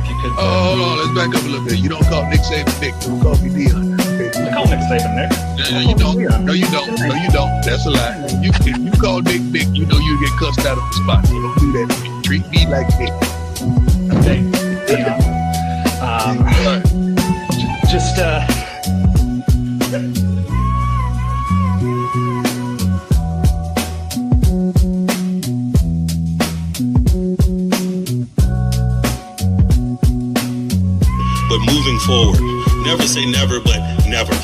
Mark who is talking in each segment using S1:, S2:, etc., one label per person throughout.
S1: if you could.
S2: Hold on, let's back up a little bit. You don't call Nick Saban Nick. You call me Dion. Okay.
S1: I call Nick Saban Nick.
S2: You don't. No, you don't. No, you don't. That's a lie. If you call Nick Nick, you know you get cussed out of the spot. So don't do that. Treat me like Nick.
S1: Okay, Dion. Just
S3: But moving forward, never say never, but never.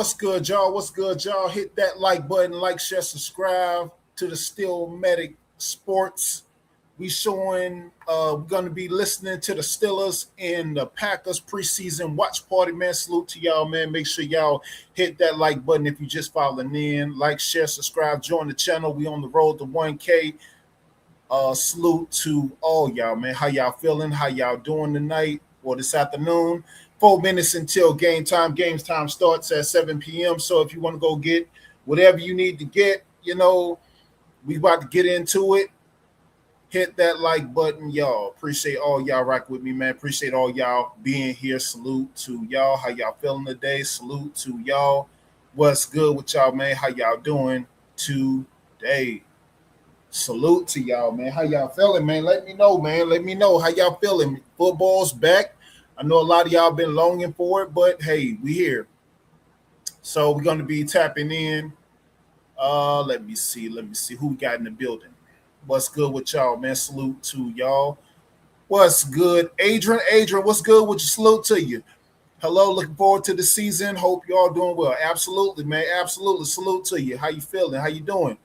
S4: what's good, y'all? What's good, y'all? Hit that like button, like, share, subscribe to the Steelmatic Sports. We're gonna be listening to the Steelers and the Packers preseason watch party, man. Salute to y'all, man. Make sure y'all hit that like button if you just following in. Like, share, subscribe, join the channel. We on the road to 1K. Salute to all y'all, man. How y'all feeling? How y'all doing tonight or this afternoon? 4 minutes until game time. Game time starts at 7 p.m. So if you want to go get whatever you need to get, we about to get into it. Hit that like button, y'all. Appreciate all y'all rock with me, man. Appreciate all y'all being here. Salute to y'all. How y'all feeling today? Salute to y'all. What's good with y'all, man? How y'all doing today? Salute to y'all, man. How y'all feeling, man? Let me know, man. Let me know how y'all feeling. Football's back. I know a lot of y'all been longing for it, but hey, we here. So we're going to be tapping in. Let me see who we got in the building. What's good with y'all, man? Salute to y'all. What's good? Adrian, what's good with you? Salute to you. Hello, looking forward to the season. Hope y'all doing well. Absolutely, man. Absolutely. Salute to you. How you feeling? How you doing?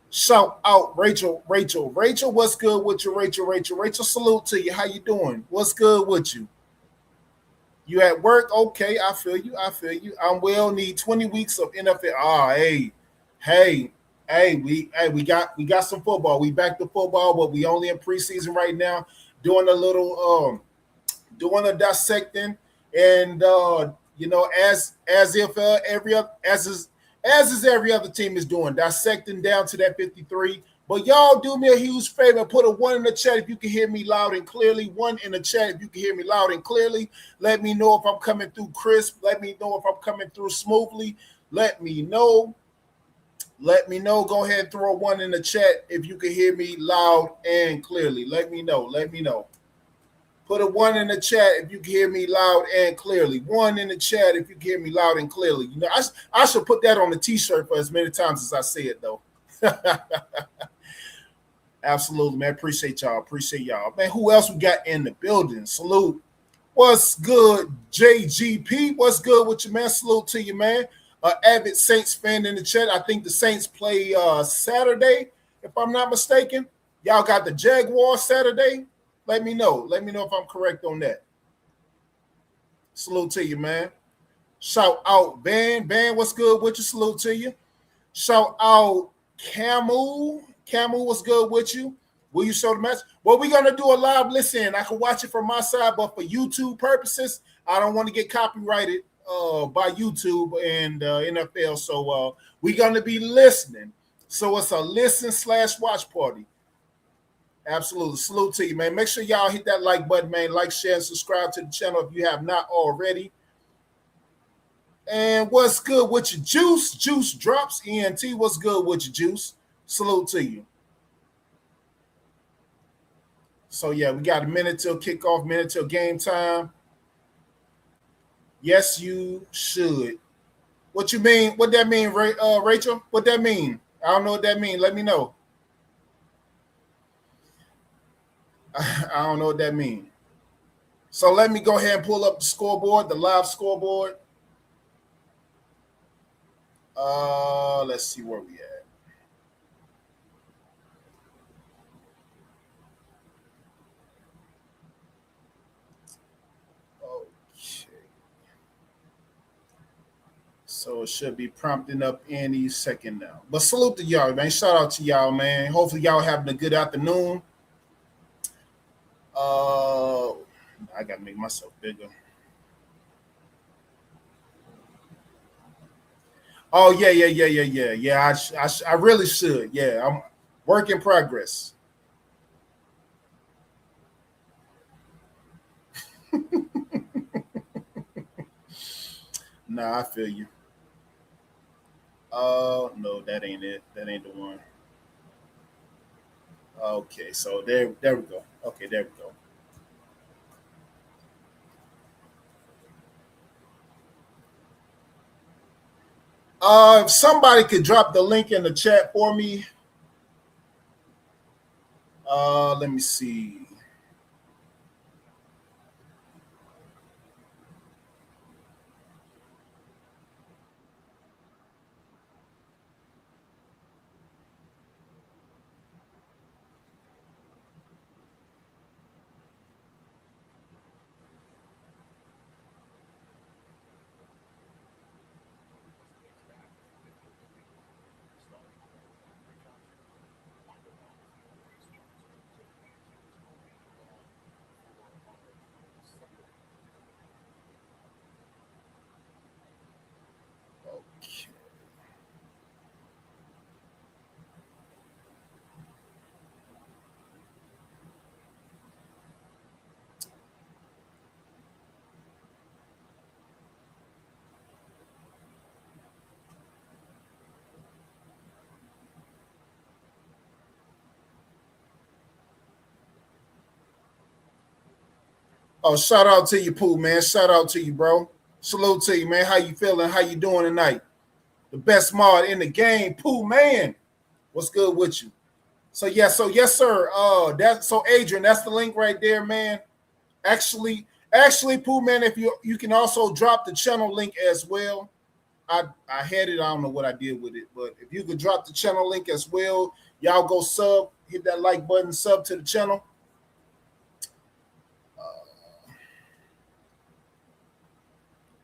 S4: Shout out Rachel, what's good with you? Rachel, salute to you. How you doing? What's good with you? You at work? Okay, I feel you. I'm well. Need 20 weeks of NFL. We got some football. We back to football, but we only in preseason right now, doing a little doing a dissecting, and as is every other team is doing, dissecting down to that 53. But y'all do me a huge favor. Put a 1 in the chat if you can hear me loud and clearly. 1 in the chat if you can hear me loud and clearly. Let me know if I'm coming through crisp. Let me know if I'm coming through smoothly. Let me know. Go ahead and throw a 1 in the chat if you can hear me loud and clearly. Let me know. Put a 1 in the chat if you can hear me loud and clearly. 1 in the chat if you can hear me loud and clearly. I should put that on the t-shirt for as many times as I say it, though. Absolutely, man. Appreciate y'all. Man, who else we got in the building? Salute. What's good, JGP? What's good with you, man? Salute to you, man. Avid Saints fan in the chat. I think the Saints play Saturday, if I'm not mistaken. Y'all got the Jaguars Saturday. Let me know if I'm correct on that. Salute to you, man. Shout out Van, what's good with you? Salute to you. Shout out Camu, what's good with you? Will you show the match? Well, we're gonna do a live listen. I can watch it from my side, but for YouTube purposes, I don't want to get copyrighted by YouTube and NFL. So we're gonna be listening. So it's a listen/watch party. Absolutely. Salute to you, man. Make sure y'all hit that like button, man. Like, share, and subscribe to the channel if you have not already. And what's good with you, Juice? Juice drops. ENT, what's good with you, Juice? Salute to you. So, yeah, we got a minute till kickoff, minute till game time. Yes, you should. What you mean? What that mean, Rachel? What that mean? I don't know what that mean. Let me know. I don't know what that means. So let me go ahead and pull up the scoreboard, the live scoreboard. Let's see where we at. Okay. So it should be prompting up any second now. But salute to y'all, man. Shout out to y'all, man. Hopefully y'all having a good afternoon. I gotta make myself bigger. Oh yeah. I really should. Yeah, I'm work in progress. Nah, I feel you. No, that ain't it. That ain't the one. Okay, so there we go. Okay, there we go. If somebody could drop the link in the chat for me. Let me see. Oh, shout out to you, Pooh, man. Shout out to you, bro. Salute to you, man. How you feeling? How you doing tonight? The best mod in the game, Pooh, man. What's good with you? So yes, sir. That's so Adrian, that's the link right there, man. Actually, Pooh, man, if you can also drop the channel link as well. I had it. I don't know what I did with it, but if you could drop the channel link as well, y'all go sub, hit that like button, sub to the channel.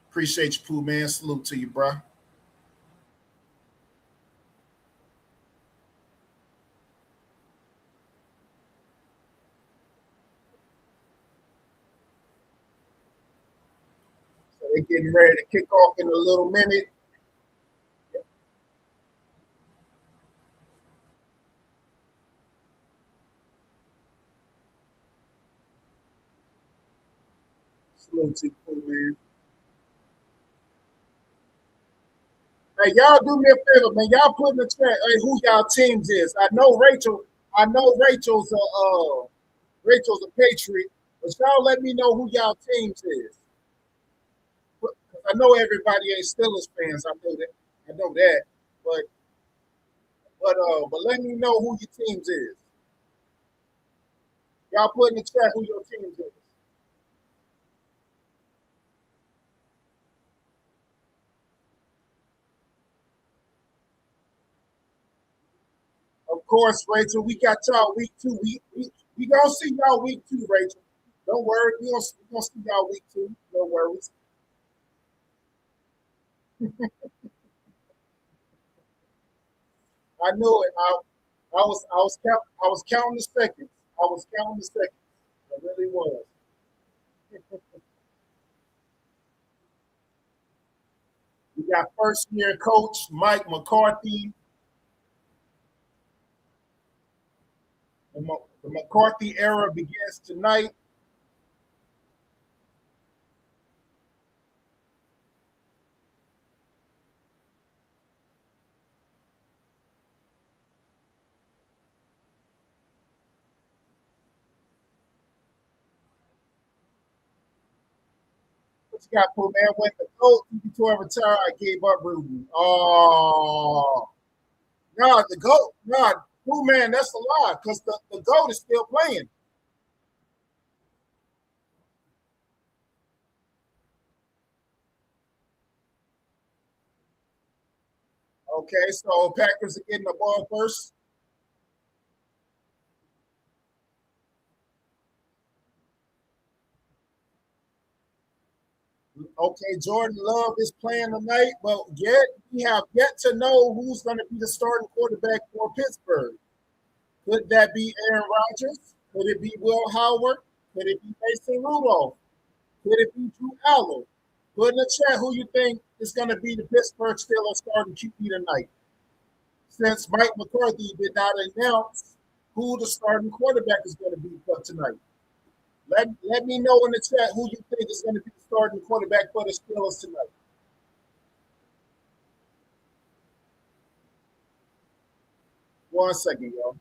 S4: Appreciate you, Pooh, man. Salute to you, bro. So they're getting ready to kick off in a little minute. Salute to you, Pooh, man. Hey, y'all do me a favor, man. Y'all put in the chat who y'all teams is. I know Rachel. I know Rachel's a Patriot, but y'all let me know who y'all teams is. I know everybody ain't Steelers fans. I know that. I know that. But but let me know who your teams is. Y'all put in the chat who your teams is. Of course, Rachel, we got y'all week 2. We gonna see y'all week 2, Rachel. Don't worry, we gonna see y'all week 2. No worries. I knew it. I was counting the seconds. I was counting the seconds. I really was. We got first year coach Mike McCarthy. The McCarthy era begins tonight. What you got, Pooh, man? When the GOAT before I retire, I gave up rooting. Oh, no, the GOAT. No, Pooh, man, that's a lie because the GOAT is still playing. Okay, so Packers are getting the ball first. Okay, Jordan Love is playing tonight, but yet we have yet to know who's going to be the starting quarterback for Pittsburgh. Could that be Aaron Rodgers? Could it be Will Howard? Could it be Mason Rudolph? Could it be Drew Allen? Put in the chat who you think is going to be the Pittsburgh Steelers starting QB tonight. Since Mike McCarthy did not announce who the starting quarterback is going to be for tonight. Let me know in the chat who you think is going to be the starting quarterback for the Steelers tonight. One second, y'all.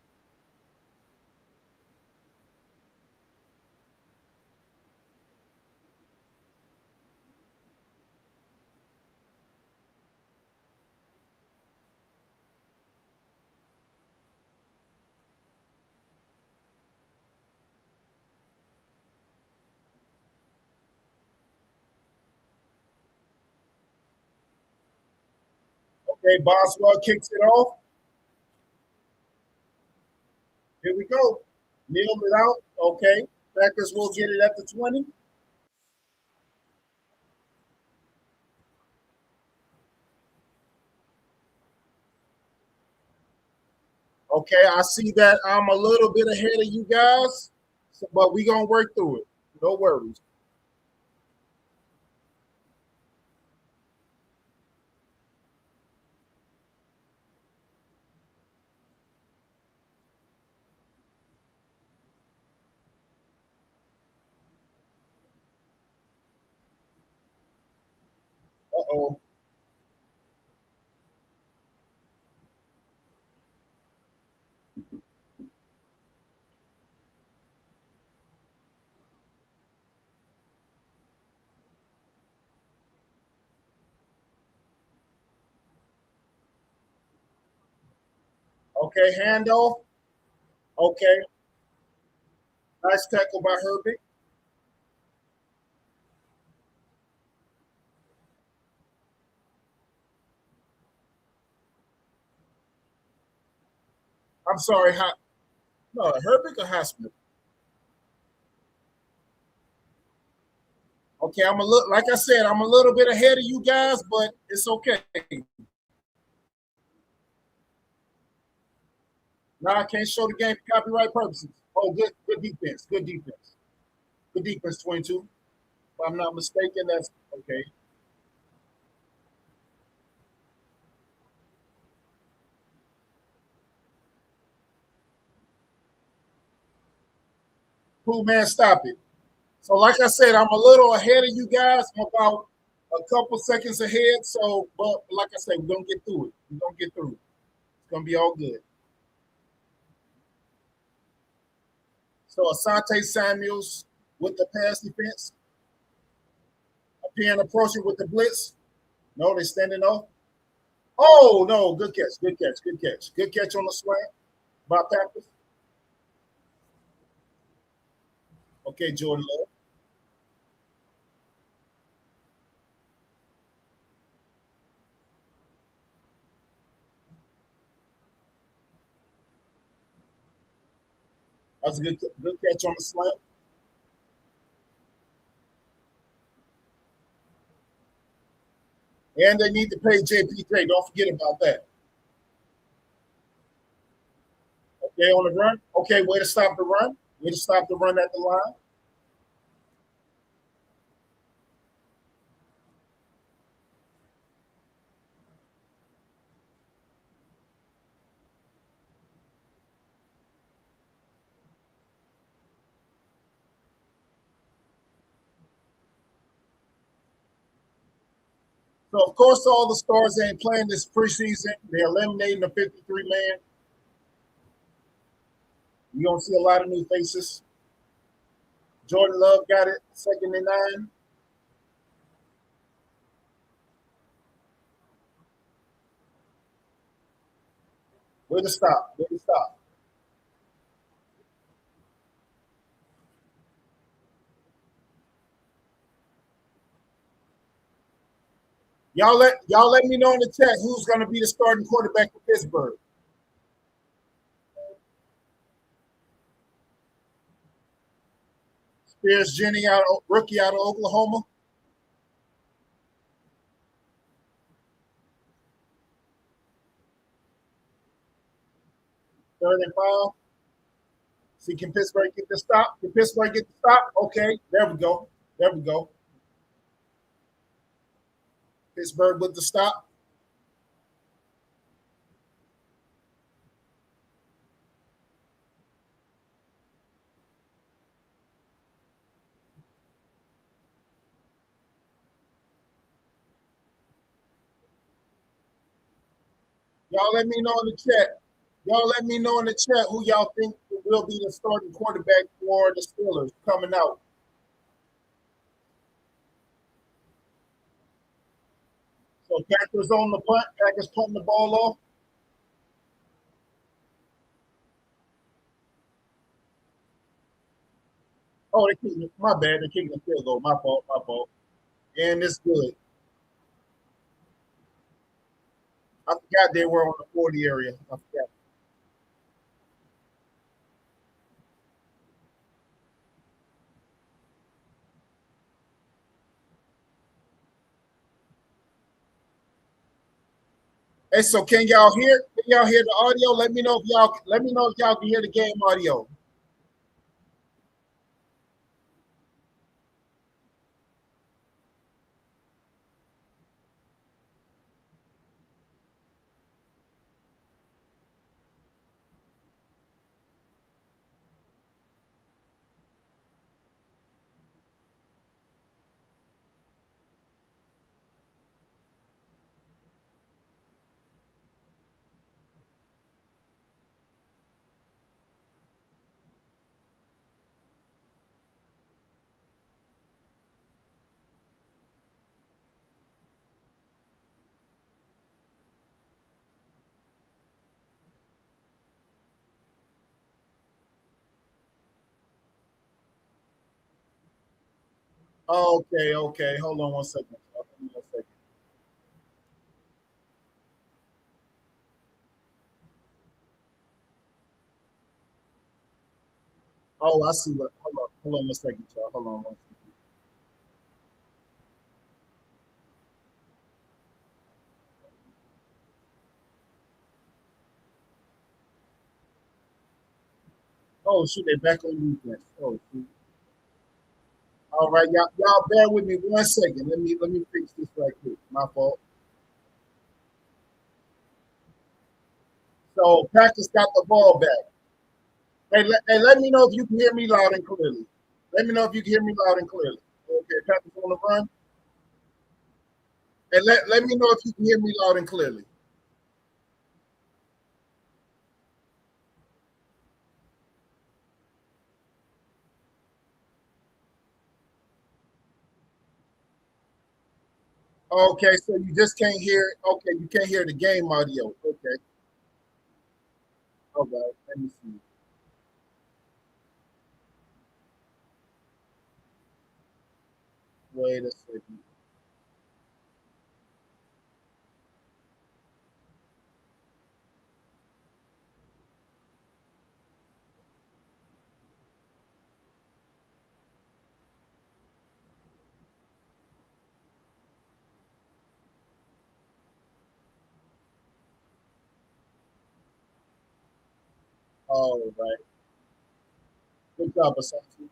S4: Okay, Boswell kicks it off. Here we go. Nailed it out. Okay. Packers will get it at the 20. Okay, I see that I'm a little bit ahead of you guys, but we're going to work through it. No worries. Uh-oh. Okay, handoff. Okay, nice tackle by Herbert. I'm sorry, no, Herbert or Highsmith. Okay, I'm a little, like I said, I'm a little bit ahead of you guys, but it's okay. Now I can't show the game for copyright purposes. Oh, good defense, good defense, good defense. 22. If I'm not mistaken, that's okay. Cool, man, stop it. So, like I said, I'm a little ahead of you guys. I'm about a couple seconds ahead. So, but like I said, we're gonna get through it. We're gonna get through it. It's gonna be all good. So, Asante Samuels with the pass defense, appearing approaching with the blitz. No, they're standing off. Oh no, good catch, good catch, good catch, good catch on the slant by Packers. Okay, Jordan Love. That's a good catch on the slant. And they need to pay JPJ. Don't forget about that. Okay, on the run. Okay, way to stop the run. Way to stop the run at the line. So, of course, all the stars ain't playing this preseason. They're eliminating the 53 man. You don't see a lot of new faces. Jordan Love got it, 2nd and 9. Way to stop. Way to stop. Y'all let me know in the chat who's going to be the starting quarterback for Pittsburgh. Spears Jenny rookie out of Oklahoma. 3rd and 5. See, can Pittsburgh get the stop? Can Pittsburgh get the stop? Okay, there we go. There we go. Pittsburgh with the stop. Y'all let me know in the chat. Y'all let me know in the chat who y'all think will be the starting quarterback for the Steelers coming out. So Packers on the punt. Packers punting the ball off. Oh, they kicking it. My bad. They're kicking the field goal. My fault. My fault. And it's good. I forgot they were on the 40 area. I forgot. Hey, so can y'all hear? Can y'all hear the audio? Let me know if y'all can hear the game audio. Okay, okay. Hold on one second. Hold on one second. Oh, I see what. Hold on one second, y'all. Hold on one second. Oh, shoot, they're back on defense. Oh, shoot. All right, y'all bear with me 1 second. Let me fix this right quick. My fault. So Packers got the ball back. Let me know if you can hear me loud and clearly. Let me know if you can hear me loud and clearly. Okay, Packers on the run. And let me know if you can hear me loud and clearly. Okay, so you just can't hear. Okay, you can't hear the game audio. Okay. All right. Let me see. Wait a second. All right. Good job, Asante.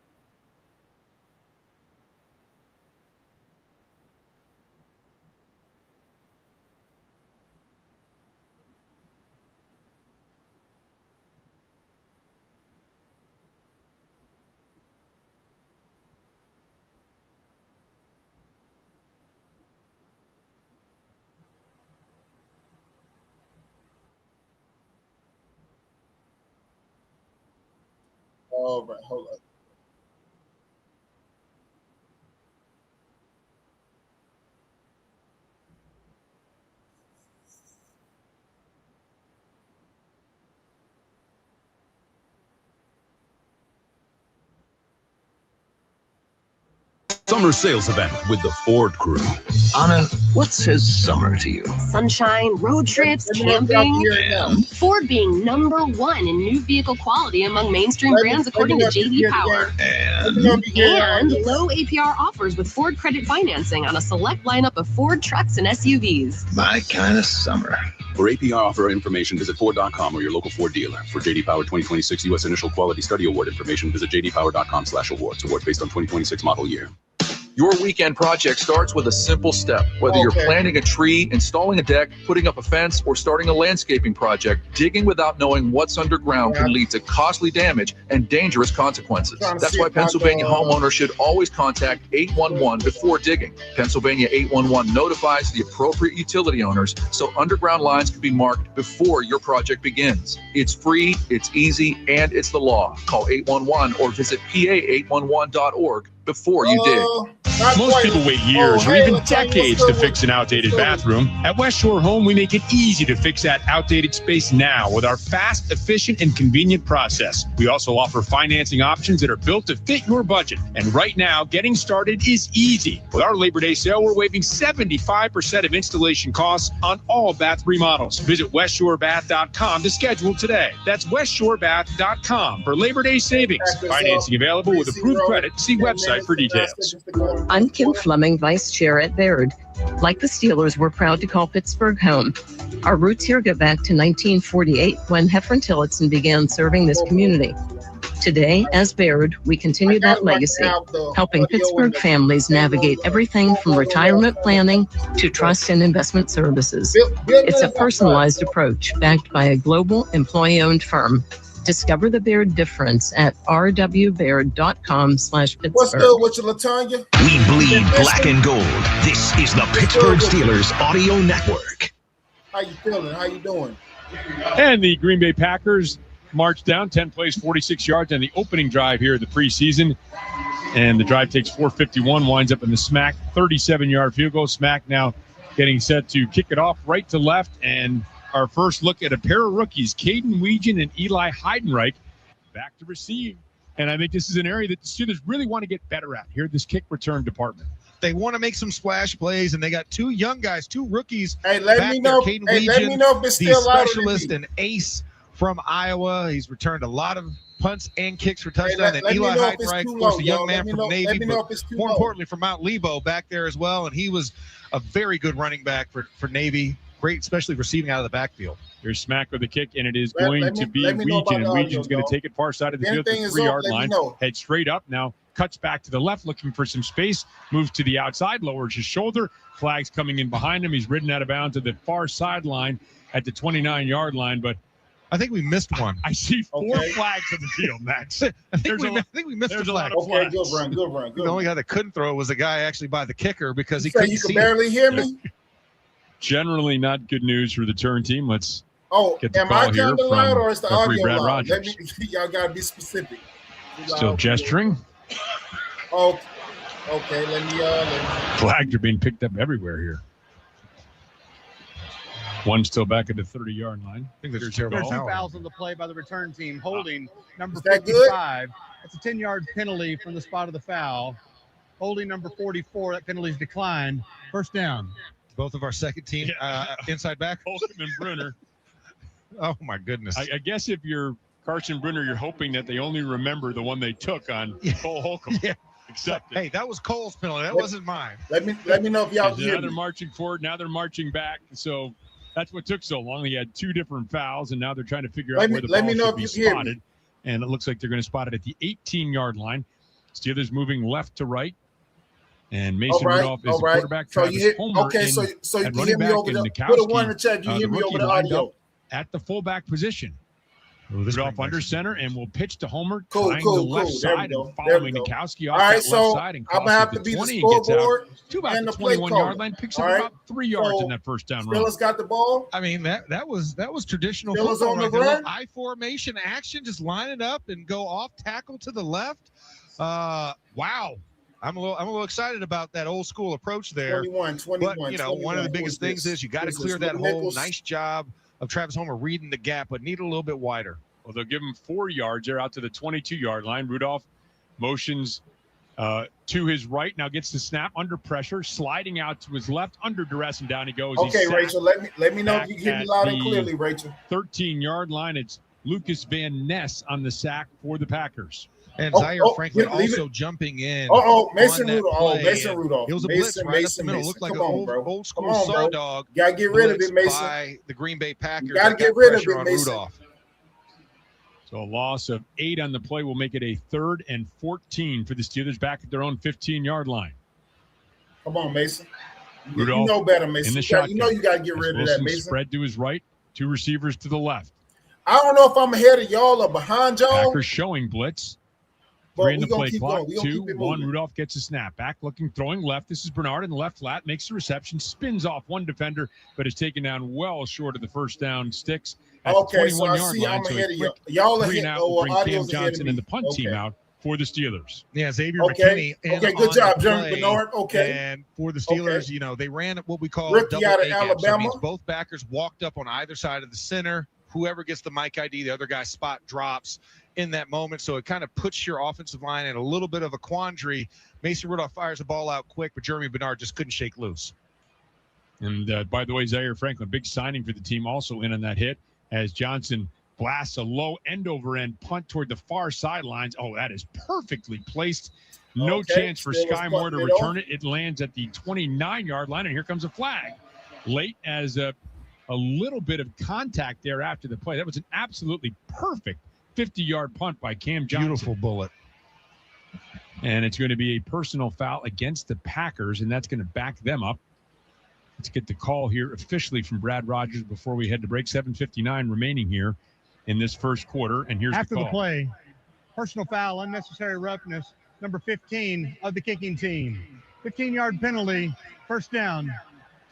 S4: All right. Hold on.
S5: Summer sales event with the Ford crew. Anna, what says summer to you?
S6: Sunshine, road trips,
S4: Let me know if y'all can
S6: camping.
S4: hear it now.
S6: Ford being #1 in new vehicle quality among mainstream brands according to JD Power.
S4: Let me know if you can hear
S6: And
S4: it.
S6: low APR offers with Ford credit financing on a select lineup of Ford trucks and SUVs.
S5: My kind of summer.
S7: For APR offer information, visit Ford.com or your local Ford dealer. For JD Power 2026 U.S. Initial Quality Study Award information, visit jdpower.com/awards. Award based on 2026 model year.
S8: Your weekend project starts with a simple step. Whether you're planting a tree, installing a deck, putting up a fence, or starting a landscaping project, digging without knowing what's underground can lead to costly damage and dangerous consequences. That's why Pennsylvania homeowners should always contact 811 before digging. Pennsylvania 811 notifies the appropriate utility owners so underground lines can be marked before your project begins. It's free, it's easy, and it's the law. Call 811 or visit pa811.org before you dig.
S9: Most people wait years or even decades to fix an outdated bathroom. At West Shore Home, we make it easy to fix that outdated space now with our fast, efficient, and convenient process. We also offer financing options that are built to fit your budget. And right now, getting started is easy. With our Labor Day sale, we're waiving 75% of installation costs on all bath remodels. Visit WestShoreBath.com to schedule today. That's WestShoreBath.com for Labor Day savings. Financing available with approved credit. See website for details.
S10: I'm Kim Fleming, Vice Chair at Baird. Like the Steelers, we're proud to call Pittsburgh home. Our roots here go back to 1948 when Heffron Tillotson began serving this community. Today, as Baird, we continue that legacy, helping Pittsburgh families navigate everything from retirement planning to trust and investment services. It's a personalized approach backed by a global employee-owned firm. Discover the Baird difference at rwbaird.com/Pittsburgh.
S4: What's good with you, Latanya?
S5: We bleed black and gold. This is the Pittsburgh Steelers Audio Network.
S4: How you feeling? How you doing?
S9: And the Green Bay Packers march down 10 plays, 46 yards on the opening drive here of the preseason. And the drive takes 4:51, winds up in the Smack 37-yard field goal. Smack now getting set to kick it off right to left. And our first look at a pair of rookies, Caden Weegan and Eli Heidenreich, back to receive. And I think this is an area that the Steelers really want to get better at here, this kick return department.
S11: They want to make some splash plays, and they got two young guys, two rookies.
S4: Hey, let me know.
S11: Caden
S4: Hey, let me know if it's
S11: the
S4: still out.
S11: specialist and ace from Iowa. He's returned a lot of punts and kicks for touchdown.
S4: Hey,
S11: and Eli
S4: Heidreich,
S11: of course, a young man from Navy,
S4: let me know
S11: but
S4: if it's too
S11: more
S4: low.
S11: importantly from Mount Lebo back there as well. And he was a very good running back for Navy. Great, especially receiving out of the backfield.
S9: Here's Smack with the kick, and it is going to be Region, and Region's going to take it far side of the field to the 3-yard line. Head straight up now, cuts back to the left, looking for some space, moves to the outside, lowers his shoulder. Flags coming in behind him. He's ridden out of bounds to the far sideline at the 29-yard line, but
S11: I think we missed one.
S9: I see four flags on the field, Max.
S11: I think we missed a flag.
S4: Okay, good run.
S11: The only guy that couldn't throw was the guy actually by the kicker because he
S4: so
S11: couldn't
S4: you
S11: see
S4: can barely
S11: it.
S4: hear me?
S9: Generally not good news for the turn team. Let's get the
S4: am
S9: call
S4: I
S9: here
S4: kind of loud or is the
S9: from referee
S4: audio
S9: Brad
S4: loud?
S9: Rogers.
S4: Y'all got to be specific.
S9: Still gesturing.
S4: Oh, okay. Let me.
S9: Flags are being picked up everywhere here. One still back at the 30-yard line.
S11: I think there's
S12: two fouls on the play by the return team, holding number
S4: that
S12: 55. That's a 10-yard penalty from the spot of the foul. Holding number 44, that penalty's declined. First down.
S11: Both of our second team inside back.
S9: Holcomb and Brunner.
S11: Oh, my goodness.
S9: I guess if you're Carson Brunner, you're hoping that they only remember the one they took on Cole Holcomb.
S11: Yeah.
S9: Except
S11: hey, that was Cole's penalty. That wasn't mine.
S4: Let me know if y'all hear
S9: now they're
S4: me.
S9: marching forward. Now they're marching back. So that's what took so long. He had two different fouls, and now they're trying to figure out where the ball should be spotted. And it looks like they're going to spot it at the 18-yard line. Steelers moving left to right. And Mason Rudolph is the quarterback.
S4: So you hit,
S9: Homer
S4: so you can hear me over the
S9: Nikowski,
S4: put a one in the chat. You hear me over the audio
S9: at the fullback position. Rudolph under center and will pitch to Homer, trying
S4: the
S9: left side and following Nikowski off
S4: that
S9: left side and
S4: I'm gonna have to be the scoreboard
S9: to about the 21-yard line, picks up about 3 yards in that first down run.
S4: Steelers got the ball.
S11: I mean, that was traditional
S4: Steelers
S11: football.
S4: on the
S11: Right?
S4: run.
S11: I formation action, just line it up and go off tackle to the left. Wow. I'm a little excited about that old school approach there.
S4: 21.
S11: But, you know, one of the biggest things is you got to clear that hole. Nice job of Travis Homer reading the gap, but need it a little bit wider.
S9: Well, they'll give him 4 yards there out to the 22-yard line. Rudolph motions to his right, now gets the snap under pressure, sliding out to his left under duress, and down he goes.
S4: Okay, Rachel, let me know if you hear me loud and clearly, Rachel.
S9: 13-yard line. It's Lucas Van Ness on the sack for the Packers.
S11: And Zaire Franklin also jumping in.
S4: Mason Rudolph. Mason Rudolph.
S11: It was a blitz right up the middle. Looked like an old school saw dog.
S4: Gotta get rid of it, Mason.
S11: By the Green Bay Packers.
S4: Gotta get rid of it, Mason.
S11: Rudolph.
S9: So a loss of 8 on the play will make it a 3rd and 14 for the Steelers back at their own 15-yard line.
S4: Come on, Mason.
S9: Rudolph
S4: you know better, Mason.
S9: In the shotgun.
S4: You know you got to get rid of that, Mason.
S9: Spread to his right, 2 receivers to the left.
S4: I don't know if I'm ahead of y'all or behind y'all.
S9: Packers showing blitz. 3 in the play clock. 2, 1. Rudolph gets a snap. Back looking, throwing left. This is Bernard in the left flat. Makes the reception. Spins off one defender, but is taken down well short of the first down sticks. At the 21-yard line.
S4: I'm ahead of y'all. Y'all
S9: ahead. Will bring Cam Johnson and the punt team out for the Steelers.
S11: Yeah, Xavier McKinney.
S4: Okay, good job, Jeremy Bernard. Okay.
S11: And for the Steelers, you know, they ran what we call
S4: rookie out of
S11: double A
S4: Alabama.
S11: gap. So that means both backers walked up on either side of the center. Whoever gets the Mike ID, the other guy's spot drops in that moment. So it kind of puts your offensive line in a little bit of a quandary. Mason Rudolph fires the ball out quick, but Jeremy Bernard just couldn't shake loose.
S9: And by the way, Zaire Franklin, big signing for the team, also in on that hit as Johnson blasts a low end-over-end punt toward the far sidelines. Oh, that is perfectly placed. No chance for Sky Moore to return it. It lands at the 29-yard line, and here comes a flag. Late as a little bit of contact there after the play. That was an absolutely perfect 50-yard punt by Cam Johnson.
S11: Beautiful bullet.
S9: And it's going to be a personal foul against the Packers, and that's going to back them up. Let's get the call here officially from Brad Rogers before we head to break. 7:59 remaining here in this first quarter, and here's
S12: after
S9: the call.
S12: The play. Personal foul, unnecessary roughness, number 15 of the kicking team. 15-yard penalty, first down.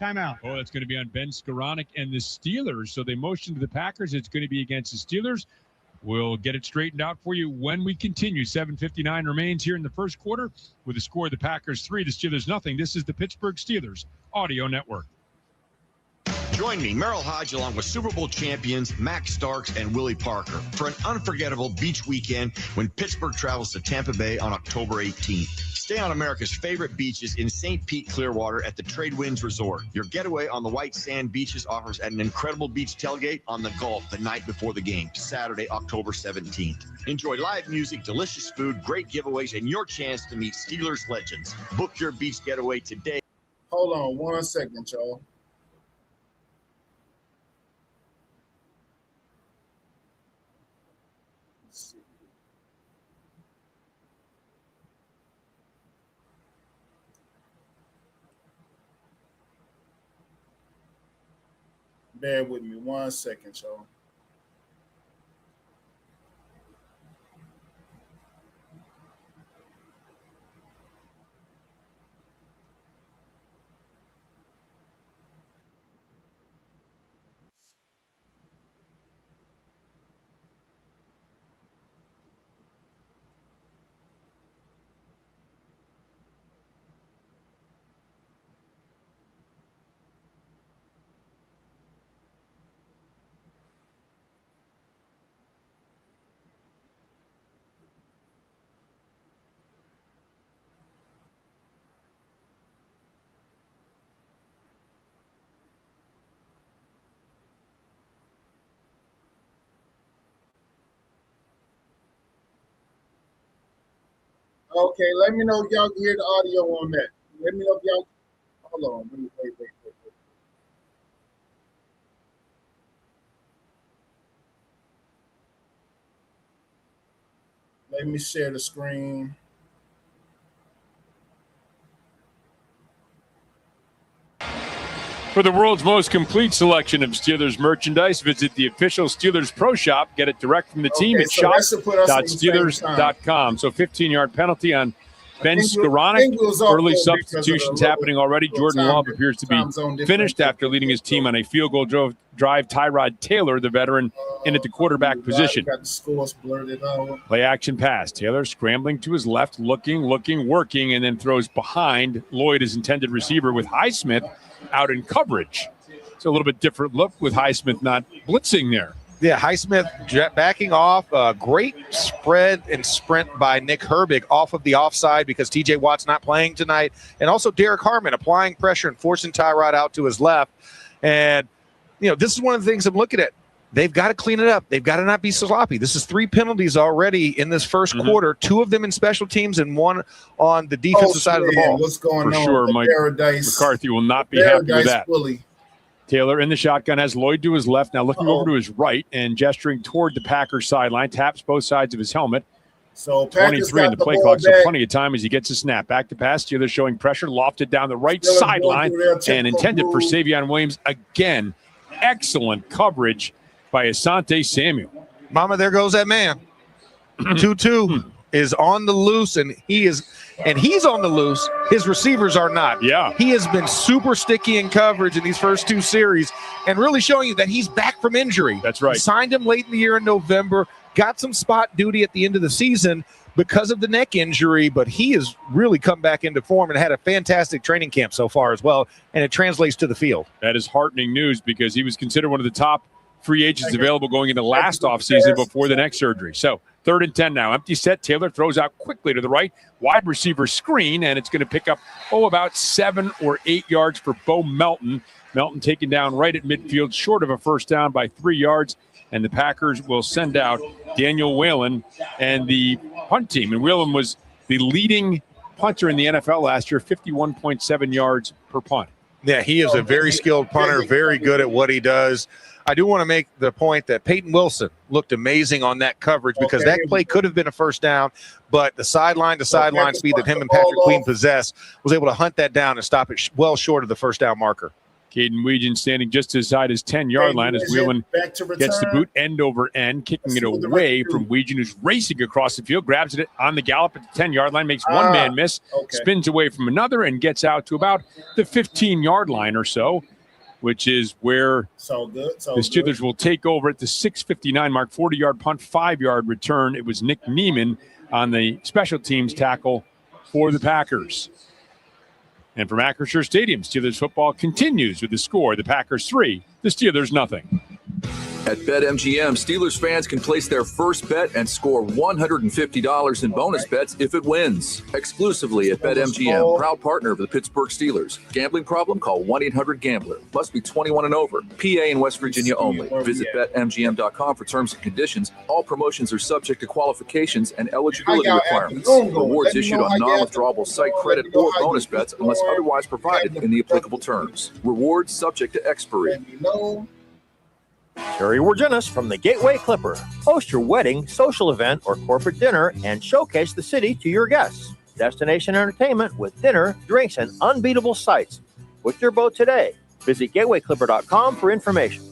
S12: Timeout.
S9: Oh, that's going to be on Ben Skoranek and the Steelers. So they motion to the Packers. It's going to be against the Steelers. We'll get it straightened out for you when we continue. 7:59 remains here in the first quarter with the score of the Packers 3, the Steelers 0. This is the Pittsburgh Steelers Audio Network.
S13: Join me, Merrill Hodge, along with Super Bowl champions Max Starks and Willie Parker for an unforgettable beach weekend when Pittsburgh travels to Tampa Bay on October 18th. Stay on America's favorite beaches in St. Pete, Clearwater at the Trade Winds Resort. Your getaway on the white sand beaches offers an incredible beach tailgate on the Gulf the night before the game, Saturday, October 17th. Enjoy live music, delicious food, great giveaways, and your chance to meet Steelers legends. Book your beach getaway today.
S4: Hold on 1 second, y'all. Bear with me 1 second, y'all. Okay, let me know if y'all can hear the audio on that. Let me know if y'all. Hold on. Wait. Let me share the screen.
S9: For the world's most complete selection of Steelers merchandise, visit the official Steelers Pro Shop. Get it direct from the team at shop.steelers.com. So 15-yard penalty on Ben Skoranek. Early substitutions happening already. Jordan Love appears to be finished after leading his team on a field goal drive. Tyrod Taylor, the veteran, in at the quarterback position.
S4: Got the scores blurted out.
S9: Play action pass. Taylor scrambling to his left, looking, working, and then throws behind Lloyd, his intended receiver, with Highsmith out in coverage. It's a little bit different look with Highsmith not blitzing there.
S11: Yeah, Highsmith backing off. Great spread and sprint by Nick Herbig off of the offside because TJ Watt's not playing tonight. And also Derek Harmon applying pressure and forcing Tyrod out to his left. And, this is one of the things I'm looking at. They've got to clean it up. They've got to not be sloppy. This is 3 penalties already in this first quarter, 2 of them in special teams and 1 on the defensive side of the ball.
S4: What's going on?
S9: For sure, Mike McCarthy will not be happy with that. Taylor in the shotgun has Lloyd to his left, now looking over to his right and gesturing toward the Packers sideline, taps both sides of his helmet.
S4: So
S9: 23 in the play clock, so plenty of time as he gets a snap. Back to pass, Steelers showing pressure, lofted down the right sideline and intended for Savion Williams again. Excellent coverage by Asante Samuel.
S11: Mama, there goes that man. 2-2 is on the loose, and he's on the loose. His receivers are not.
S9: Yeah.
S11: He has been super sticky in coverage in these first 2 series and really showing you that he's back from injury.
S9: That's right.
S11: He signed him late in the year in November, got some spot duty at the end of the season because of the neck injury, but he has really come back into form and had a fantastic training camp so far as well, and it translates to the field.
S9: That is heartening news because he was considered one of the top free agents available going into last offseason before the neck surgery. So 3rd and 10 now. Empty set. Taylor throws out quickly to the right. Wide receiver screen, and it's going to pick up, about 7 or 8 yards for Bo Melton. Melton taken down right at midfield, short of a first down by 3 yards. And the Packers will send out Daniel Whalen and the punt team. And Whalen was the leading punter in the NFL last year, 51.7 yards per punt.
S11: Yeah, he is a very skilled punter, very good at what he does. I do want to make the point that Peyton Wilson looked amazing on that coverage because that play could have been a first down, but the sideline speed that him and Patrick Queen possess was able to hunt that down and stop it well short of the first down marker.
S9: Caden Weegan standing just inside his 10-yard line as Whelan gets the boot end over end, kicking it away from Weegan, who's racing across the field, grabs it on the gallop at the 10-yard line, makes one man miss, spins away from another, and gets out to about the 15-yard line or so, which is where the Steelers will take over at the 6:59 mark, 40-yard punt, 5-yard return. It was Nick Neiman on the special teams tackle for the Packers. And from Acrisure Stadium, Steelers football continues with the score. The Packers 3, the Steelers nothing.
S8: At BetMGM, Steelers fans can place their first bet and score $150 in bonus bets if it wins. Exclusively at BetMGM, proud partner of the Pittsburgh Steelers. Gambling problem? Call 1-800-GAMBLER. Must be 21 and over. PA and West Virginia only. Visit BetMGM.com for terms and conditions. All promotions are subject to qualifications and eligibility requirements. Rewards issued on non-withdrawable site credit or bonus bets unless otherwise provided in the applicable terms. Rewards subject to expiry.
S14: Terry Wargenis from the Gateway Clipper. Host your wedding, social event, or corporate dinner and showcase the city to your guests. Destination entertainment with dinner, drinks, and unbeatable sights. Book your boat today. Visit gatewayclipper.com for information.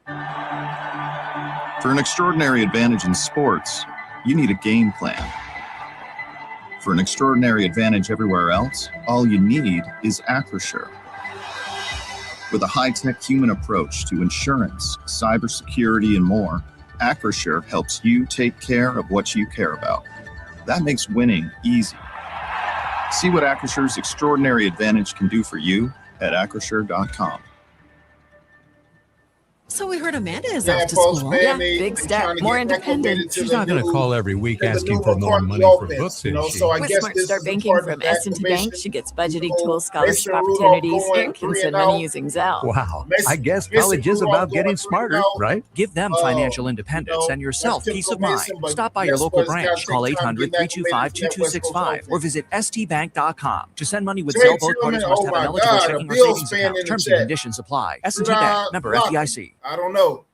S15: For an extraordinary advantage in sports, you need a game plan. For an extraordinary advantage everywhere else, all you need is Acrisure. With a high-tech human approach to insurance, cybersecurity, and more, Acrisure helps you take care of what you care about. That makes winning easy. See what Acrisure's extraordinary advantage can do for you at acrisure.com.
S16: So we heard Amanda is off to school. Yeah, big step, more independent.
S17: She's not going to call every week asking for more money for books, is she?
S16: With Smart Start Banking from S&T Bank, she gets budgeting tools, scholarship opportunities, and can send money using Zelle.
S17: Wow, I guess college is about getting smarter, right? Give them financial independence and yourself peace of mind. Stop by your local branch, call 800-325-2265, or visit stbank.com. To send money with Zelle, both parties must have an eligible checking or savings account. Terms and conditions apply. S&T Bank, member FDIC.
S4: I don't know.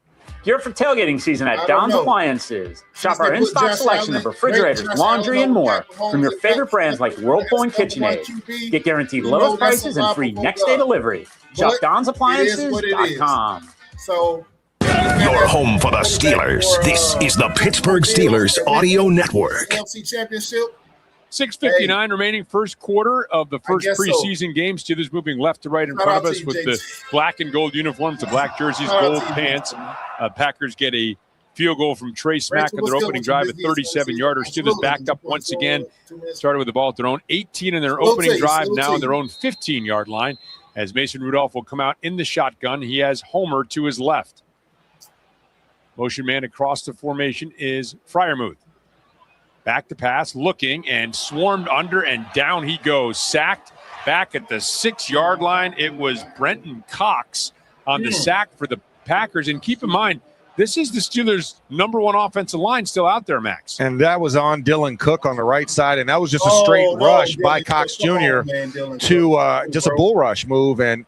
S18: Gear for tailgating season at Don's Appliances. Shop our in-stock selection of refrigerators, laundry, and more from your favorite brands like Whirlpool and KitchenAid. Get guaranteed lowest prices and free next-day delivery. Shop Don'sAppliances.com.
S4: So
S5: your home for the Steelers. This is the Pittsburgh Steelers Audio Network.
S4: NFC Championship.
S9: 6:59 remaining first quarter of the first preseason game. Steelers moving left to right in front of us with the black and gold uniforms, the black jerseys, gold pants. Packers get a field goal from Trey Smack on their opening drive, a 37-yarder. Steelers backed up once again, started with the ball at their own 18 in their opening drive, now on their own 15-yard line, as Mason Rudolph will come out in the shotgun. He has Homer to his left. Motion man across the formation is Freiermuth. Back to pass, looking, and swarmed under, and down he goes. Sacked back at the 6-yard line. It was Brenton Cox on the sack for the Packers. And keep in mind, this is the Steelers' number one offensive line still out there, Max.
S11: And that was on Dylan Cook on the right side, and that was just a straight rush by Cox Jr. to just a bull rush move. And,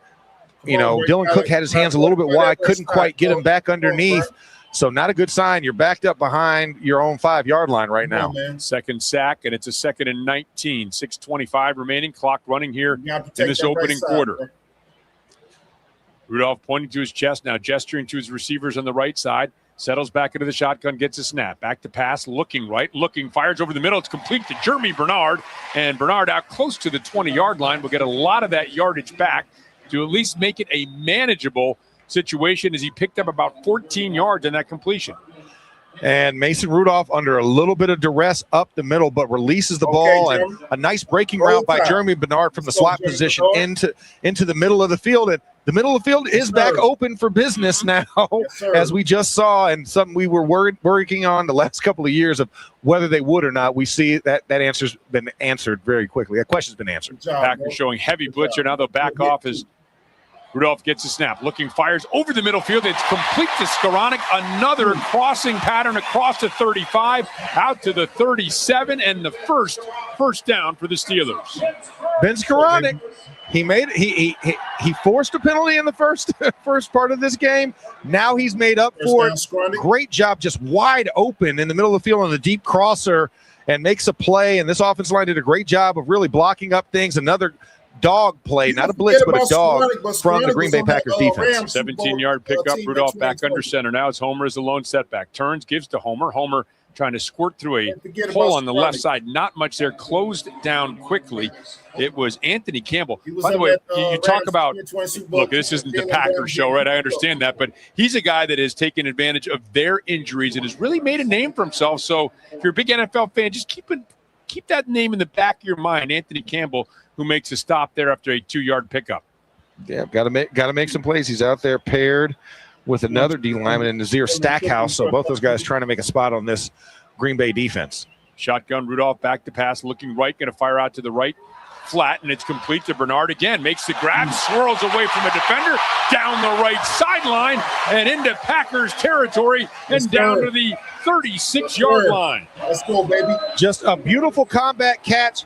S11: you know, Dylan Cook had his hands a little bit wide, couldn't quite get him back underneath. So not a good sign. You're backed up behind your own 5-yard line right now.
S9: Second sack, and it's a 2nd and 19. 6:25 remaining. Clock running here in this opening quarter. Rudolph pointing to his chest, now gesturing to his receivers on the right side. Settles back into the shotgun, gets a snap. Back to pass, looking right, looking, fires over the middle. It's complete to Jeremy Bernard. And Bernard out close to the 20-yard line will get a lot of that yardage back to at least make it a manageable situation, as he picked up about 14 yards in that completion.
S11: And Mason Rudolph under a little bit of duress up the middle, but releases the ball, and a nice breaking route by Jeremy Bernard from the slot position into the middle of the field. And the middle of the field is back open for business now, as we just saw, and something we were working on the last couple of years of whether they would or not. We see that answer's been answered very quickly. That question's been answered.
S9: Packers showing heavy blitz here. Now they'll back off as Rudolph gets a snap, looking, fires over the middle field. It's complete to Skoranek. Another crossing pattern across the 35, out to the 37, and the first down for the Steelers.
S11: Ben Skoranek, he forced a penalty in the first part of this game. Now he's made up for it. Great job, just wide open in the middle of the field on the deep crosser, and makes a play. And this offensive line did a great job of really blocking up things. Another dog play, not a blitz, but a dog from the Green Bay Packers defense.
S9: 17-yard pickup. Rudolph back under center. Now it's Homer as the lone setback. Turns, gives to Homer. Homer trying to squirt through a hole on the left side. Not much there. Closed down quickly. It was Anthony Campbell. By the way, you talk about, look, this isn't the Packers show, right? I understand that. But he's a guy that has taken advantage of their injuries and has really made a name for himself. So if you're a big NFL fan, just keep keep that name in the back of your mind. Anthony Campbell, who makes a stop there after a 2-yard pickup.
S11: Yeah, got to make some plays. He's out there paired with another D lineman in Nazir Stackhouse. So both those guys trying to make a spot on this Green Bay defense.
S9: Shotgun, Rudolph back to pass, looking right, going to fire out to the right. Flat, and it's complete to Bernard again. Makes the grab, swirls away from a defender, down the right sideline, and into Packers territory, and down to the 36-yard line.
S4: Let's go, baby.
S11: Just a beautiful combat catch,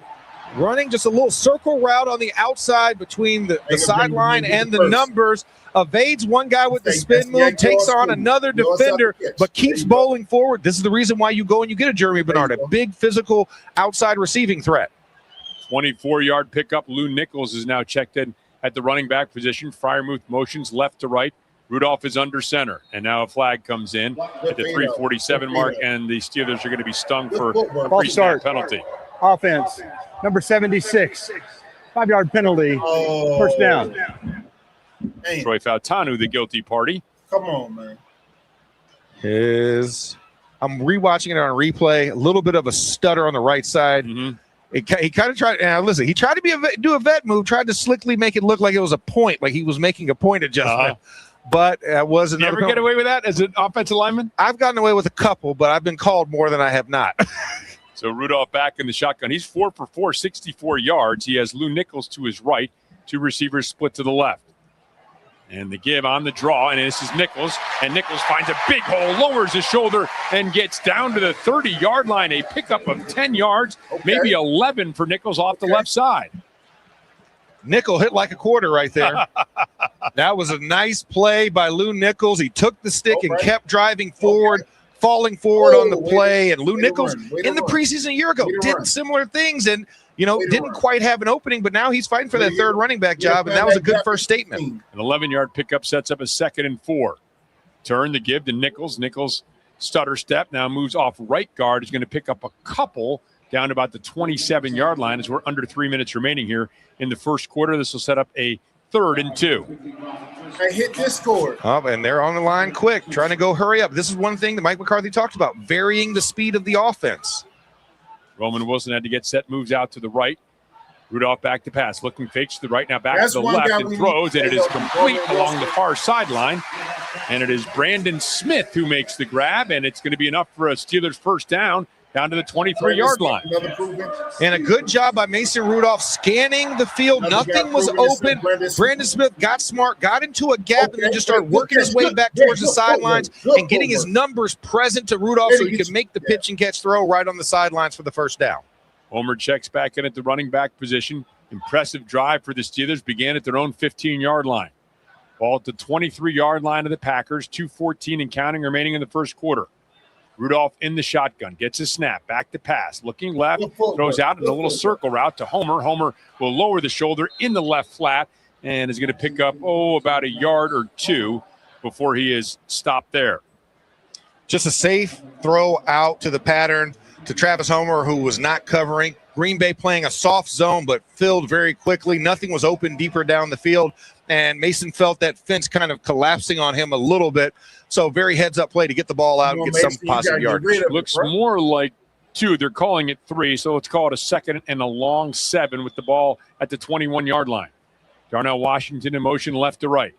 S11: running just a little circle route on the outside between the sideline and the numbers. Evades one guy with the spin move, takes on another defender, but keeps bowling forward. This is the reason why you go and you get a Jeremy Bernard, a big physical outside receiving threat.
S9: 24-yard pickup. Lou Nichols is now checked in at the running back position. Freiermuth motions left to right. Rudolph is under center. And now a flag comes in at the 3:47 mark, and the Steelers are going to be stung for a pre-snap penalty.
S12: Offense, number 76. 5-yard penalty. First down.
S9: Troy Fautanu, the guilty party.
S4: Come on, man.
S11: I'm rewatching it on replay. A little bit of a stutter on the right side. He kind of tried. And listen, he tried to do a vet move, tried to slickly make it look like it was a point, like he was making a point adjustment. But it was another.
S9: You ever get away with that as an offensive lineman?
S11: I've gotten away with a couple, but I've been called more than I have not.
S9: So Rudolph back in the shotgun. He's 4 for 4, 64 yards. He has Lou Nichols to his right, 2 receivers split to the left. And the give on the draw, and this is Nichols. And Nichols finds a big hole, lowers his shoulder, and gets down to the 30-yard line. A pickup of 10 yards, maybe 11 for Nichols off the left side.
S11: Nickel hit like a quarter right there. That was a nice play by Lou Nichols. He took the stick and kept driving forward, falling forward on the play. And Lou Nichols, in the preseason a year ago, did similar things and didn't quite have an opening, but now he's fighting for that third running back job, and that was a good first statement.
S9: An 11-yard pickup sets up a 2nd and 4. Turn the give to Nichols. Nichols stutter step, now moves off right guard. He's going to pick up a couple down to about the 27-yard line as we're under 3 minutes remaining here in the first quarter. This will set up a 3rd and 2.
S4: I hit this score.
S11: And they're on the line quick, trying to go hurry up. This is one thing that Mike McCarthy talked about, varying the speed of the offense.
S9: Roman Wilson had to get set, moves out to the right. Rudolph back to pass, looking fakes to the right, now back to the left and throws, and it is complete along the far sideline. And it is Brandon Smith who makes the grab, and it's going to be enough for a Steelers first down to the 23-yard line.
S11: And a good job by Mason Rudolph scanning the field. Nothing was open. Brandon Smith got smart, got into a gap, and then just started working his way back towards the sidelines and getting his numbers present to Rudolph so he could make the pitch and catch throw right on the sidelines for the first down.
S9: Homer checks back in at the running back position. Impressive drive for the Steelers. Began at their own 15-yard line. Ball at the 23-yard line of the Packers. 2:14 and counting remaining in the first quarter. Rudolph in the shotgun, gets a snap, back to pass, looking left, throws out in a little circle route to Homer. Homer will lower the shoulder in the left flat and is going to pick up, about a yard or 2 before he is stopped there.
S11: Just a safe throw out to the pattern to Travis Homer, who was not covering. Green Bay playing a soft zone, but filled very quickly. Nothing was open deeper down the field, and Mason felt that fence kind of collapsing on him a little bit. So very heads-up play to get the ball out and get some positive yardage.
S9: Looks more like 2. They're calling it 3, so let's call it a 2nd and a long 7 with the ball at the 21-yard line. Darnell Washington in motion left to right.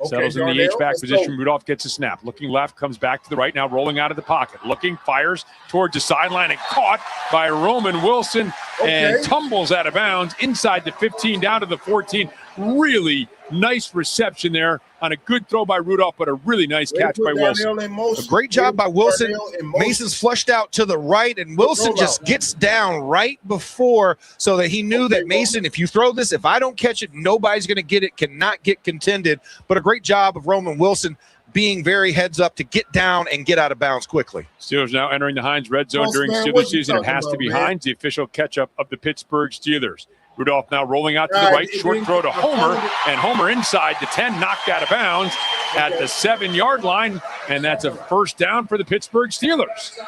S9: Settles in the H-back position. Rudolph gets a snap. Looking left, comes back to the right. Now rolling out of the pocket. Looking, fires towards the sideline and caught by Roman Wilson and tumbles out of bounds inside the 15 down to the 14. Really nice reception there on a good throw by Rudolph, but a really nice catch by Wilson.
S11: A great job by Wilson. Mason's flushed out to the right, and Wilson just gets down right before so that he knew that Mason, if you throw this, if I don't catch it, nobody's going to get it, cannot get contended. But a great job of Roman Wilson being very heads up to get down and get out of bounds quickly.
S9: Steelers now entering the Heinz red zone during Steelers season. It has to be Heinz, the official catch-up of the Pittsburgh Steelers. Rudolph now rolling out to the right, short throw to Homer, and Homer inside the 10, knocked out of bounds at the 7-yard line, and that's a first down for the Pittsburgh Steelers.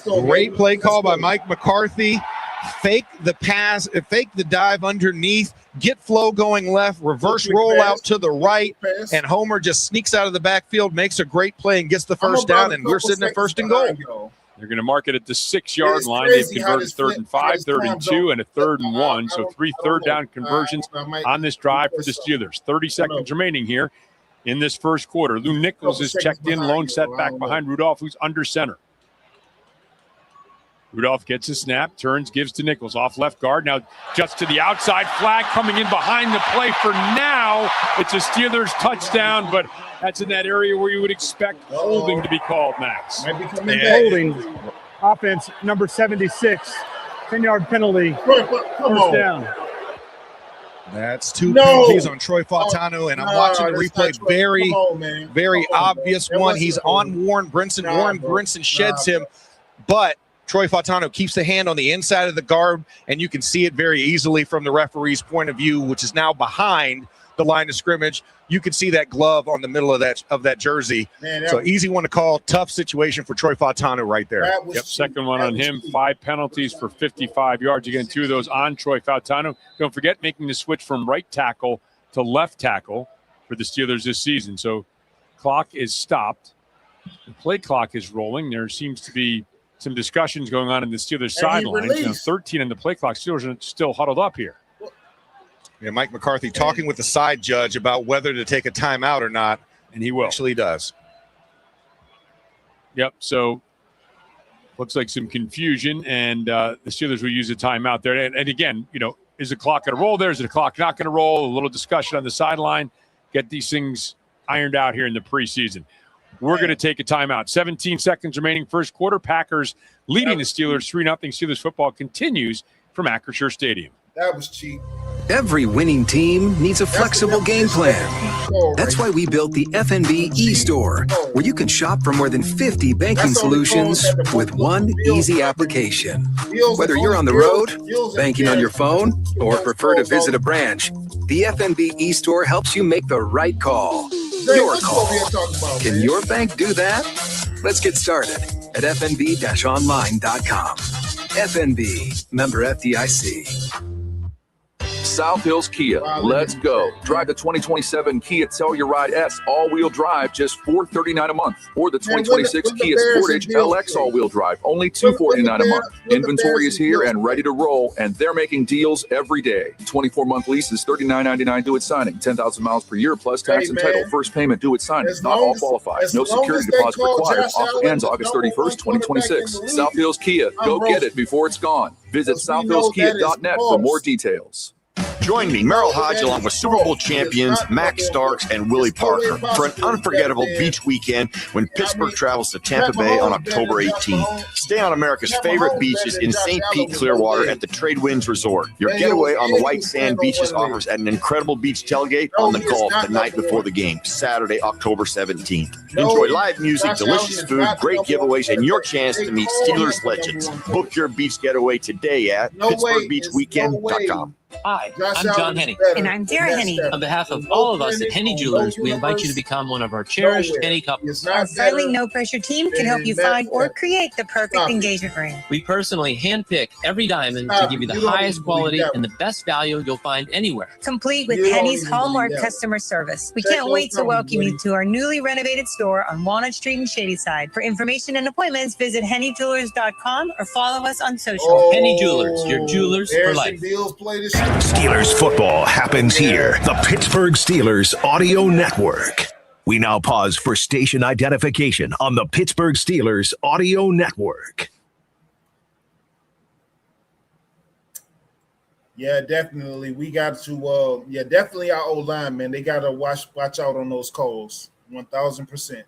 S11: Great play call by Mike McCarthy. Fake the pass, fake the dive underneath, get flow going left, reverse roll out to the right, and Homer just sneaks out of the backfield, makes a great play, and gets the first down, and we're sitting at 1st and goal.
S9: They're going to mark it at the 6-yard line. They've converted 3rd and 5, 3rd and 2, and a 3rd and 1. So 3 third-down conversions on this drive for the Steelers. 30 seconds remaining here in this first quarter. Lou Nichols is checked in, lone setback behind Rudolph, who's under center. Rudolph gets a snap, turns, gives to Nichols, off left guard. Now just to the outside, flag coming in behind the play for now. It's a Steelers touchdown, but that's in that area where you would expect holding to be called, Max.
S12: Holding. Offense number 76. 10-yard penalty. First down.
S11: That's 2 penalties on Troy Fautano, and I'm watching the replay. Very obvious one. He's on Warren Brinson. Warren Brinson sheds him, but Troy Fautano keeps the hand on the inside of the guard, and you can see it very easily from the referee's point of view, which is now behind the line of scrimmage. You can see that glove on the middle of that jersey. So easy one to call. Tough situation for Troy Fautano right there.
S9: Yep, second one on him. 5 penalties for 55 yards. Again, 2 of those on Troy Fautano. Don't forget making the switch from right tackle to left tackle for the Steelers this season. So clock is stopped. The play clock is rolling. There seems to be some discussions going on in the Steelers sidelines. 13 in the play clock. Steelers are still huddled up here.
S11: Yeah, Mike McCarthy talking with the side judge about whether to take a timeout or not,
S9: and he will.
S11: Actually does.
S9: Yep, so looks like some confusion, and the Steelers will use a timeout there. And again, is the clock going to roll there? Is the clock not going to roll? A little discussion on the sideline. Get these things ironed out here in the preseason. We're going to take a timeout. 17 seconds remaining first quarter. Packers leading the Steelers 3-0. Steelers football continues from Acrisure Stadium.
S4: That was cheap.
S19: Every winning team needs a flexible game plan. That's why we built the FNB e-store, where you can shop for more than 50 banking solutions with one easy application. Whether you're on the road, banking on your phone, or prefer to visit a branch, the FNB e-store helps you make the right call. Your call. Can your bank do that? Let's get started at fnb-online.com. FNB, member FDIC.
S8: South Hills Kia. Let's go. Drive the 2027 Kia Telluride S all-wheel drive, just $439 a month. Or the 2026 Kia Sportage LX all-wheel drive, only $249 a month. Inventory is here and ready to roll, and they're making deals every day. 24-month lease is $39.99 due at signing. 10,000 miles per year plus tax and title. First payment due at signing. Not all qualify. No security deposit required. Offer ends August 31st, 2026. South Hills Kia. Go get it before it's gone. Visit southhillskia.net for more details.
S13: Join me, Merrill Hodge, along with Super Bowl champions Max Starks and Willie Parker for an unforgettable beach weekend when Pittsburgh travels to Tampa Bay on October 18th. Stay on America's favorite beaches in St. Pete, Clearwater at the Trade Winds Resort. Your getaway on the white sand beaches offers an incredible beach tailgate on the Gulf the night before the game, Saturday, October 17th. Enjoy live music, delicious food, great giveaways, and your chance to meet Steelers legends. Book your beach getaway today at PittsburghBeachWeekend.com.
S20: Hi, I'm John Henney.
S21: And I'm Dara Henney.
S20: On behalf of all of us at Henney Jewelers, we invite you to become one of our cherished Henney couples.
S21: Our friendly, no-pressure team can help you find or create the perfect engagement ring.
S20: We personally handpick every diamond to give you the highest quality and the best value you'll find anywhere.
S21: Complete with Henney's Hallmark customer service. We can't wait to welcome you to our newly renovated store on Walnut Street in Shadyside. For information and appointments, visit hennyjewelers.com or follow us on social.
S20: Henney Jewelers, your jewelers for life.
S5: Steelers football happens here. The Pittsburgh Steelers Audio Network. We now pause for station identification on the Pittsburgh Steelers Audio Network.
S4: Yeah, definitely. We got to, definitely our O-line, man. They got to watch out on those calls, 1,000%.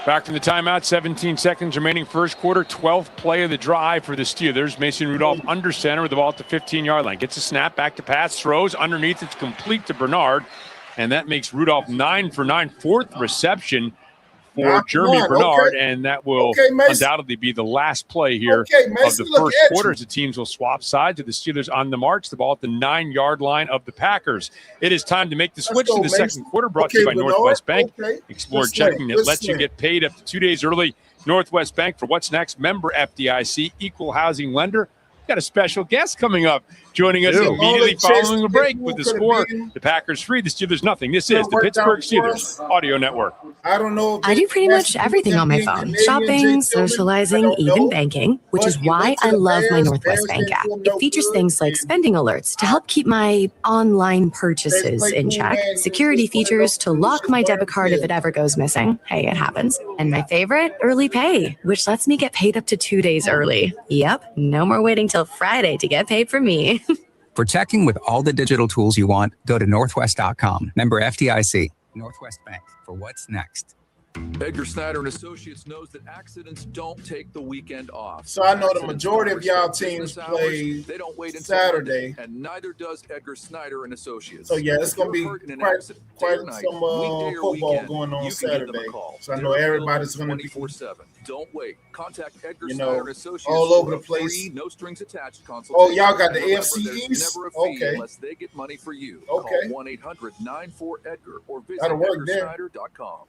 S9: Back from the timeout, 17 seconds remaining first quarter, 12th play of the drive for the Steelers. Mason Rudolph under center with the ball at the 15-yard line. Gets a snap, back to pass, throws underneath. It's complete to Bernard, and that makes Rudolph 9 for 9, fourth reception for Jeremy Bernard, and that will undoubtedly be the last play here of the first quarter as the teams will swap sides with the Steelers on the march. The ball at the 9-yard line of the Packers. It is time to make the switch to the second quarter, brought to you by Northwest Bank. Explore checking that lets you get paid up to 2 days early. Northwest Bank for what's next. Member FDIC, equal housing lender. Got a special guest coming up. Joining us immediately following a break with the score, the Packers 3, the Steelers nothing. This is the Pittsburgh Steelers Audio Network.
S4: I don't know.
S2: I do pretty much everything on my phone. Shopping, socializing, even banking, which is why I love my Northwest Bank app. It features things like spending alerts to help keep my online purchases in check, security features to lock my debit card if it ever goes missing. Hey, it happens. And my favorite, early pay, which lets me get paid up to 2 days early. Yep, no more waiting till Friday to get paid for me.
S22: For checking with all the digital tools you want, go to northwest.com. Member FDIC. Northwest Bank, for what's next.
S23: Edgar Snyder and Associates knows that accidents don't take the weekend off.
S4: So I know the majority of y'all teams play
S23: they don't wait until
S4: Saturday,
S23: Monday, and neither does Edgar Snyder and Associates.
S4: So yeah, it's going to be quite some football going on Saturday. So I know everybody's going to be
S23: 24/7. Don't wait. Contact Edgar Snyder and Associates
S4: all over the place.
S23: Free, no strings attached consultation.
S4: Oh, y'all got the AFC East?
S23: Never a fee
S4: Okay.
S23: unless they get money for you.
S4: Okay.
S23: Call 1-800-94-EDGAR or visit
S4: That'll work there.
S23: edgarsnyder.com.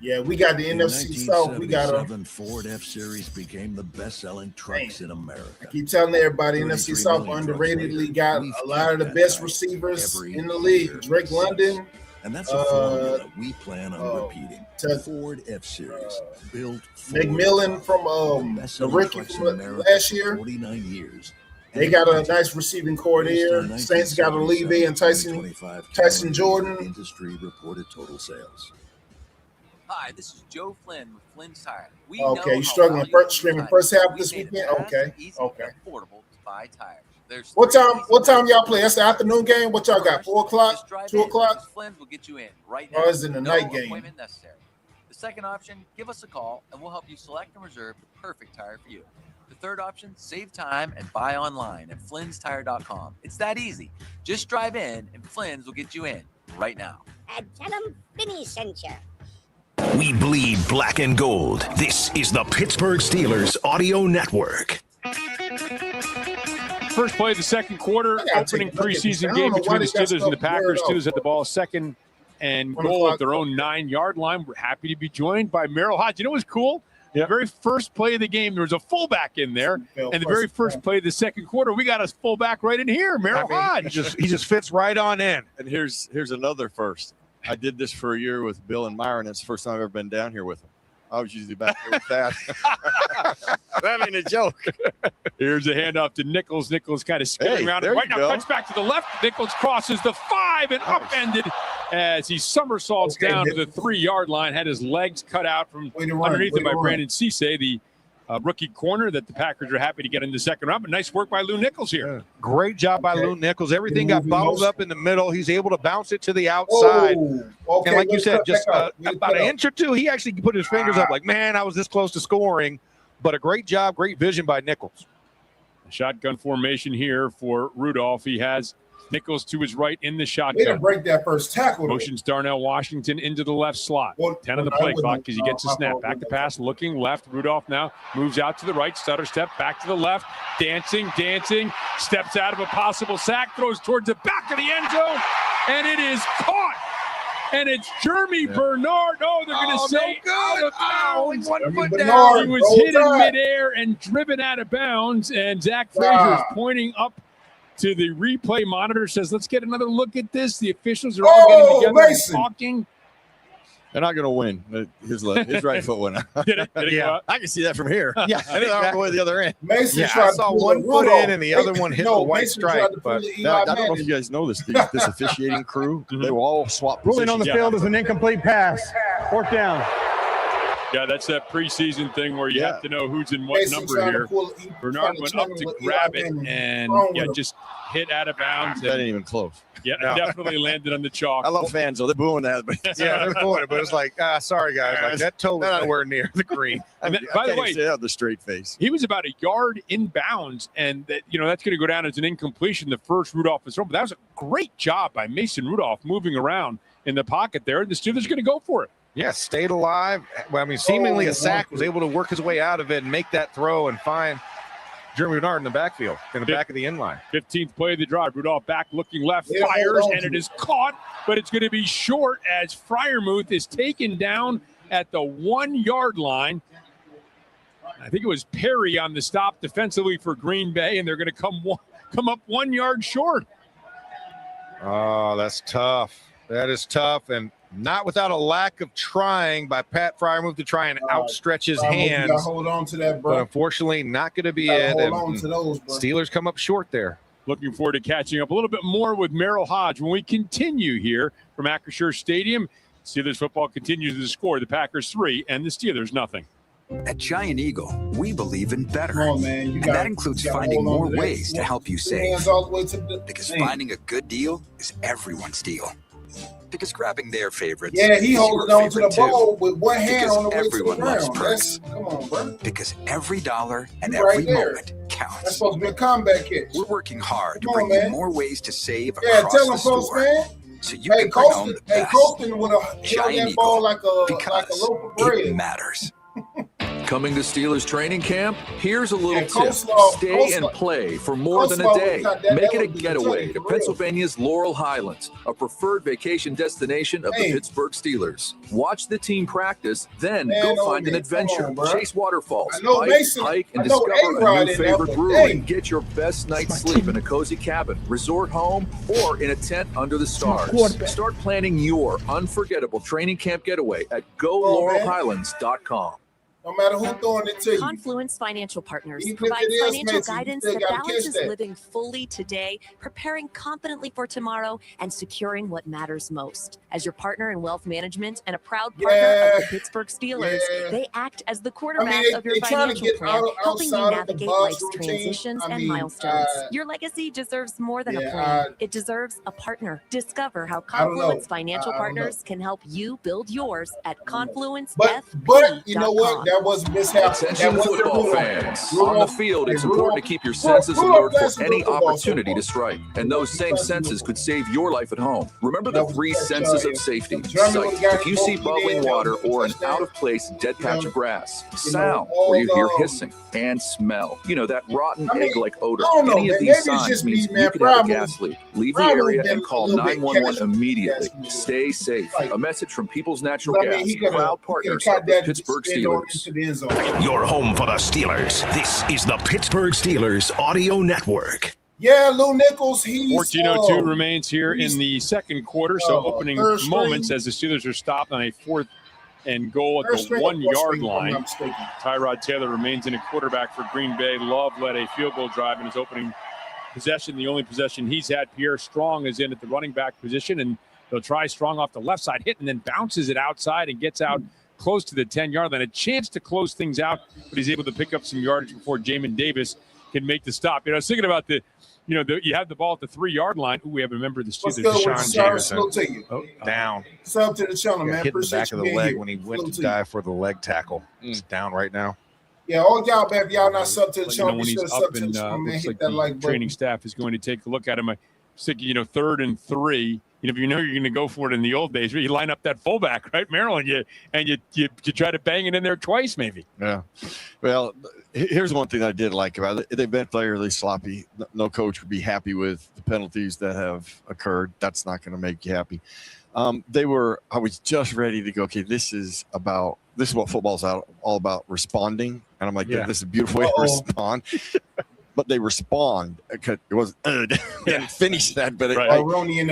S4: Yeah, we got the NFC South. We got a
S24: Ford F-Series became the best-selling trucks in America.
S4: I keep telling everybody, NFC South underratedly got a lot of the best receivers in the league. Drake London.
S24: And that's a formula we plan on repeating. Ford F-Series, built
S4: McMillan from the rookie from last year.
S24: 49 years.
S4: They got a nice receiving core there. Saints got a Levy and Tyson Jordan.
S24: Industry reported total sales.
S25: Hi, this is Joe Flynn with Flynn's Tire.
S4: Okay, you struggling streaming first half this weekend? Okay.
S25: Affordable to buy tires.
S4: What time y'all play? That's the afternoon game? What y'all got? 4 o'clock? 2 o'clock?
S25: Flynn's will get you in right now.
S4: Oh, it's in the night game.
S25: Appointment necessary. The second option, give us a call and we'll help you select and reserve the perfect tire for you. The third option, save time and buy online at flynnstire.com. It's that easy. Just drive in and Flynn's will get you in right now.
S26: And tell them Vinny sent you.
S5: We bleed black and gold. This is the Pittsburgh Steelers Audio Network.
S9: First play of the second quarter, opening preseason game between the Steelers and the Packers. Steelers had the ball second and goal at their own 9-yard line. We're happy to be joined by Merrill Hodge. You know what's cool? The very first play of the game, there was a fullback in there. And the very first play of the second quarter, we got a fullback right in here, Merrill Hodge.
S11: He just fits right on in.
S27: And here's another first. I did this for a year with Bill and Myron. It's the first time I've ever been down here with them. I was usually back there with that. That ain't a joke.
S9: Here's a handoff to Nichols. Nichols kind of skipping around. Right now, cuts back to the left. Nichols crosses the 5 and upended as he somersaults down to the 3-yard line. Had his legs cut out from underneath him by Brandon Cisse, the rookie corner that the Packers are happy to get in the second round. But nice work by Lou Nichols here.
S11: Great job by Lou Nichols. Everything got bottled up in the middle. He's able to bounce it to the outside. And like you said, just about an inch or two, he actually put his fingers up like, man, I was this close to scoring. But a great job, great vision by Nichols.
S9: Shotgun formation here for Rudolph. He has Nichols to his right in the shotgun.
S4: Way to break that first tackle.
S9: Motions Darnell Washington into the left slot. 10 on the play clock because he gets a snap. Back to pass, looking left. Rudolph now moves out to the right. Stutter step back to the left. Dancing. Steps out of a possible sack. Throws towards the back of the end zone. And it is caught. And it's Jeremy Bernard. Oh, they're going to say out of bounds. 1 foot down. He was hit in midair and driven out of bounds. And Zach Frazier is pointing up to the replay monitor, says, let's get another look at this. The officials are all getting together and talking.
S27: They're not going to win. His right foot went out.
S9: Did it go out?
S27: I can see that from here.
S11: Yeah,
S27: I didn't know the other end.
S11: I saw one foot in and the other one hit the white stripe. But
S27: I don't know if you guys know this. This officiating crew, they will all swap positions.
S12: Ruling on the field is an incomplete pass. 4th down.
S9: Yeah, that's that preseason thing where you have to know who's in what number here. Bernard went up to grab it and just hit out of bounds.
S27: That ain't even close.
S9: Yeah, definitely landed on the chalk.
S27: I love fans, though. They're booing that. But
S11: they're booing it, but it's like, sorry, guys. Like, that toe was nowhere near the green.
S9: And by the way,
S27: the straight face.
S9: He was about a yard inbounds, and that's going to go down as an incompletion, the first Rudolph is thrown. But that was a great job by Mason Rudolph moving around in the pocket there. And the Steelers are going to go for it.
S11: Yeah, stayed alive. Well, I mean, seemingly a sack, was able to work his way out of it and make that throw and find Jeremy Bernard in the backfield, in the back of the end line.
S9: 15th play of the drive. Rudolph back looking left, fires, and it is caught, but it's going to be short as Freiermuth is taken down at the 1-yard line. I think it was Perry on the stop defensively for Green Bay, and they're going to come up 1 yard short.
S11: Oh, that's tough. That is tough, and not without a lack of trying by Pat Freiermuth to try and outstretch his hands.
S4: You gotta hold on to that, bro.
S11: But unfortunately, not going to be it.
S4: Hold on to those, bro.
S11: Steelers come up short there.
S9: Looking forward to catching up a little bit more with Merrill Hodge when we continue here from Acrisure Stadium. Steelers football continues to score. The Packers 3 and the Steelers nothing.
S22: At Giant Eagle, we believe in better.
S4: Come on, man.
S22: And that includes finding more ways to help you save.
S4: All the way to the
S22: Because finding a good deal is everyone's deal. Because grabbing their favorites.
S4: Yeah, he
S22: is
S4: holding
S22: your
S4: on to the
S22: favorite
S4: ball
S22: too.
S4: with one hand
S22: Because
S4: on the way to the
S22: everyone loves
S4: ground.
S22: perks.
S4: Come on, bro.
S22: Because every dollar and
S4: You right
S22: every
S4: there.
S22: moment counts.
S4: That's supposed to be a combat catch.
S22: We're working hard to
S4: Come
S22: bring
S4: on,
S22: you
S4: man.
S22: more ways to save
S4: Yeah,
S22: across
S4: tell
S22: the
S4: him, Post,
S22: store.
S4: man.
S22: So you can bring home the best.
S4: Colston would have held
S22: Giant
S4: that ball
S22: Eagle,
S4: like a
S22: because
S4: loaf of bread.
S22: it matters.
S23: Coming to Steelers training camp? Here's a little tip.
S4: coleslaw-
S23: Stay and
S4: coleslaw-
S23: play for more than a
S4: coleslaw
S23: day.
S4: was not that-
S23: Make
S4: that
S23: it a
S4: would be
S23: getaway
S4: Kentucky
S23: to
S4: for real.
S23: Pennsylvania's Laurel Highlands, a preferred vacation destination of the Pittsburgh Steelers. Watch the team practice, then
S4: Man,
S23: go
S4: oh,
S23: find an
S4: man,
S23: adventure.
S4: come on, bro.
S23: Chase waterfalls,
S4: I know
S23: bike,
S4: Mason-
S23: hike, and
S4: I know
S23: discover
S4: A-Rod
S23: a
S4: in
S23: new
S4: there,
S23: favorite
S4: but
S23: brewery.
S4: dang.
S23: Get your best night's sleep in a cozy cabin, resort home, or in a tent under the stars. Start planning your unforgettable training camp getaway at GoLaurelHighlands.com.
S4: No matter who throwing it to you.
S1: Confluence Financial Partners
S4: Even if
S1: provides
S4: it is
S1: financial
S4: Mason, you
S1: guidance
S4: still
S1: that
S4: gotta catch
S1: balances
S4: that.
S1: living fully today, preparing confidently for tomorrow, and securing what matters most. As your partner in wealth management and a proud partner of the Pittsburgh Steelers, they act as the quarterback of your
S4: they trying to
S1: financial
S4: get
S1: plan, helping you
S4: outside of the
S1: navigate
S4: boss
S1: life's
S4: routine.
S1: transitions
S4: I
S1: and
S4: mean,
S1: milestones. Your legacy deserves more than a plan. It deserves a partner. Discover how
S4: I don't know.
S1: Confluence Financial
S4: I don't
S1: Partners can help you build yours at Confluence.
S4: But you know what? That was a mishap.
S23: Attention
S4: That was
S23: football fans. On the field, it's important to keep your senses
S4: Rudolph
S23: alert
S4: Jackson
S23: for any
S4: football
S23: opportunity to strike. And those same senses could save your life at home. Remember the three senses of safety. Sight, if you see bubbling water or an out-of-place dead patch of grass. Sound, where you hear hissing. And smell. You know, that rotten egg-like odor.
S4: I don't know,
S23: Any of
S4: man.
S23: these
S4: Maybe it's
S23: signs
S4: just me,
S23: means
S4: man.
S23: you could have a
S4: Probably-
S23: gas leak. Leave the
S4: probably
S23: area
S4: been
S23: and call
S4: a little bit
S23: 911
S4: cash-
S23: immediately.
S4: gas
S23: Stay safe. A message from People's Natural
S4: I mean,
S23: Gas,
S4: he coulda-
S23: proud
S4: he
S23: partners
S4: coulda
S23: of the
S4: caught that
S23: Pittsburgh
S4: spin on
S23: Steelers.
S4: into the end zone.
S5: Your home for the Steelers. This is the Pittsburgh Steelers Audio Network.
S4: Yeah, Lou Nichols, he's
S9: 14:02 remains here in the second quarter. So opening
S4: third string.
S9: moments as the Steelers are stopped on a 4th and goal at
S4: Third
S9: the
S4: string,
S9: 1
S4: fourth
S9: yard
S4: string, if I'm
S9: line.
S4: not mistaken.
S9: Tyrod Taylor remains in a quarterback for Green Bay. Love led a field goal drive in his opening possession, the only possession he's had. Pierre Strong is in at the running back position, and they'll try Strong off the left side, hit, and then bounces it outside and gets out close to the 10-yard line. A chance to close things out, but he's able to pick up some yardage before Jamin Davis can make the stop. You know, I was thinking about you have the ball at the 3-yard line. Ooh, we have a member of the
S4: What's
S9: Steelers,
S4: good with
S9: Deshaun
S4: you, sir?
S9: Jameson.
S4: Salute to you.
S11: Down.
S4: Sub to the channel, man.
S11: Hit in the
S4: Appreciate
S11: back of
S4: you
S11: the
S4: being
S11: leg
S4: here.
S11: when he went
S4: Salute
S11: to
S4: you.
S11: dive for the leg tackle. It's down right now.
S4: Yeah, all y'all, man, if y'all not sub to the
S9: Let you
S4: channel,
S9: know when
S4: be
S9: he's
S4: sure to
S9: up
S4: sub to the
S9: and
S4: channel, man.
S9: looks
S4: Hit
S9: like
S4: that
S9: the
S4: like button.
S9: training staff is going to take a look at him. I was thinking, 3rd and 3. If you know you're going to go for it in the old days, you line up that fullback, right, Merrill, and you try to bang it in there twice, maybe.
S27: Yeah. Well, here's one thing I did like about it. They've been fairly sloppy. No coach would be happy with the penalties that have occurred. That's not going to make you happy. I was just ready to go, okay, this is what football's all about, responding. And I'm like,
S9: Yeah.
S27: this is a beautiful way to respond. But they respond. It wasn't didn't finish that, but
S9: Right.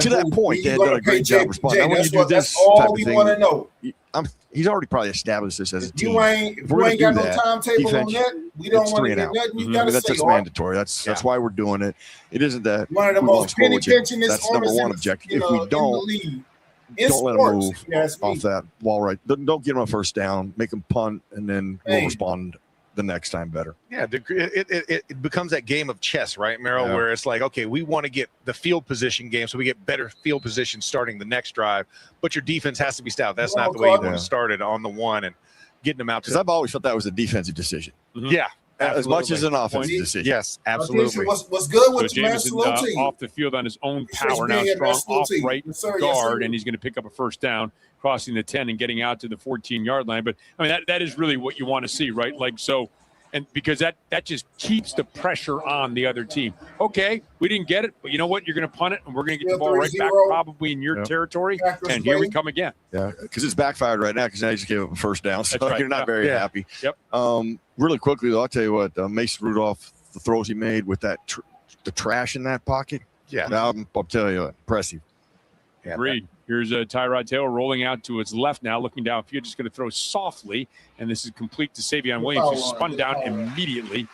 S27: to that point, they had done a great job responding. Now, when you do this
S4: That's
S27: type
S4: all
S27: of
S4: we
S27: thing,
S4: want to know.
S27: he's already probably established this as a team.
S4: If
S27: we're
S4: you ain't
S27: gonna
S4: got
S27: do
S4: no
S27: that,
S4: timetable on
S27: defense,
S4: that, we don't
S27: it's
S4: want
S27: 3
S4: to
S27: and
S4: get
S27: out.
S4: nothing. You got to
S27: That's
S4: say,
S27: just
S4: all right.
S27: mandatory. That's why we're doing it. It isn't that
S4: One of the
S27: we wanna
S4: most
S27: score
S4: penny
S27: with you.
S4: pinchingest
S27: That's number
S4: owners
S27: one
S4: in the-
S27: objective.
S4: in
S27: If
S4: the-
S27: we
S4: in
S27: don't
S4: the league. In
S27: let them
S4: sports,
S27: move
S4: if you ask me.
S27: off that wall right. Don't get them a first down. Make them punt, and then we'll respond the next time better.
S11: Yeah, it becomes that game of chess, right, Merrill,
S27: Yeah.
S11: where it's like, okay, we want to get the field position game, so we get better field position starting the next drive, but your defense has to be stout. That's not the way you want to start it on the one and getting them out.
S27: Because I've always thought that was a defensive decision.
S11: Yeah,
S27: as much as an offensive
S11: Point.
S27: decision.
S11: Yes, absolutely.
S4: What's good with
S9: So
S4: you, man?
S9: Jameson
S4: Salute to you.
S9: off the field on his own
S4: Appreciate
S9: power
S4: you
S9: now,
S4: being here, man.
S9: Strong
S4: Salute
S9: off
S4: to you.
S9: right
S4: Yes, sir. Yes,
S9: guard,
S4: sir.
S9: and he's going to pick up a first down, crossing the 10 and getting out to the 14-yard line. But I mean, that is really what you want to see, right? Like, so And because that just keeps the pressure on the other team. Okay, we didn't get it, but you know what? You're going to punt it, and we're going to get the ball right back probably in your territory, and here we come again.
S27: Yeah, because it's backfired right now because now you just gave up a first down, so
S9: right.
S27: you're not very happy.
S9: Yep.
S27: Really quickly, though, I'll tell you what, Mason Rudolph, the throws he made with that the trash in that pocket, I'll tell you, impressive.
S9: Yeah, agreed. Here's Tyrod Taylor rolling out to his left now, looking downfield, just going to throw softly, and this is complete to Savion Williams, who spun down immediately.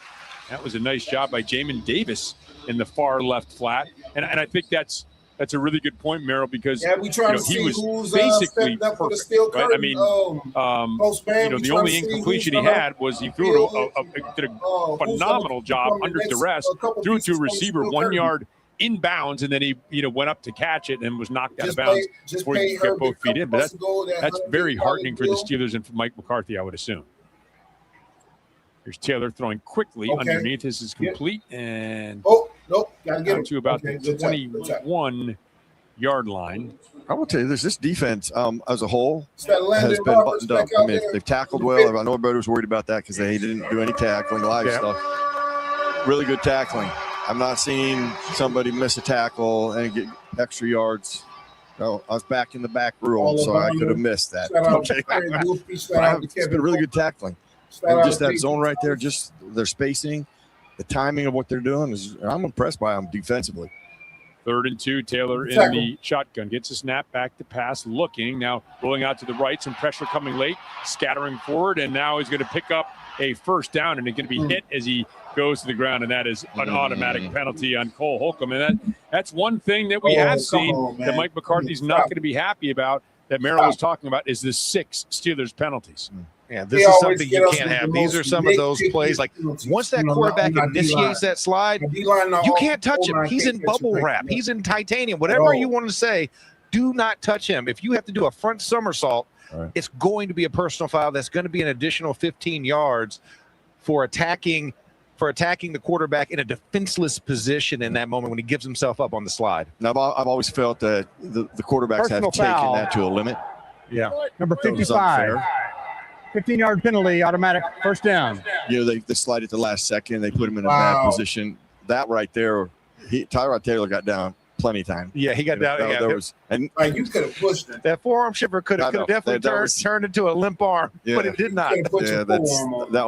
S9: That was a nice job by Jamin Davis in the far left flat, and I think that's a really good point, Merrill, because
S4: we try to see
S9: he was
S4: who's
S9: basically
S4: up for the
S9: perfect.
S4: steel
S9: Right? I mean, the only incompletion he had was he threw did a phenomenal job under duress, threw it to a receiver 1 yard inbounds, and then he went up to catch it and was knocked out of bounds before he could get both feet in. But that's very heartening for the Steelers and for Mike McCarthy, I would assume. Here's Taylor throwing quickly underneath. This is complete and
S4: gotta get
S9: to about the 21-yard line.
S27: I will tell you this defense as a whole
S4: has
S27: been buttoned up. I mean, they've tackled well. I know everybody was worried about that because they didn't do any tackling, live stuff. Really good tackling. I'm not seeing somebody miss a tackle and get extra yards. No, I was back in the back room, so I could have mississed that. It's been really good tackling. And just that zone right there, just their spacing, the timing of what they're doing I'm impressed by them defensively.
S9: 3rd and 2, Taylor in the shotgun. Gets a snap, back to pass, looking. Now rolling out to the right, some pressure coming late, scattering forward, and now he's going to pick up a first down, and it's going to be hit as he goes to the ground, and that is an automatic penalty on Cole Holcomb. And that's one thing that we have seen that Mike McCarthy's not going to be happy about, that Merrill was talking about, is the 6 Steelers penalties.
S11: Yeah, this is something you can't have. These are some of those plays. Like, once that quarterback initiates that slide, you can't touch him. He's in bubble wrap. He's in titanium. Whatever you want to say, do not touch him. If you have to do a front somersault, it's going to be a personal foul. That's going to be an additional 15 yards for attacking the quarterback in a defenseless position in that moment when he gives himself up on the slide.
S27: Now, I've always felt that the quarterbacks have taken that to a limit.
S11: Yeah.
S12: Number 55. 15-yard penalty, automatic first down.
S27: They slide at the last second. They put him in a bad position. That right there, Tyrod Taylor got down plenty of time.
S11: Yeah, he got down.
S4: You could have pushed it.
S11: That forearm shiver could have definitely turned into a limp arm, but it did not.
S27: That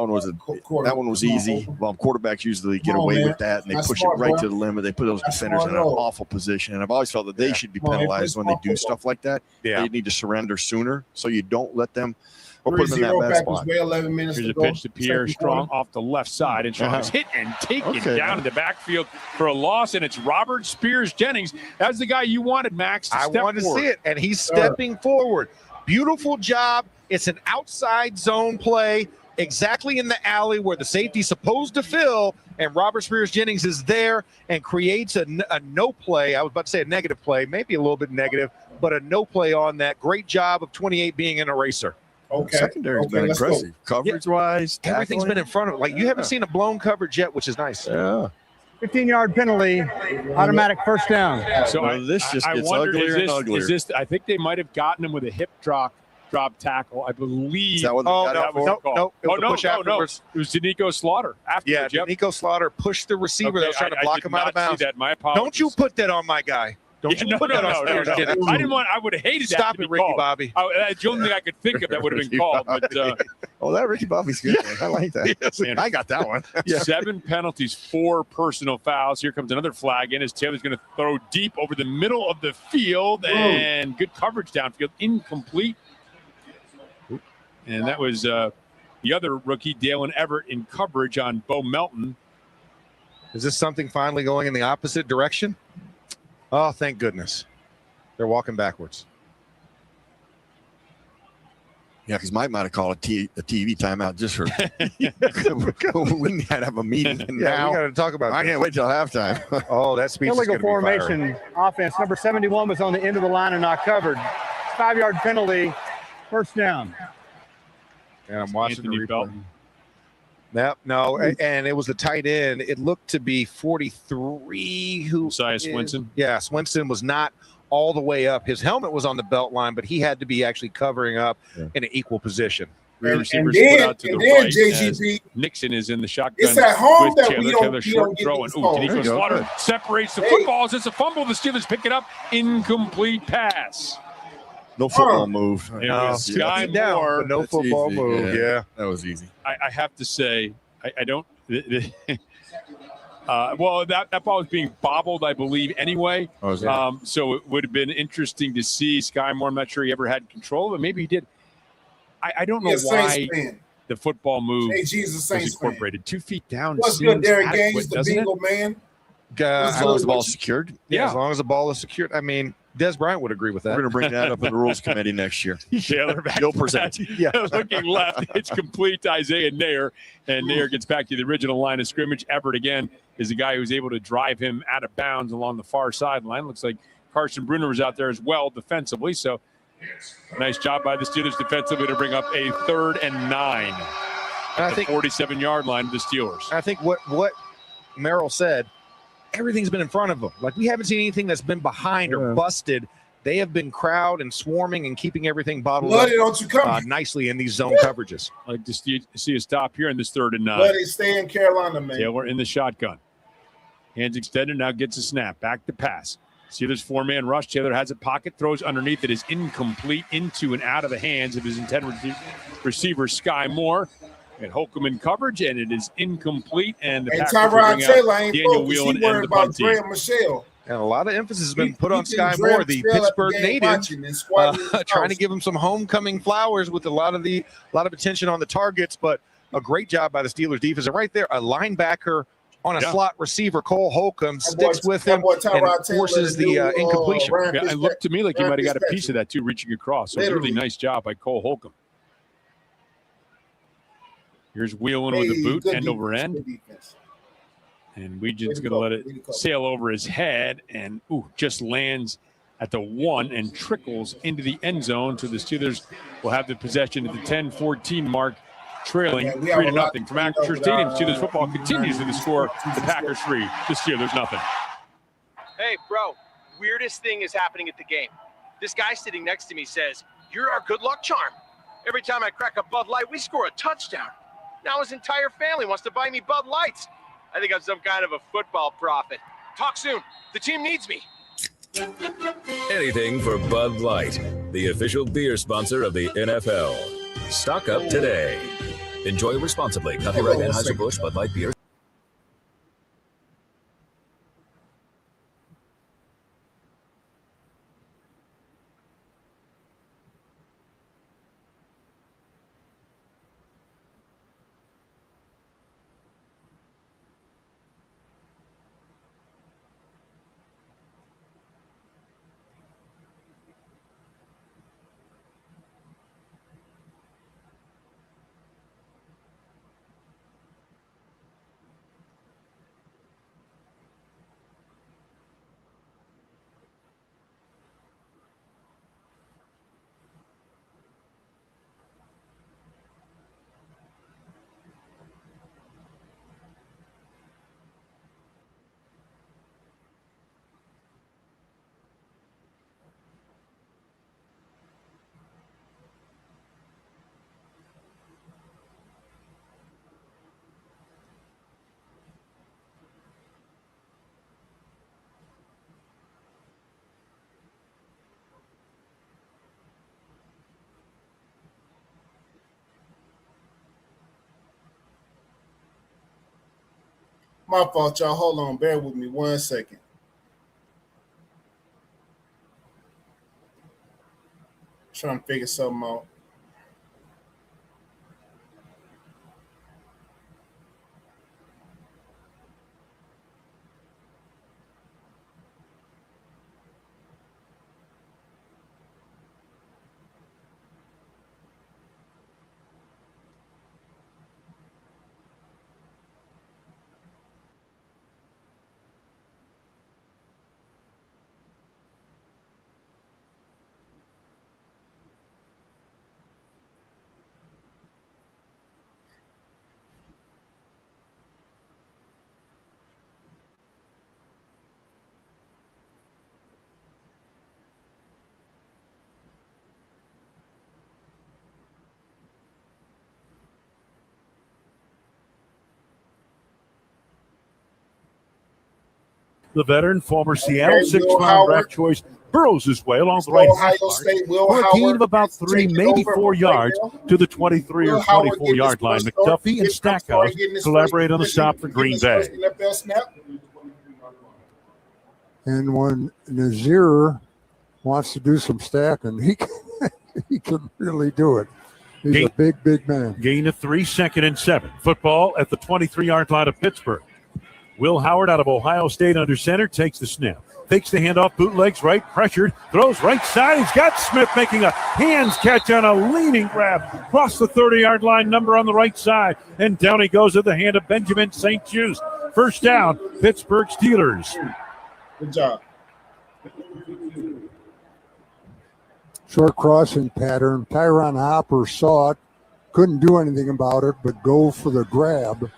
S27: one was easy. Well, quarterbacks usually get away with that, and they push it right to the limit. They put those defenders in an awful position, and I've always felt that they should be penalized when they do stuff like that. They need to surrender sooner, so you don't let them. Or put them in that bad spot.
S9: Here's a pitch to Pierre Strong off the left side, and Strong is hit and taken down in the backfield for a loss, and it's Robert Spears Jennings. That's the guy you wanted, Max.
S11: I wanted to see it, and he's stepping forward. Beautiful job. It's an outside zone play, exactly in the alley where the safety's supposed to fill, and Robert Spears Jennings is there and creates a no play. I was about to say a negative play, maybe a little bit negative, but a no play on that. Great job of 28 being an eraser.
S27: Secondary's been impressive. Coverage-wise,
S11: everything's been in front of it. Like, you haven't seen a blown coverage yet, which is nice.
S27: Yeah.
S12: 15-yard penalty, automatic first down.
S27: So this just gets uglier and uglier.
S9: I think they might have gotten him with a hip drop tackle, I believe.
S27: Is that what
S11: no.
S9: It was Danico Slaughter.
S11: Danico Slaughter pushed the receiver that was trying to block him out of bounds.
S9: My apologies.
S11: Don't you put that on my guy. Don't you put that on Spears Jennings.
S9: I didn't want. I would have hated that.
S11: Stop it, Ricky
S9: called.
S11: Bobby.
S9: That's the only thing I could think of that would have been called. But
S27: that Ricky Bobby's good. I like that. I got that one.
S9: 7 penalties, 4 personal fouls. Here comes another flag in as Taylor's going to throw deep over the middle of the field, and good coverage downfield, incomplete. And that was the other rookie, Dalen Everett, in coverage on Bo Melton.
S11: Is this something finally going in the opposite direction? Oh, thank goodness. They're walking backwards.
S27: Yeah, because Mike might have called a TV timeout just for when he had to have a meeting. And now
S11: we got to talk about
S27: I can't wait till halftime.
S11: That speech is
S12: illegal formation offense. Number 71 was on the end of the line and not covered. 5-yard penalty, first down.
S11: And I'm watching the replay. And it was the tight end. It looked to be 43.
S9: Josiah Swinson?
S11: Yeah, Swinson was not all the way up. His helmet was on the belt line, but he had to be actually covering up in an equal position.
S3: Three receivers
S4: then,
S3: split out to the right.
S4: JGB,
S3: Nixon is in the shotgun.
S4: it's at home
S3: with
S4: that we
S3: Taylor.
S4: don't
S3: Short
S4: get
S3: throw,
S4: these
S3: and
S4: calls.
S3: Danico Slaughter separates the footballs. It's a fumble. The Steelers pick it up. Incomplete pass.
S27: No football move.
S3: No, Sky Moore.
S11: But no football move. Yeah,
S27: that was easy.
S3: I have to say, I don't. Well, that ball was being bobbled, I believe, anyway. So it would have been interesting to see Sky Moore. I'm not sure he ever had control, but maybe he did. I don't know why the football move was incorporated. 2 feet down.
S4: What's good, Derek Gaines, the Bengal man?
S27: As long as the ball is secured.
S11: Yeah, as long as the ball is secured. I mean, Des Bryant would agree with that.
S27: We're going to bring that up in the rules committee next year.
S3: Taylor back.
S27: You'll present.
S3: Looking left, it's complete to Isaiah Nair, and Nair gets back to the original line of scrimmage. Everett again is the guy who's able to drive him out of bounds along the far sideline. Looks like Carson Bruner was out there as well defensively. So nice job by the Steelers defensively to bring up a 3rd and 9 at the 47-yard line of the Steelers.
S11: I think what Merrill said, everything's been in front of them. Like, we haven't seen anything that's been behind or busted. They have been crowd and swarming and keeping everything bottled up nicely in these zone coverages.
S3: I'd like to see a stop here in this 3rd and 9.
S4: Buddy, stay in Carolina, man.
S3: Taylor in the shotgun. Hands extended, now gets a snap. Back to pass. Steelers 4-man rush. Taylor has a pocket, throws underneath. It is incomplete, into and out of the hands of his intended receiver, Sky Moore. And Holcomb in coverage, and it is incomplete. And the Packers
S4: Tyrod
S3: bring
S4: Taylor
S3: out
S4: ain't
S3: Daniel
S4: focused.
S3: Whelan
S4: He worried
S3: and the
S4: about
S3: punt team.
S4: Graham Michelle.
S11: And a lot of emphasis has been put on Sky Moore, the Pittsburgh native, trying to give him some homecoming flowers with a lot of attention on the targets. But a great job by the Steelers defense. And right there, a linebacker on a slot receiver, Cole Holcomb, sticks with him and forces the incompletion.
S3: It looked to me like he might have got a piece of that too, reaching across. So really nice job by Cole Holcomb. Here's Whelan with the boot, end over end. And Weejan's going to let it sail over his head and just lands at the 1 and trickles into the end zone. So the Steelers will have the possession at the 10-14 mark, trailing 3-0 from Acrisure Stadium. Steelers football continues with the score. The Packers 3, the Steelers 0.
S6: Hey, bro, weirdest thing is happening at the game. This guy sitting next to me says, "You're our good luck charm. Every time I crack a Bud Light, we score a touchdown." Now his entire family wants to buy me Bud Lights. I think I'm some kind of a football prophet. Talk soon. The team needs me.
S7: Anything for Bud Light, the official beer sponsor of the NFL. Stock up today. Enjoy responsibly. Copyright Anheuser-Busch Bud Light Beer.
S4: My fault, y'all. Hold on. Bear with me 1 second. Trying to figure something out.
S10: The veteran, former Seattle
S4: Will
S10: sixth-round
S4: Howard.
S10: draft choice, burrows his way along the right
S4: Ohio
S10: hash mark
S4: State, Will
S10: for a gain
S4: Howard
S10: of about
S4: is
S10: 3,
S4: taking
S10: maybe
S4: over
S10: 4
S4: right
S10: yards
S4: now.
S10: to the 23
S4: Will
S10: or
S4: Howard
S10: 24-yard
S4: getting
S10: line.
S4: his first start,
S10: McDuffie and
S4: getting
S10: Stackhouse
S4: his
S10: collaborate on the
S4: first
S10: stop for
S4: getting
S10: Green
S4: his first
S10: Bay.
S4: NFL snap.
S14: And when Nazir wants to do some stacking, he can really do it. He's a big man.
S10: Gain of 3, 2nd and 7. Football at the 23-yard line of Pittsburgh. Will Howard out of Ohio State under center takes the snap. Fakes the handoff, bootlegs right, pressured, throws right side. He's got Smith making a hands catch on a leaning grab across the 30-yard line, number on the right side. And down he goes at the hand of Benjamin St. Just. First down, Pittsburgh Steelers.
S4: Good job.
S14: Short crossing pattern. Tyron Hopper saw it, couldn't do anything about it, but go for the grab.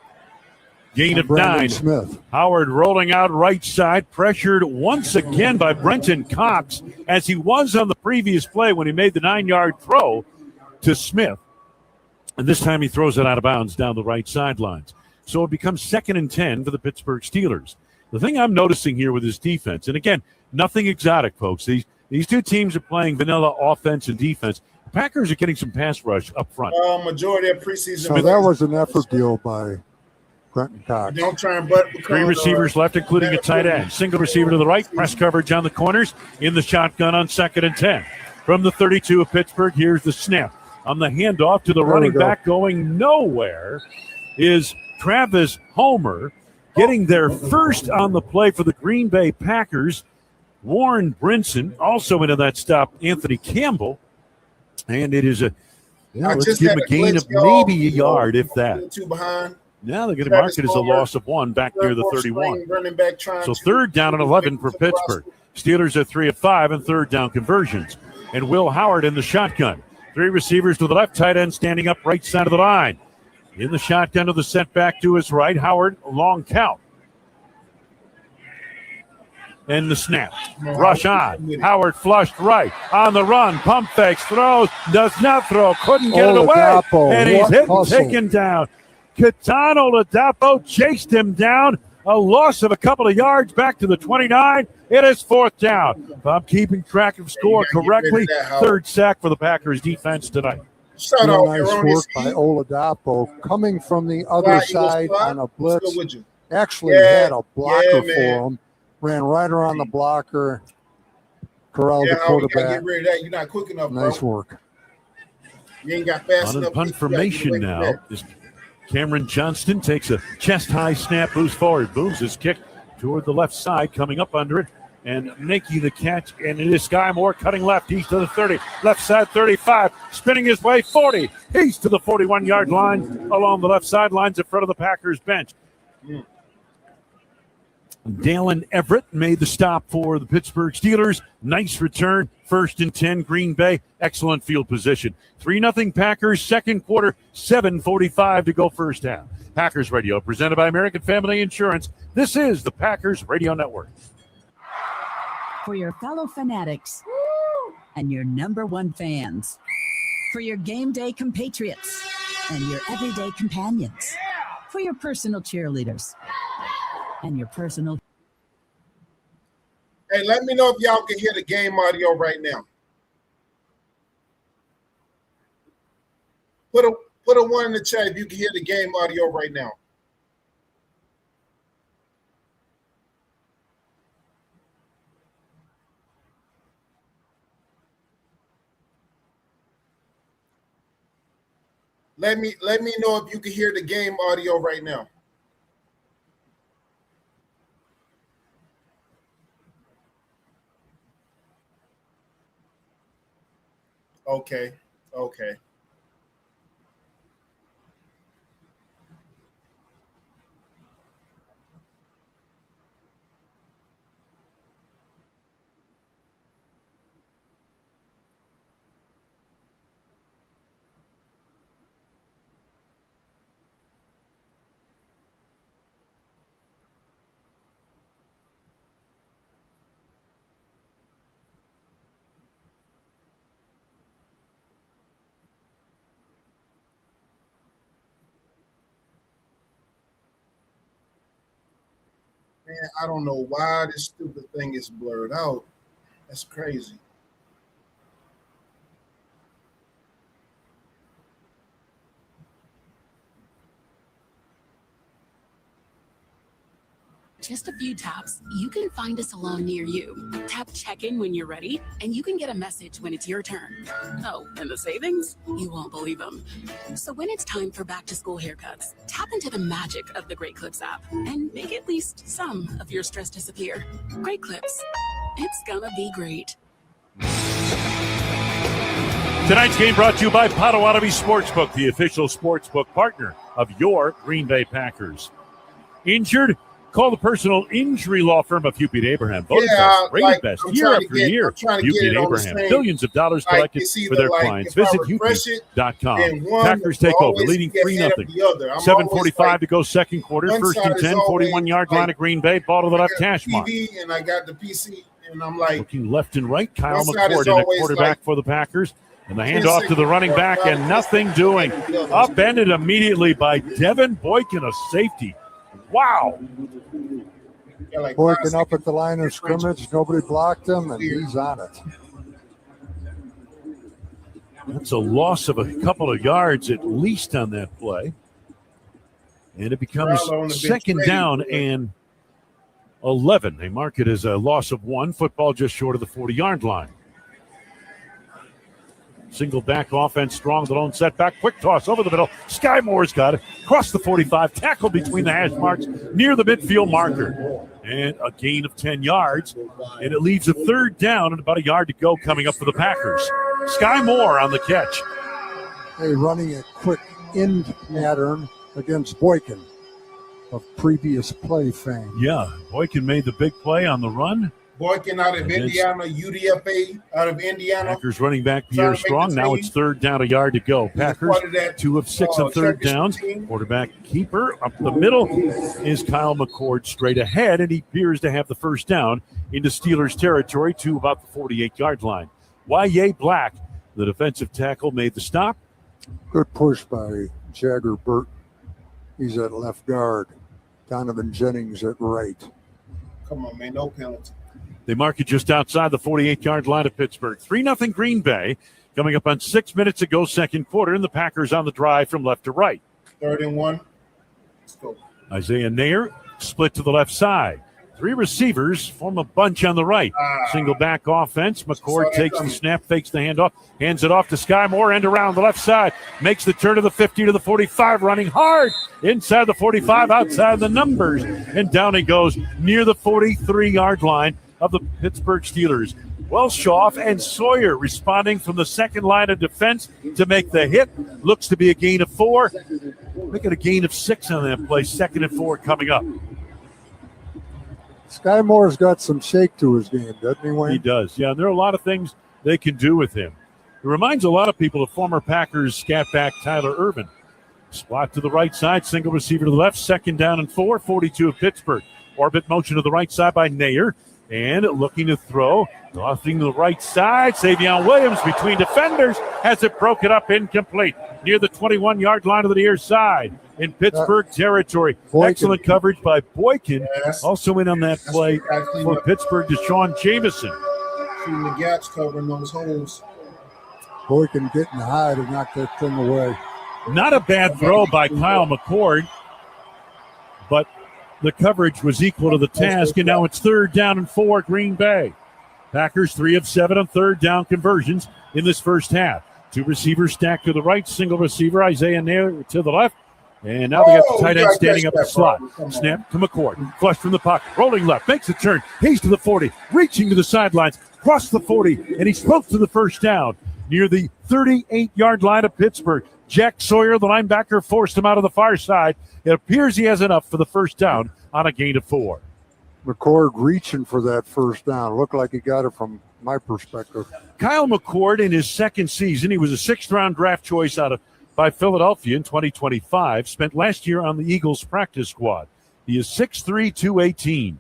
S10: Gain of
S14: Brandon
S10: 9.
S14: Smith.
S10: Howard rolling out right side, pressured once again by Brenton Cox, as he was on the previous play when he made the 9-yard throw to Smith. And this time he throws it out of bounds down the right sidelines. So it becomes 2nd and 10 for the Pittsburgh Steelers. The thing I'm noticing here with this defense, and again, nothing exotic, folks. These two teams are playing vanilla offense and defense. The Packers are getting some pass rush up front.
S4: Majority of preseason.
S14: So that was an effort deal by Brenton Cox.
S4: Don't try and butt.
S10: 3 receivers left, including a tight end. Single receiver to the right, press coverage on the corners, in the shotgun on 2nd and 10. From the 32 of Pittsburgh, here's the snap. On the handoff to the running back going nowhere is Travis Homer, getting their first on the play for the Green Bay Packers. Warren Brinson also into that stop, Anthony Campbell. And it is let's give him a gain of maybe a yard, if that.
S4: 2 behind.
S10: Now they're going to mark it as a loss of 1 back near the 31. So 3rd down and 11 for Pittsburgh. Steelers are 3 of 5 and 3rd down conversions. And Will Howard in the shotgun. 3 receivers to the left, tight end standing up right side of the line. In the shotgun to the setback to his right, Howard, long count. And the snap. Rush on. Howard flushed right. On the run. Pump fakes. Throws. Does not throw. Couldn't get it away. And he's hit and taken down. Ketan Oladapo chased him down. A loss of a couple of yards back to the 29. It is 4th down. If I'm keeping track of score correctly, 3rd sack for the Packers defense tonight.
S14: Nice work by Oladapo coming from the other side on a blitz. Actually had a blocker for him. Ran right around the blocker. Corralled the quarterback.
S4: Get rid of that. You're not quick enough,
S14: nice
S4: bro.
S14: work.
S4: You ain't got fast
S10: On
S4: enough.
S10: punt formation now. Cameron Johnston takes a chest-high snap, moves forward, booms his kick toward the left side, coming up under it, and making the catch. And it is Sky Moore cutting left. He's to the 30, left side 35, spinning his way 40. He's to the 41-yard line along the left sidelines in front of the Packers bench. Dalen Everett made the stop for the Pittsburgh Steelers. Nice return. 1st and 10, Green Bay. Excellent field position. 3-0 Packers, 2nd quarter, 7:45 to go first half. Packers Radio, presented by American Family Insurance. This is the Packers Radio Network.
S15: For your fellow fanatics and your #1 fans. For your game day compatriots and your everyday companions. For your personal cheerleaders and your personal.
S4: Hey, let me know if y'all can hear the game audio right now. Put a 1 in the chat if you can hear the game audio right now. Let me know if you can hear the game audio right now. Okay. Man, I don't know why this stupid thing is blurred out. That's crazy.
S8: Just a few taps, you can find a salon near you. Tap check-in when you're ready, and you can get a message when it's your turn. Oh, and the savings? You won't believe them. So when it's time for back-to-school haircuts, tap into the magic of the Great Clips app and make at least some of your stress disappear. Great Clips. It's gonna be great.
S10: Tonight's game brought to you by Potawatomi Sportsbook, the official sportsbook partner of your Green Bay Packers. Injured? Call the personal injury law firm of Hupid Abraham. Voted best, rated best, year after year. Hupid Abraham. Billions of dollars collected for their clients. Visit Hupid.com. Packers take over, leading 3-0. 7:45 to go second quarter. First and 10, 41-yard line of Green Bay. Ball to the left hash mark.
S4: And I got the PC, and I'm like.
S10: Looking left and right. Kyle McCord in at quarterback for the Packers. And the handoff to the running back, and nothing doing. Upended immediately by Devin Boykin, a safety. Wow.
S14: Boykin up at the line of scrimmage. Nobody blocked him, and he's on it.
S10: That's a loss of a couple of yards at least on that play. And it becomes second down and 11. They mark it as a loss of 1. Football just short of the 40-yard line. Single back offense, strong, the lone setback, quick toss over the middle. Sky Moore's got it, across the 45, tackled between the hash marks, near the midfield marker. And a gain of 10 yards, and it leaves a third down and about a yard to go coming up for the Packers. Sky Moore on the catch.
S14: Hey, running a quick end pattern against Boykin of previous play fame.
S10: Yeah, Boykin made the big play on the run.
S4: Boykin out of Indiana, UDFA out of Indiana.
S10: Packers running back Pierre Strong. Now it's third down, a yard to go. Packers 2 of 6 on third downs. Quarterback keeper up the middle is Kyle McCord straight ahead, and he appears to have the first down into Steelers territory to about the 48-yard line. Y.A. Black, the defensive tackle, made the stop.
S14: Good push by Jagger Burt. He's at left guard. Donovan Jennings at right.
S4: Come on, man, no penalty.
S10: They mark it just outside the 48-yard line of Pittsburgh. 3-0 Green Bay. Coming up on 6 minutes to go, second quarter, and the Packers on the drive from left to right.
S4: 3rd and 1. Let's go.
S10: Isaiah Nair split to the left side. 3 receivers form a bunch on the right. Single back offense. McCord takes the snap, fakes the handoff, hands it off to Sky Moore, and around the left side. Makes the turn to the 50 to the 45, running hard inside the 45, outside the numbers. And down he goes near the 43-yard line of the Pittsburgh Steelers. Welshoff and Sawyer responding from the second line of defense to make the hit. Looks to be a gain of 4. Make it a gain of 6 on that play. 2nd and 4 coming up.
S14: Sky Moore's got some shake to his game, doesn't he, Wayne?
S10: He does, yeah. There are a lot of things they can do with him. It reminds a lot of people of former Packers scat back Tyler Ervin. Spot to the right side, single receiver to the left, 2nd down and 4, 42 of Pittsburgh. Orbit motion to the right side by Nair. And looking to throw, tossing to the right side. Savion Williams between defenders has it broken up, incomplete. Near the 21-yard line of the near side in Pittsburgh territory.
S14: Boykin.
S10: Excellent coverage by Boykin. Also in on that play for Pittsburgh, Deshaun Jameson.
S4: Shooting the gaps, covering those holes.
S14: Boykin getting high to knock that thing away.
S10: Not a bad throw by Kyle McCord, but the coverage was equal to the task, and now it's 3rd down and 4, Green Bay. Packers 3 of 7 on 3rd down conversions in this first half. 2 receivers stacked to the right, single receiver, Isaiah Nair to the left. And now they got the tight end standing up the slot. Snap to McCord. Flush from the pocket. Rolling left. Makes a turn. He's to the 40. Reaching to the sidelines. Cross the 40. And he's close to the first down. Near the 38-yard line of Pittsburgh. Jack Sawyer, the linebacker, forced him out of the far side. It appears he has enough for the first down on a gain of 4.
S14: McCord reaching for that first down. Looked like he got it from my perspective.
S10: Kyle McCord in his second season, he was a 6th-round draft choice by Philadelphia in 2025. Spent last year on the Eagles practice squad. He is 6'3", 218.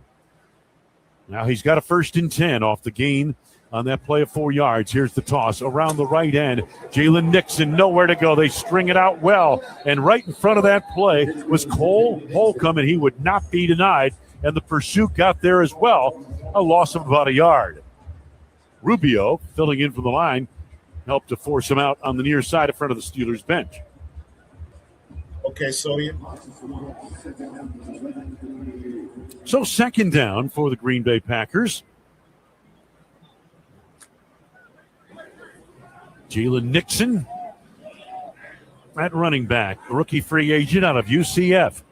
S10: Now he's got a 1st and 10 off the gain on that play of 4 yards. Here's the toss around the right end. Jalen Nixon nowhere to go. They string it out well. And right in front of that play was Cole Holcomb, and he would not be denied and the pursuit got there as well, a loss of about a yard. Rubio, filling in from the line, helped to force him out on the near side in front of the Steelers bench.
S4: Okay, so
S10: So second down for the Green Bay Packers. Jalen Nixon at running back, rookie free agent out of UCF.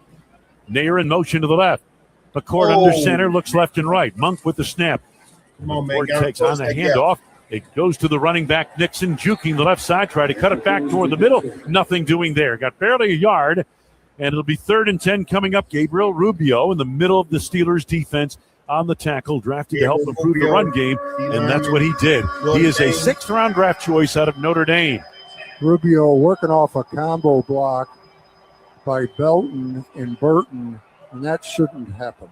S10: Nair in motion to the left. McCord under center, looks left and right. Monk with the snap.
S4: Come on, man.
S10: McCord takes on the handoff. It goes to the running back, Nixon, juking the left side, try to cut it back toward the middle. Nothing doing there. Got barely a yard, and it'll be 3rd and 10 coming up. Gabriel Rubio in the middle of the Steelers defense on the tackle, drafted to help improve the run game, and that's what he did. He is a 6th-round draft choice out of Notre Dame.
S14: Rubio working off a combo block by Belton and Burton, and that shouldn't happen.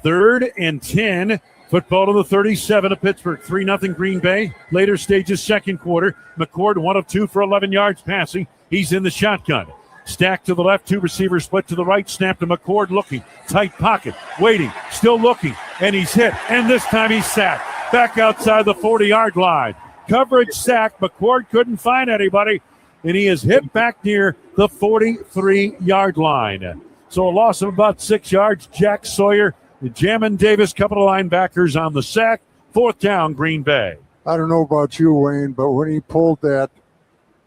S10: 3rd and 10. Football to the 37 of Pittsburgh. 3-0 Green Bay. Later stages, second quarter. McCord, 1 of 2 for 11 yards passing. He's in the shotgun. Stack to the left, 2 receivers split to the right. Snap to McCord, looking. Tight pocket, waiting, still looking. And he's hit. And this time he's sacked. Back outside the 40-yard line. Coverage sack. McCord couldn't find anybody. And he is hit back near the 43-yard line. So a loss of about 6 yards. Jack Sawyer, Jamin Davis, couple of linebackers on the sack. 4th down, Green Bay.
S14: I don't know about you, Wayne, but when he pulled that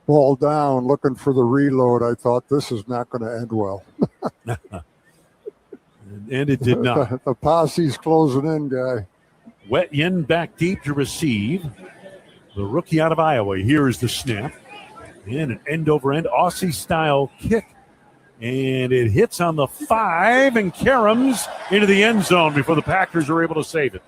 S14: ball down looking for the reload, I thought this is not going to end well.
S10: And it did not.
S14: The posse's closing in, guy.
S10: Wetjen back deep to receive. The rookie out of Iowa. Here is the snap. And an end-over-end Aussie-style kick. And it hits on the 5 and caroms into the end zone before the Packers are able to save it.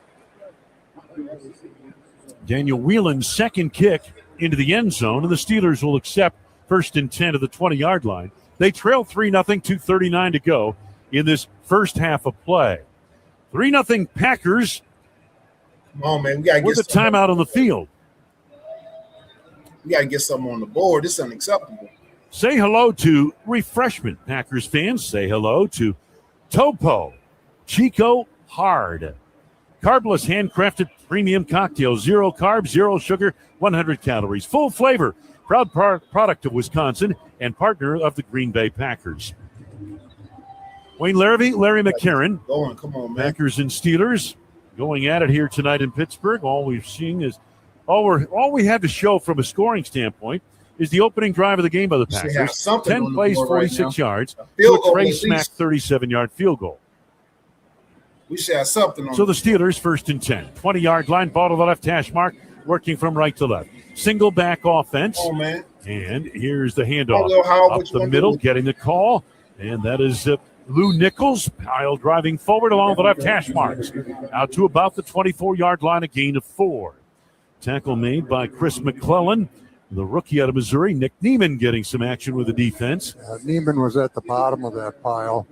S10: Daniel Whelan's second kick into the end zone, and the Steelers will accept 1st and 10 to the 20-yard line. They trail 3-0, 2:39 to go in this first half of play. 3-0 Packers.
S4: Come on, man. We got to get
S10: with a timeout on the field.
S4: We got to get something on the board. This is unacceptable.
S10: Say hello to refreshment, Packers fans. Say hello to Topo Chico Hard. Carbless handcrafted premium cocktail. 0 carbs, 0 sugar, 100 calories. Full flavor. Proud product of Wisconsin and partner of the Green Bay Packers. Wayne Larrabee, Larry McCarron.
S4: Come on, man.
S10: Packers and Steelers going at it here tonight in Pittsburgh. All we've seen is all we have to show from a scoring standpoint is the opening drive of the game by the Packers. 10 plays, 46 yards, to a Trey Smack 37-yard field goal.
S4: We should have something on.
S10: So the Steelers 1st and 10. 20-yard line, ball to the left hash mark, working from right to left. Single back offense.
S4: Oh, man.
S10: And here's the handoff.
S4: Up
S10: the middle, getting the call. And that is Lou Nichols, pile driving forward along the left hash marks. Out to about the 24-yard line, a gain of 4. Tackle made by Chris McClellan. The rookie out of Missouri, Nick Neiman, getting some action with the defense.
S14: Neiman was at the bottom of that pile.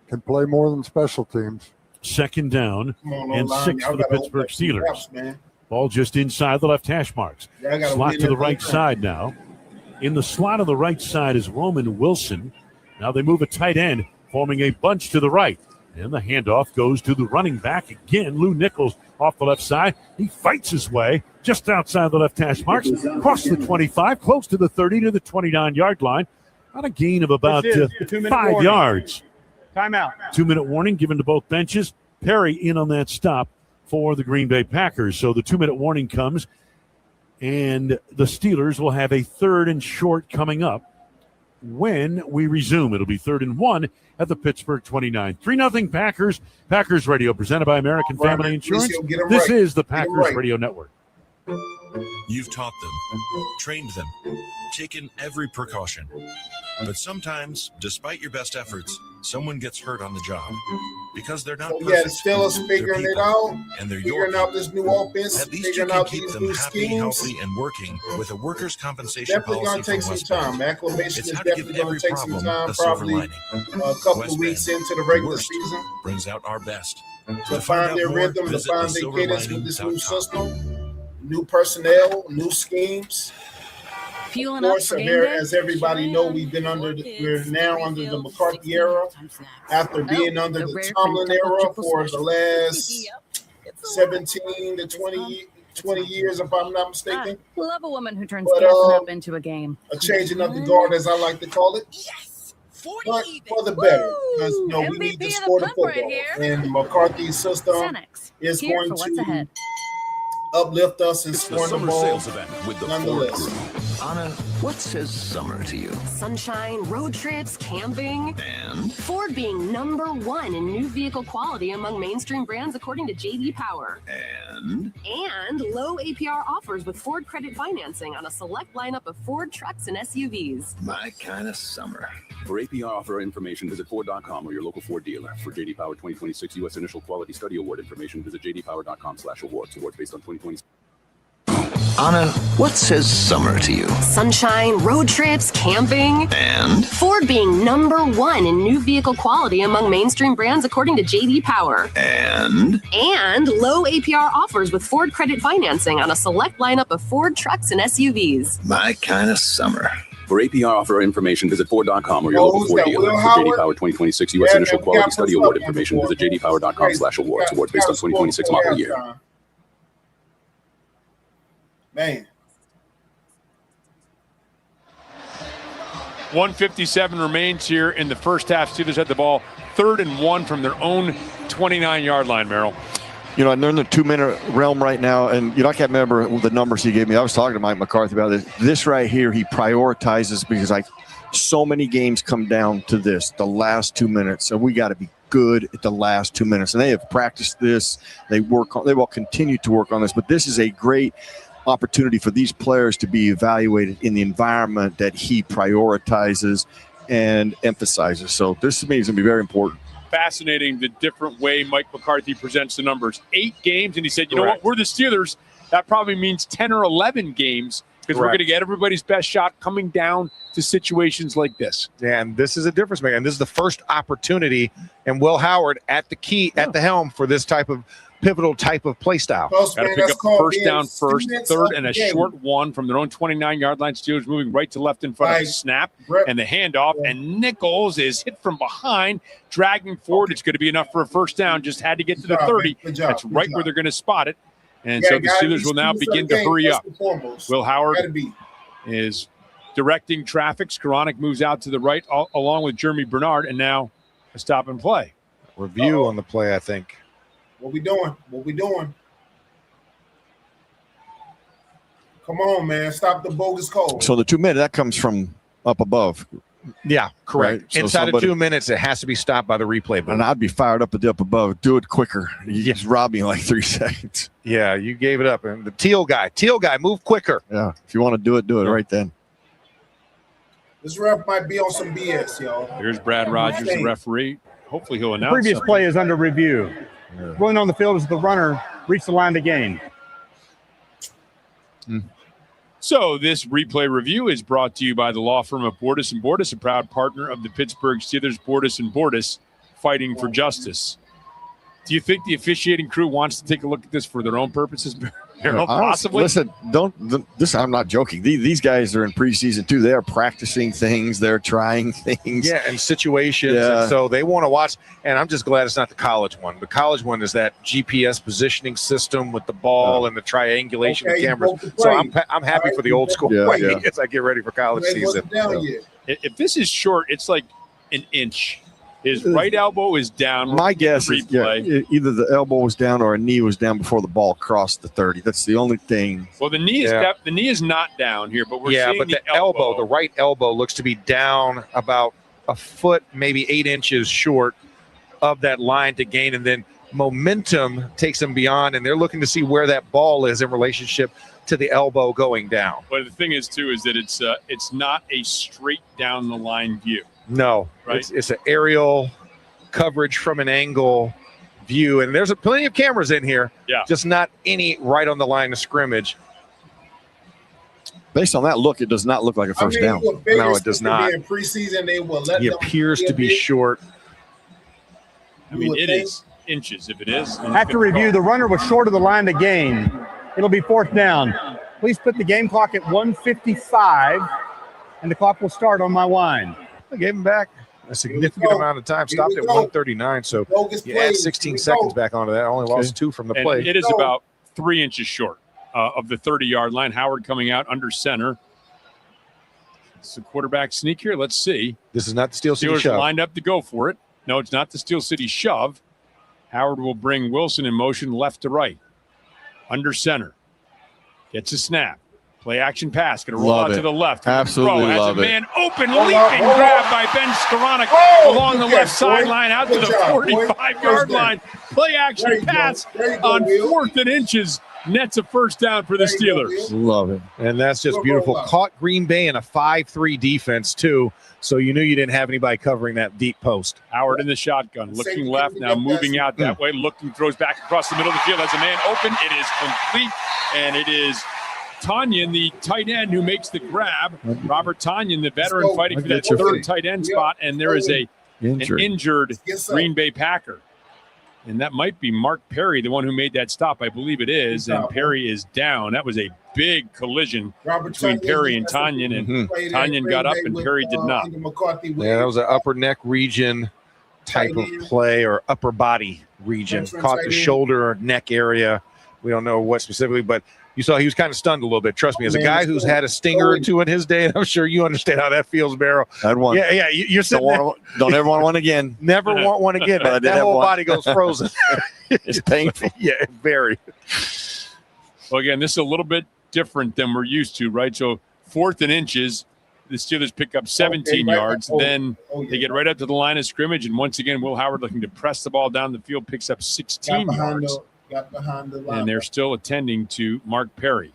S14: Can play more than special teams.
S10: 2nd down and 6 for the Pittsburgh Steelers. Ball just inside the left hash marks. Slot to the right side now. In the slot on the right side is Roman Wilson. Now they move a tight end, forming a bunch to the right. And the handoff goes to the running back again. Lou Nichols off the left side. He fights his way just outside the left hash marks. Across the 25, close to the 30 to the 29-yard line. On a gain of about 5 yards.
S12: Timeout.
S10: 2-minute warning given to both benches. Perry in on that stop for the Green Bay Packers. So the 2-minute warning comes, and the Steelers will have a 3rd and short coming up when we resume. It'll be 3rd and 1 at the Pittsburgh 29. 3-0 Packers. Packers Radio, presented by American Family Insurance. This is the Packers Radio Network.
S13: You've taught them, trained them, taken every precaution. But sometimes, despite your best efforts, someone gets hurt on the job. Because they're not perfect.
S4: Yeah, the Steelers figuring it out.
S13: And they're
S4: figuring out this new offense.
S13: At least you can keep them happy, healthy, and working with a workers' compensation
S4: definitely
S13: policy
S4: going to take some time. Acclimation is definitely going to take some time. Probably a couple of weeks into the regular season.
S13: Brings out our best.
S4: To find their rhythm, to find their cadence with this new system. New personnel, new schemes.
S1: Fueling
S4: Of
S1: up
S4: course,
S1: for game day?
S4: as everybody know, we're now under the McCarthy era after being under the Tomlin era for the last 17 to 20 years, if I'm not mistaken.
S1: Love a woman who turns
S4: But,
S1: gassing up into a game.
S4: A changing of the guard, as I like to call it.
S1: Yes,
S4: but for the better, because we need to score the football, and the McCarthy system is going to uplift us and
S23: It's the
S4: score the
S23: summer
S4: ball.
S23: sales event with the Ford
S4: Nonetheless.
S23: Group. Anna, what says summer to you?
S1: Sunshine, road trips, camping.
S23: And
S1: Ford being #1 in new vehicle quality among mainstream brands according to JD Power.
S23: And
S1: low APR offers with Ford credit financing on a select lineup of Ford trucks and SUVs.
S23: my kind of summer.
S2: For APR offer information, visit Ford.com or your local Ford dealer. For JD Power 2026 U.S. Initial Quality Study Award information, visit jdpower.com/awards. Awards based on 2020.
S23: Anna, what says summer to you?
S1: Sunshine, road trips, camping.
S23: And
S1: Ford being #1 in new vehicle quality among mainstream brands according to JD Power.
S23: And
S1: low APR offers with Ford credit financing on a select lineup of Ford trucks and SUVs.
S23: my kind of summer.
S2: For APR offer information, visit Ford.com or your local
S4: Who's
S2: Ford
S4: that,
S2: dealer.
S4: Will
S2: For JD
S4: Howard?
S2: Power 2026 U.S.
S4: Yeah,
S2: Initial
S4: man,
S2: Quality
S4: we
S2: Study
S4: got
S2: Award
S4: some
S2: information,
S4: stuff
S2: visit jdpower.com/awards. Awards based on 2026 model year.
S4: Man.
S3: 1:57 remains here in the first half. Steelers had the ball 3rd and 1 from their own 29-yard line, Merrill.
S27: You know, they're in the 2-minute realm right now, and I can't remember the numbers he gave me. I was talking to Mike McCarthy about this. This right here, he prioritizes because so many games come down to this, the last 2 minutes. So we got to be good at the last 2 minutes, and they have practiced this. They will continue to work on this, but this is a great opportunity for these players to be evaluated in the environment that he prioritizes and emphasizes. So this to me is going to be very important.
S3: Fascinating the different way Mike McCarthy presents the numbers. 8 games, and he said, you know what, we're the Steelers. That probably means 10 or 11 games because we're going to get everybody's best shot coming down to situations like this.
S11: Yeah, and this is a difference maker. And this is the first opportunity, and Will Howard at the helm for this type of pivotal type of play style.
S3: Got to pick up first down first, 3rd and a short one from their own 29-yard line. Steelers moving right to left in front of the snap and the handoff. And Nichols is hit from behind, dragging forward. It's going to be enough for a first down. Just had to get to the 30. That's right where they're going to spot it. And so the Steelers will now begin to hurry up. Will Howard is directing traffic. Skoranek moves out to the right along with Jeremy Bernard, and now a stop and play.
S11: Review on the play, I think.
S4: What we doing? Come on, man. Stop the bogus call.
S27: So the 2 minute, that comes from up above.
S11: Yeah, correct.
S27: Right? So
S11: Inside of 2 minutes, it has to be stopped by the replay booth.
S27: And I'd be fired up at the up above. Do it quicker. You just robbed me in like 3 seconds.
S11: Yeah, you gave it up. And the teal guy, move quicker.
S27: Yeah, if you want to do it right then.
S4: This ref might be on some BS, y'all.
S3: Here's Brad Rogers, the referee. Hopefully he'll announce
S12: Previous
S3: something.
S12: play is under review. Going on the field as the runner reached the line to gain.
S3: So this replay review is brought to you by the law firm of Bordas & Bordas, a proud partner of the Pittsburgh Steelers. Bordas & Bordas, fighting for justice. Do you think the officiating crew wants to take a look at this for their own purposes? Possibly.
S27: Listen, I'm not joking. These guys are in preseason too. They are practicing things. They're trying things.
S11: Yeah, and situations. Yeah. And so they want to watch. And I'm just glad it's not the college one. The college one is that GPS positioning system with the ball and the triangulation of cameras. So I'm happy for the old school way as I get ready for college season.
S3: If this is short, it's like an inch. His right elbow is down.
S27: My guess is either the elbow was down or a knee was down before the ball crossed the 30. That's the only thing.
S3: Well, the knee is not down here, but we're seeing
S11: but the elbow, the right elbow, looks to be down about a foot, maybe 8 inches short of that line to gain, and then momentum takes them beyond, and they're looking to see where that ball is in relationship to the elbow going down.
S3: But the thing is, too, is that it's not a straight down the line view.
S11: No, right? It's an aerial coverage from an angle view, and there's plenty of cameras in here.
S3: Yeah,
S11: just not any right on the line of scrimmage.
S27: Based on that look, it does not look like a first down.
S11: No, it does not.
S4: In preseason, they will let
S11: he
S4: them
S11: appears to be short.
S3: I mean, it is inches if it is.
S12: After review, the runner was short of the line to gain. It'll be 4th down. Please put the game clock at 1:55, and the clock will start on my wine.
S11: I gave him back a significant amount of time. Stopped at 1:39, so you add 16 seconds back onto that. Only lost 2 from the
S3: And
S11: play.
S3: it is about 3 inches short of the 30-yard line. Howard coming out under center. It's a quarterback sneak here. Let's see.
S11: This is not the Steel City
S3: Steelers
S11: shove.
S3: lined up to go for it. No, it's not the Steel City shove. Howard will bring Wilson in motion left to right. Under center. Gets a snap. Play action pass. Going to roll out to the left.
S27: Absolutely
S3: Has
S27: love
S3: a
S27: it.
S3: man open, leaping grab by Ben Skoranek along the left sideline out to the 45-yard line. Play action pass on 4th and inches. Nets a first down for the Steelers.
S27: Love it.
S11: And that's just beautiful. Caught Green Bay in a 5-3 defense, too. So you knew you didn't have anybody covering that deep post.
S3: Howard in the shotgun, looking left, now moving out that way, looking, throws back across the middle of the field. Has a man open. It is complete, and it is Tanyan, the tight end, who makes the grab. Robert Tanyan, the veteran, fighting for that 3rd tight end spot, and there is an injured Green Bay Packer. And that might be Mark Perry, the one who made that stop. I believe it is. And Perry is down. That was a big collision between Perry and Tanyan. And Tanyan got up and Perry did not.
S11: Yeah, that was an upper neck region type of play, or upper body region. Caught the shoulder or neck area. We don't know what specifically, but you saw he was kind of stunned a little bit. Trust me, as a guy who's had a stinger or two in his day, and I'm sure you understand how that feels, Barrow.
S27: I had one.
S11: Yeah, you're sitting there.
S27: Don't ever want one again.
S11: Never want one again.
S27: But I did
S11: that
S27: have
S11: whole
S27: one.
S11: body goes frozen.
S27: It's painful.
S11: Yeah, very.
S3: Well, again, this is a little bit different than we're used to, right? So 4th and inches, the Steelers pick up 17 yards. Then they get right up to the line of scrimmage. And once again, Will Howard, looking to press the ball down the field, picks up 16 yards.
S4: Got behind the line.
S3: And they're still attending to Mark Perry.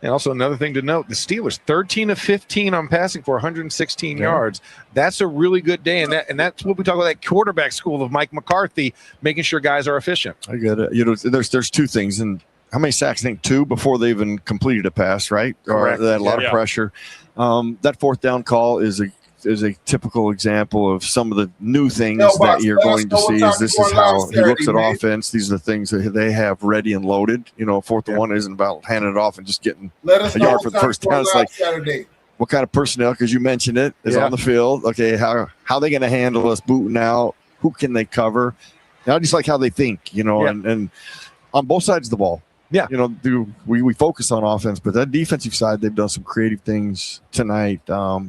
S11: And also another thing to note, the Steelers 13 of 15 on passing for 116 yards. That's a really good day, and that's what we talk about, that quarterback school of Mike McCarthy, making sure guys are efficient.
S27: I get it. You know, there's 2 things, and how many sacks? I think 2 before they even completed a pass, right?
S11: Correct.
S27: Or they had a lot of pressure. That 4th down call is a typical example of some of the new things that you're going to see. This is how he looks at offense. These are the things that they have ready and loaded. You know, 4th and 1 isn't about handing it off and just getting a yard for the first down. It's like, what kind of personnel, because you mentioned it, is on the field. Okay, how are they going to handle us booting out? Who can they cover? I just like how they think, you know, and on both sides of the ball.
S11: Yeah.
S27: You know, we focus on offense, but that defensive side, they've done some creative things tonight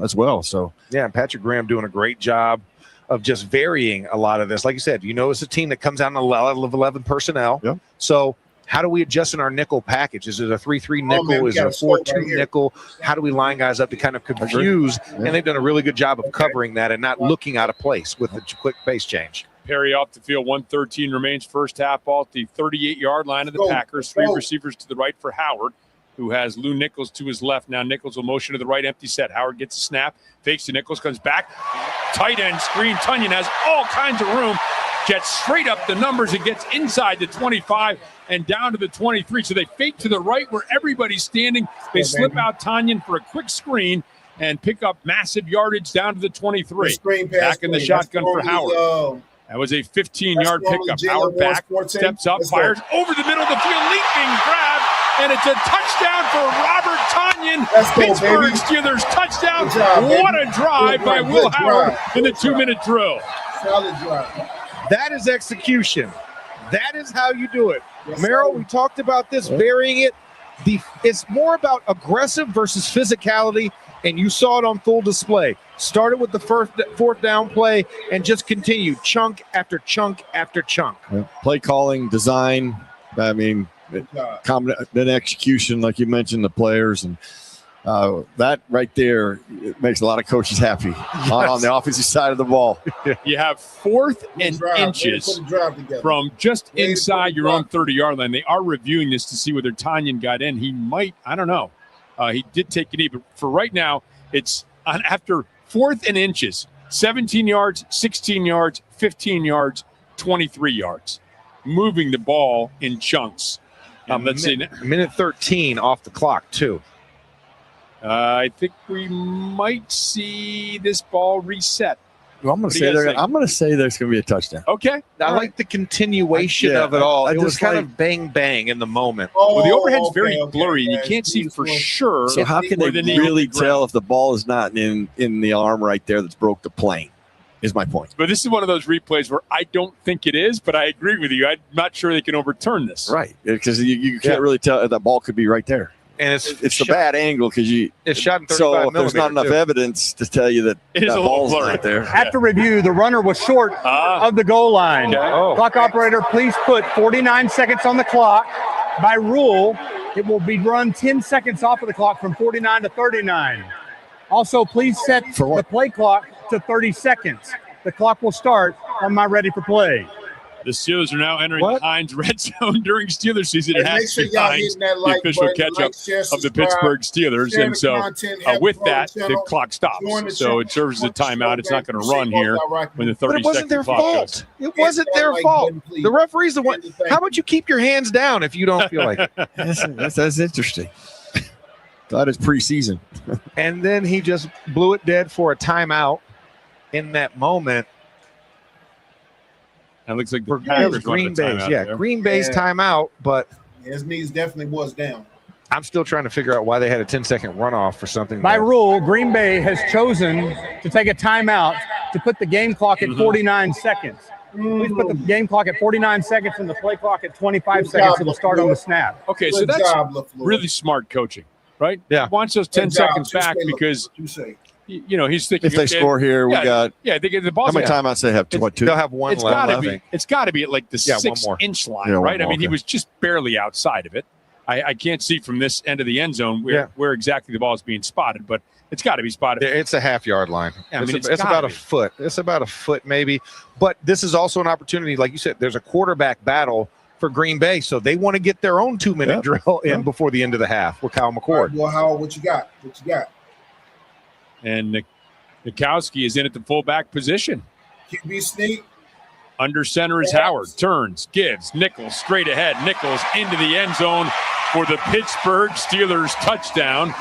S27: as well. So,
S11: yeah, and Patrick Graham doing a great job of just varying a lot of this. Like you said, you know, it's a team that comes out in a level of 11 personnel.
S27: Yep.
S11: So how do we adjust in our nickel package? Is it a 3-3 nickel? Is it a 4-2 nickel? How do we line guys up to kind of confuse? And they've done a really good job of covering that and not looking out of place with the quick pace change.
S3: Perry off the field, 1:13 remains, first half ball at the 38-yard line of the Packers. 3 receivers to the right for Howard, who has Lou Nichols to his left. Now Nichols will motion to the right, empty set. Howard gets a snap, fakes to Nichols, comes back. Tight end screen. Tunyon has all kinds of room. Gets straight up the numbers and gets inside the 25 and down to the 23. So they fake to the right where everybody's standing. They slip out Tunyon for a quick screen and pick up massive yardage down to the 23. Back in the shotgun for Howard. That was a 15-yard pickup. Howard back, steps up, fires over the middle of the field, leaping grab, and it's a touchdown for Robert Tunyon. Pittsburgh Steelers touchdown. What a drive by Will Howard in the 2-minute drill.
S4: Solid drive.
S11: That is execution. That is how you do it. Merrill, we talked about this, varying it. It's more about aggressive versus physicality, and you saw it on full display. Started with the 4th down play and just continued chunk after chunk after chunk.
S27: Yeah. Play calling, design, I mean, then execution, like you mentioned, the players. And that right there, it makes a lot of coaches happy on the offensive side of the ball.
S3: You have 4th and inches from just inside your own 30-yard line. They are reviewing this to see whether Tunyon got in. He might, I don't know. He did take a knee, but for right now, it's after 4th and inches, 17 yards, 16 yards, 15 yards, 23 yards. Moving the ball in chunks. Let's see.
S11: Minute 13 off the clock, too.
S3: I think we might see this ball reset.
S27: Well, I'm going to say there's going to be a touchdown.
S3: Okay.
S11: I like the continuation of it all. It was kind of bang bang in the moment.
S3: Well, the overhead's very blurry, and you can't see for sure.
S27: So how can they really tell if the ball is not in the arm right there that's broke the plane? Is my point.
S3: But this is one of those replays where I don't think it is, but I agree with you. I'm not sure they can overturn this.
S27: Right, because you can't really tell. That ball could be right there.
S11: And
S27: it's a bad angle because
S11: it's shot in 35
S27: so if there's not enough
S11: too.
S27: evidence to tell you that that ball's not there.
S12: After review, the runner was short of the goal line. Clock operator, please put 49 seconds on the clock. By rule, it will be run 10 seconds off of the clock from 49 to 39. Also, please set the play clock to 30 seconds. The clock will start on my ready for play.
S3: The Steelers are now entering the Heinz red zone during Steelers season. It has to be Heinz, the official catch-up of the Pittsburgh Steelers. And so with that, the clock stops. So it serves as a timeout. It's not going to run here when the 30-second clock goes.
S11: It wasn't their fault. The referee's the one. How about you keep your hands down if you don't feel like it?
S27: That's interesting. Glad it's preseason.
S11: And then he just blew it dead for a timeout in that moment.
S3: It looks like
S11: for Green Bay's. Yeah, Green Bay's timeout, but
S4: his knees definitely was down.
S11: I'm still trying to figure out why they had a 10-second runoff for something.
S12: By rule, Green Bay has chosen to take a timeout to put the game clock at 49 seconds. Please put the game clock at 49 seconds and the play clock at 25 seconds. It'll start on the snap.
S3: Okay, so that's really smart coaching, right?
S27: Yeah.
S3: He wants those 10 seconds back because he's thinking
S27: if they score here, we got
S3: they get the ball.
S27: How many timeouts they have? Two.
S11: They'll have one left.
S3: It's got to be at like the 6-inch line, right? I mean, he was just barely outside of it. I can't see from this end of the end zone where exactly the ball is being spotted, but it's got to be spotted.
S11: It's a half-yard line.
S3: Yeah,
S11: it's about a foot. It's about a foot maybe. But this is also an opportunity, like you said, there's a quarterback battle for Green Bay, so they want to get their own 2-minute drill in before the end of the half with Kyle McCord.
S4: Well, Howard, what you got?
S3: And Nikowski is in at the fullback position.
S4: QB sneak.
S3: Under center is Howard. Turns, gives. Nichols straight ahead. Nichols into the end zone for the Pittsburgh Steelers touchdown.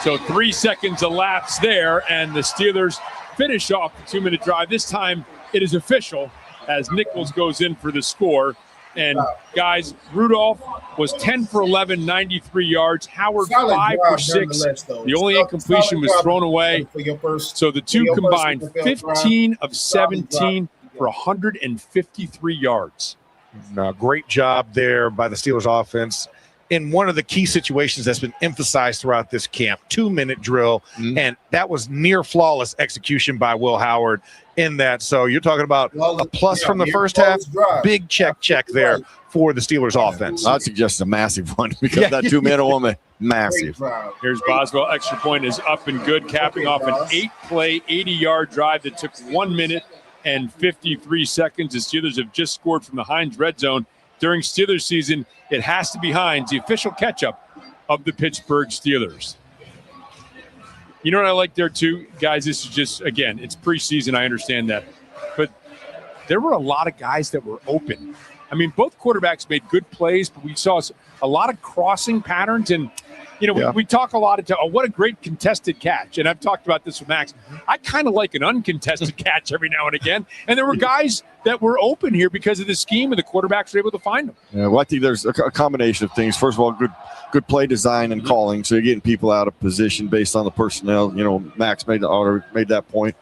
S3: So 3 seconds elapsed there, and the Steelers finish off the 2-minute drive. This time it is official as Nichols goes in for the score. And guys, Rudolph was 10 for 11, 93 yards. Howard 5 for 6. The only incompletion was thrown away. So the two combined 15 of 17 for 153 yards.
S11: Great job there by the Steelers offense in one of the key situations that's been emphasized throughout this camp, 2-minute drill. And that was near flawless execution by Will Howard in that. So you're talking about a plus from the first half. Big check there for the Steelers offense.
S27: I'd suggest a massive one because that 2-minute woman, massive.
S3: Here's Boswell. Extra point is up and good, capping off an 8-play, 80-yard drive that took 1 minute and 53 seconds. The Steelers have just scored from the Heinz red zone. During Steelers season, it has to be Heinz, the official catch-up of the Pittsburgh Steelers. You know what I like there too, guys? This is just, again, it's preseason. I understand that. But there were a lot of guys that were open. I mean, both quarterbacks made good plays, but we saw a lot of crossing patterns. And, we talk a lot about, what a great contested catch. And I've talked about this with Max. I kind of like an uncontested catch every now and again. And there were guys that were open here because of the scheme, and the quarterbacks were able to find them.
S27: Yeah, well, I think there's a combination of things. First of all, good play design and calling. So you're getting people out of position based on the personnel. Max made that point.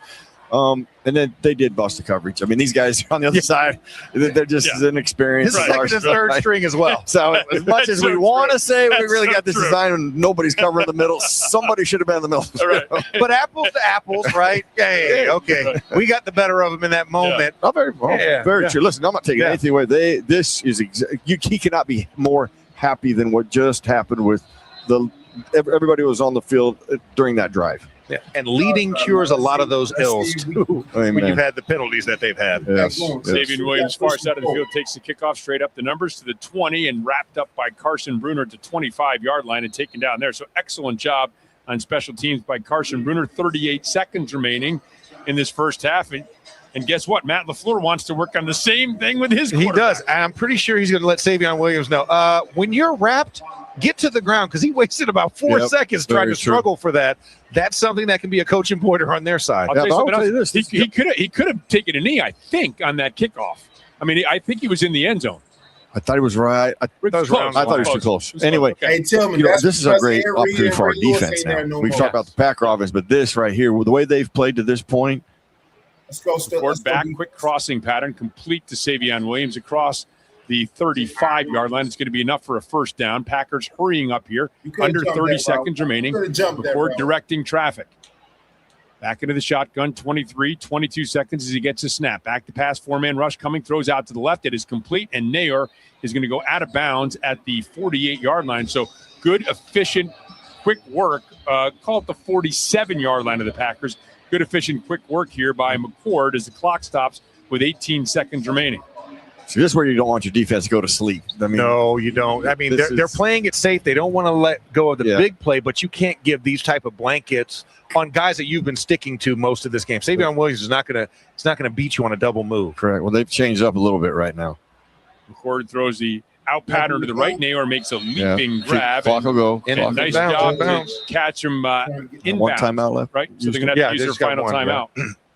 S27: And then they did bust the coverage. I mean, these guys on the other side, they're just as inexperienced.
S11: His second and third string as well.
S27: So as much as we want to say we really got this design and nobody's covering the middle, somebody should have been in the middle.
S11: Right. But apples to apples, right? Hey, okay. We got the better of them in that moment.
S27: Yeah. Very true. Listen, I'm not taking anything away. He cannot be more happy than what just happened with everybody who was on the field during that drive.
S11: Yeah. And leading cures a lot of those ills, too, when you've had the penalties that they've had.
S27: Yes.
S3: Xavier Williams, far side of the field, takes the kickoff straight up the numbers to the 20 and wrapped up by Carson Bruner at the 25-yard line and taken down there. So excellent job on special teams by Carson Bruner. 38 seconds remaining in this first half. And guess what? Matt LaFleur wants to work on the same thing with his quarterback.
S11: He does. I'm pretty sure he's going to let Savion Williams know. When you're wrapped, get to the ground, because he wasted about 4 seconds trying to struggle for that. That's something that can be a coaching pointer on their side.
S3: I'll tell you this. He could have taken a knee, I think, on that kickoff. I mean, I think he was in the end zone.
S27: I thought he was right. I thought he was too close. Anyway,
S4: hey, tell me,
S27: this is a great opportunity for our defense now. We've talked about the Packer offense, but this right here, the way they've played to this point.
S4: Let's go.
S3: Forward back, quick crossing pattern, complete to Savion Williams across the 35-yard line. It's going to be enough for a first down. Packers hurrying up here. Under 30 seconds remaining before directing traffic. Back into the shotgun, 22 seconds as he gets a snap. Back to pass, four-man rush coming, throws out to the left. It is complete, and Nayor is going to go out of bounds at the 48-yard line. So good, efficient, quick work. Call it the 47-yard line of the Packers. Good, efficient, quick work here by McCord as the clock stops with 18 seconds remaining.
S27: So this is where you don't want your defense to go to sleep. I mean,
S11: no, you don't. I mean, they're playing it safe. They don't want to let go of the big play, but you can't give these type of blankets on guys that you've been sticking to most of this game. Savion Williams is not going to beat you on a double move.
S27: Correct. Well, they've changed up a little bit right now.
S3: McCord throws the out pattern to the right. Nayor makes a leaping grab.
S27: Clock will go.
S3: And nice job to catch him inbound.
S27: One timeout left.
S3: Right? So they're going to have to use their final timeout.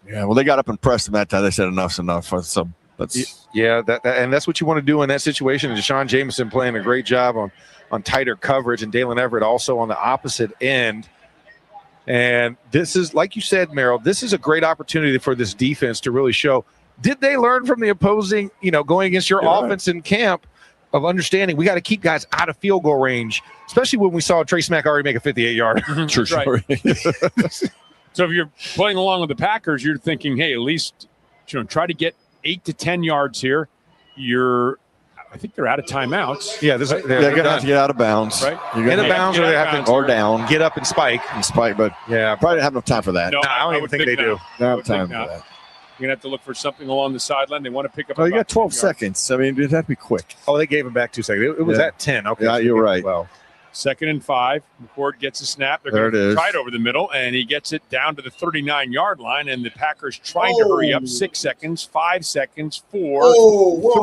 S27: Yeah, well, they got up and pressed him that time. They said enough's enough. So
S11: and that's what you want to do in that situation. And Deshaun Jameson playing a great job on tighter coverage, and Dalen Everett also on the opposite end. And this is, like you said, Merrill, this is a great opportunity for this defense to really show. Did they learn from the opposing, going against your offense in camp of understanding we got to keep guys out of field goal range, especially when we saw Trey Smack already make a 58-yarder.
S27: Sure.
S3: So if you're playing along with the Packers, you're thinking, hey, at least try to get 8 to 10 yards here. I think they're out of timeouts.
S27: Yeah, they're going to have to get out of bounds.
S3: Right?
S27: Get out of bounds, or they have to, or down.
S11: Get up and spike.
S27: But
S11: yeah,
S27: probably don't have enough time for that.
S3: No,
S11: I don't even think they do.
S27: Don't have time for that.
S3: You're going to have to look for something along the sideline. They want to pick up.
S27: Oh, you got 12 seconds. I mean, it'd have to be quick.
S11: Oh, they gave him back 2 seconds. It was at 10. Okay.
S27: Yeah, you're right.
S11: Well,
S3: 2nd and 5. McCord gets a snap. They're
S27: there
S3: going
S27: it is.
S3: to try it over the middle, and he gets it down to the 39-yard line. And the Packers trying to hurry up. 6 seconds, 5 seconds, 4,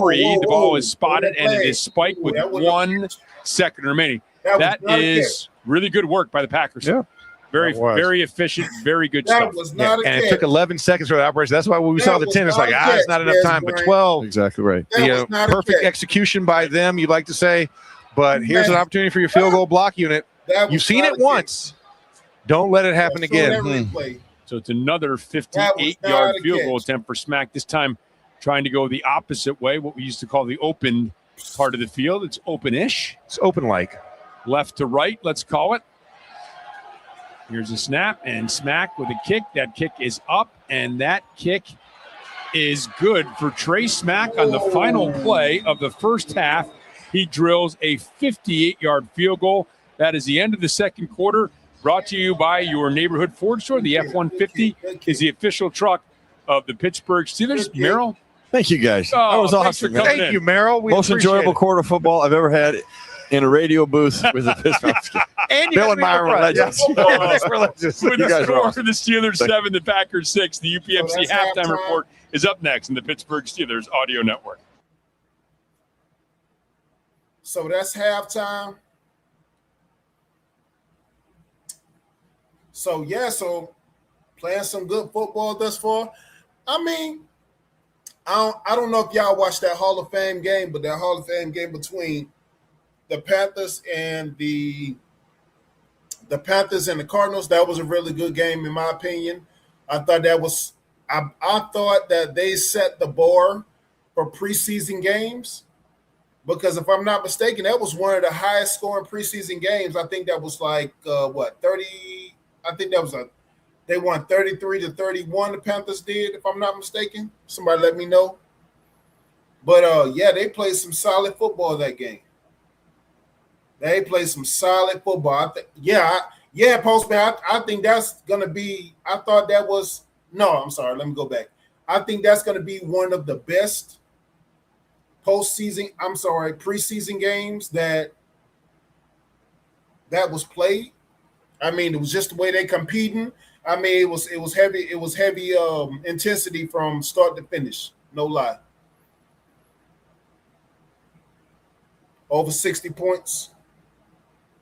S3: 3. The ball is spotted, and it is spiked with 1 second remaining. That is really good work by the Packers.
S27: Yeah.
S3: Very efficient, very good stuff.
S11: And it took 11 seconds for the operation. That's why when we saw the 10, it's like, it's not enough time. But 12.
S27: Exactly right.
S11: Perfect execution by them, you'd like to say. But here's an opportunity for your field goal block unit. You've seen it once. Don't let it happen again.
S3: So it's another 58-yard field goal attempt for Smack, this time trying to go the opposite way, what we used to call the open part of the field. It's open-ish.
S11: It's open-like.
S3: Left to right, let's call it. Here's a snap, and Smack with a kick. That kick is up, and that kick is good for Trey Smack on the final play of the first half. He drills a 58-yard field goal. That is the end of the second quarter. Brought to you by your neighborhood Ford store. The F-150 is the official truck of the Pittsburgh Steelers. Merrill?
S27: Thank you, guys. That was awesome.
S11: Thank you, Merrill.
S27: Most enjoyable quarter of football I've ever had in a radio booth with the Pittsburgh.
S11: And
S27: Bill and Myron were legends.
S3: With the score for the Steelers 7, the Packers 6. The UPMC halftime report is up next in the Pittsburgh Steelers audio network.
S4: So that's halftime. So playing some good football thus far. I mean, I don't know if y'all watched that Hall of Fame game, but that Hall of Fame game between the Panthers and the Cardinals, that was a really good game in my opinion. I thought that they set the bar for preseason games. Because if I'm not mistaken, that was one of the highest scoring preseason games. I think that was like 30. I think that was they won 33-31. The Panthers did, if I'm not mistaken. Somebody let me know. But they played some solid football that game. They played some solid football. Postman. I think that's gonna be. I thought that was I'm sorry. Let me go back. I think that's gonna be one of the best preseason games that was played. I mean, it was just the way they competing. I mean, it was heavy intensity from start to finish. No lie. Over 60 points.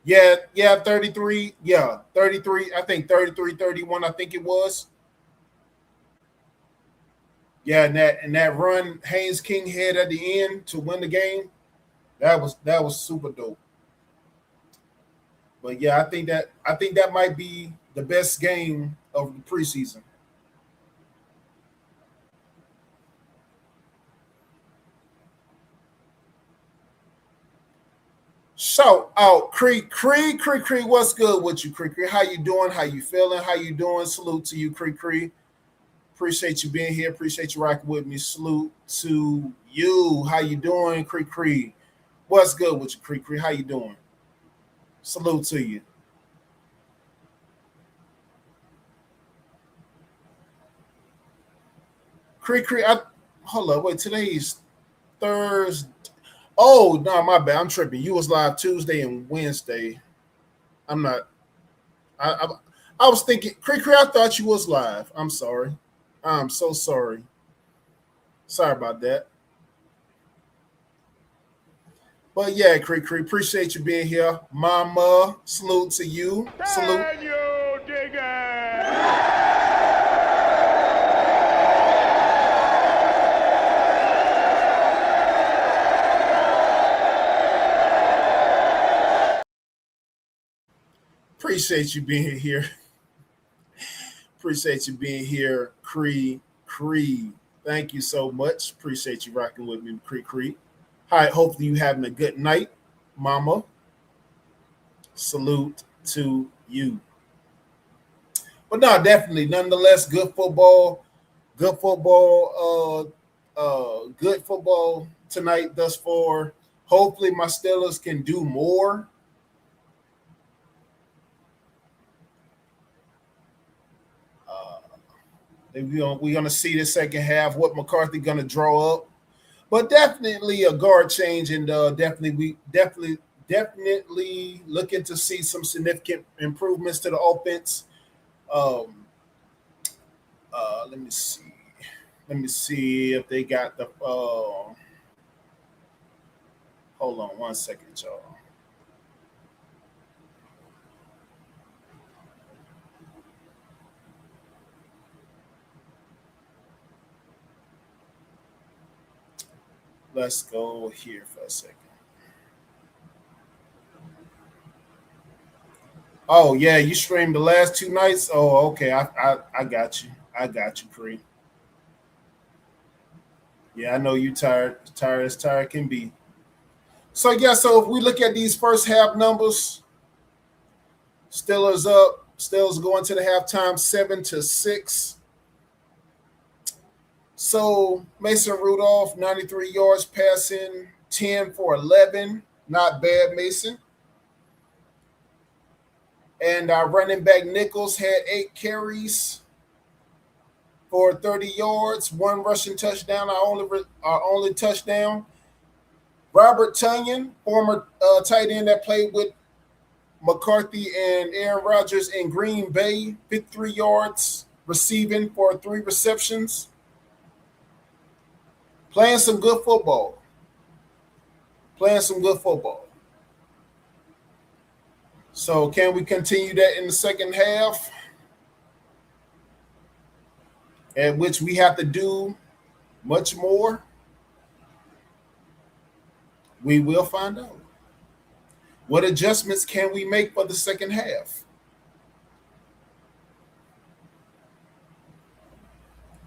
S4: Yeah, 33. Yeah, 33. I think 33-31, I think it was. Yeah, and that run Haynes King had at the end to win the game, that was super dope. But yeah, I think that might be the best game of the preseason. Shout out Creek. What's good with you, Creek? How you doing? How you feeling? How you doing? Salute to you, Creek. Appreciate you being here. Appreciate you rocking with me. Salute to you. How you doing, Creek? What's good with you, Creek? How you doing? Salute to you. Creek, hold up. Wait, today's Thursday. Oh, no, my bad. I'm tripping. You was live Tuesday and Wednesday. I'm not. I was thinking, Creek, I thought you was live. I'm sorry. I'm so sorry. Sorry about that. But yeah, Creek, appreciate you being here. Mama, salute to you. Salute. Appreciate you being here. Appreciate you being here, Creed. Thank you so much. Appreciate you rocking with me, Creed. Hi, hopefully you having a good night, Mama. Salute to you. But no, definitely, nonetheless, good football tonight thus far. Hopefully my Steelers can do more. We're gonna see the second half what McCarthy gonna draw up, but definitely a guard change, and definitely looking to see some significant improvements to the offense. Let me see if they got the. Hold on 1 second, y'all. Let's go here for a second. Oh yeah, you streamed the last 2 nights. Oh, okay. I got you. Cree. Yeah, I know you tired as tired can be. So yeah, so if we look at these first half numbers, Steelers up. Steelers going to the halftime 7-6. So Mason Rudolph, 93 yards passing, 10 for 11. Not bad, Mason. And our running back Nichols had 8 carries for 30 yards, 1 rushing touchdown, our only touchdown. Robert Tonyan, former tight end that played with McCarthy and Aaron Rodgers in Green Bay, 53 yards receiving for 3 receptions. Playing some good football. So can we continue that in the second half? At which we have to do much more? We will find out. What adjustments can we make for the second half?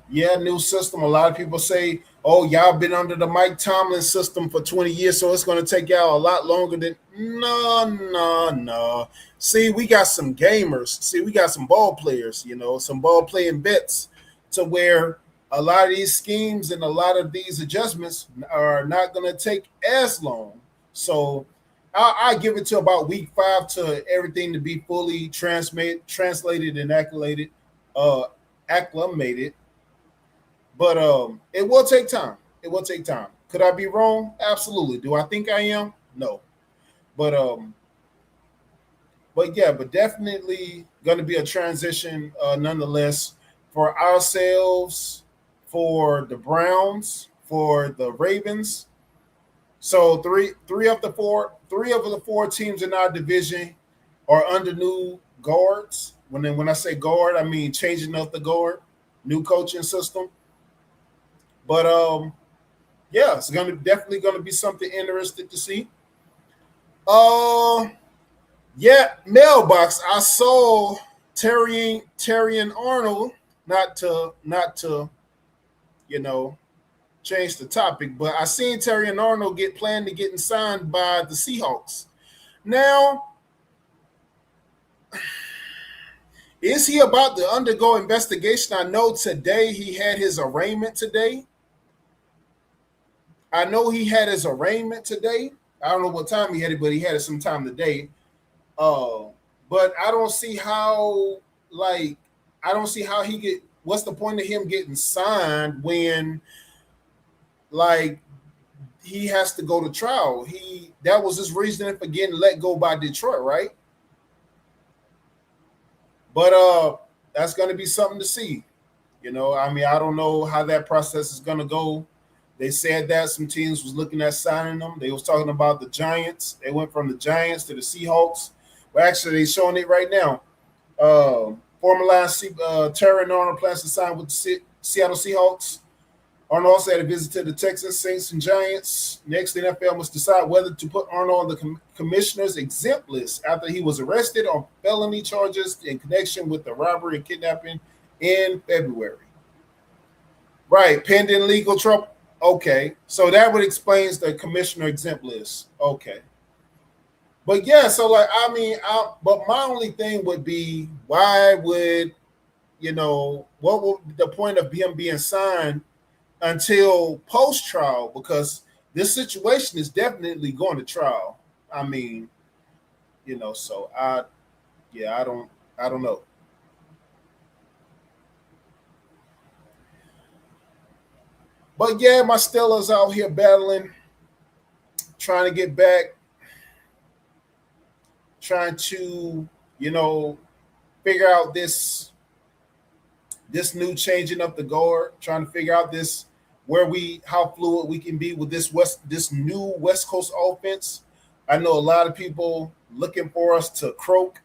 S4: Yeah, new system. A lot of people say, oh, y'all been under the Mike Tomlin system for 20 years, so it's going to take y'all a lot longer than. No. See, we got some gamers. See, we got some ball players, some ball playing bets to where a lot of these schemes and a lot of these adjustments are not going to take as long. So I give it to about week 5 to everything to be fully translated and acclimated. But it will take time. Could I be wrong? Absolutely. Do I think I am? No. But definitely going to be a transition nonetheless for ourselves, for the Browns, for the Ravens. So three of the four teams in our division are under new guards. When I say guard, I mean changing up the guard, new coaching system. But yeah, it's definitely gonna be something interesting to see. Yeah, mailbox. I saw Terrian Arnold, not to change the topic, but I seen Terrian Arnold planned to get signed by the Seahawks. Now, is he about to undergo investigation? I know today he had his arraignment today. I know he had his arraignment today. I don't know what time he had it, but he had it sometime today. But I don't see how, what's the point of him getting signed when, he has to go to trial? That was his reasoning for getting let go by Detroit, right? But that's going to be something to see. I don't know how that process is going to go. They said that some teams was looking at signing them. They was talking about the Giants. They went from the Giants to the Seahawks. Well, actually, they're showing it right now. Former line Terrian Arnold plans to sign with the Seattle Seahawks. Arnold also had a visit to the Texans, Saints, and Giants. Next, the NFL must decide whether to put Arnold on the commissioner's exempt list after he was arrested on felony charges in connection with the robbery and kidnapping in February. Right, pending legal trouble. Okay, so that would explain the commissioner exempt list. Okay. But yeah, so but my only thing would be, why would, what would the point of him being signed until post-trial? Because this situation is definitely going to trial. So I don't know. But yeah, my Steelers out here battling, trying to get back, trying to, figure out this new changing of the guard, trying to figure out how fluid we can be with this new West Coast offense. I know a lot of people looking for us to croak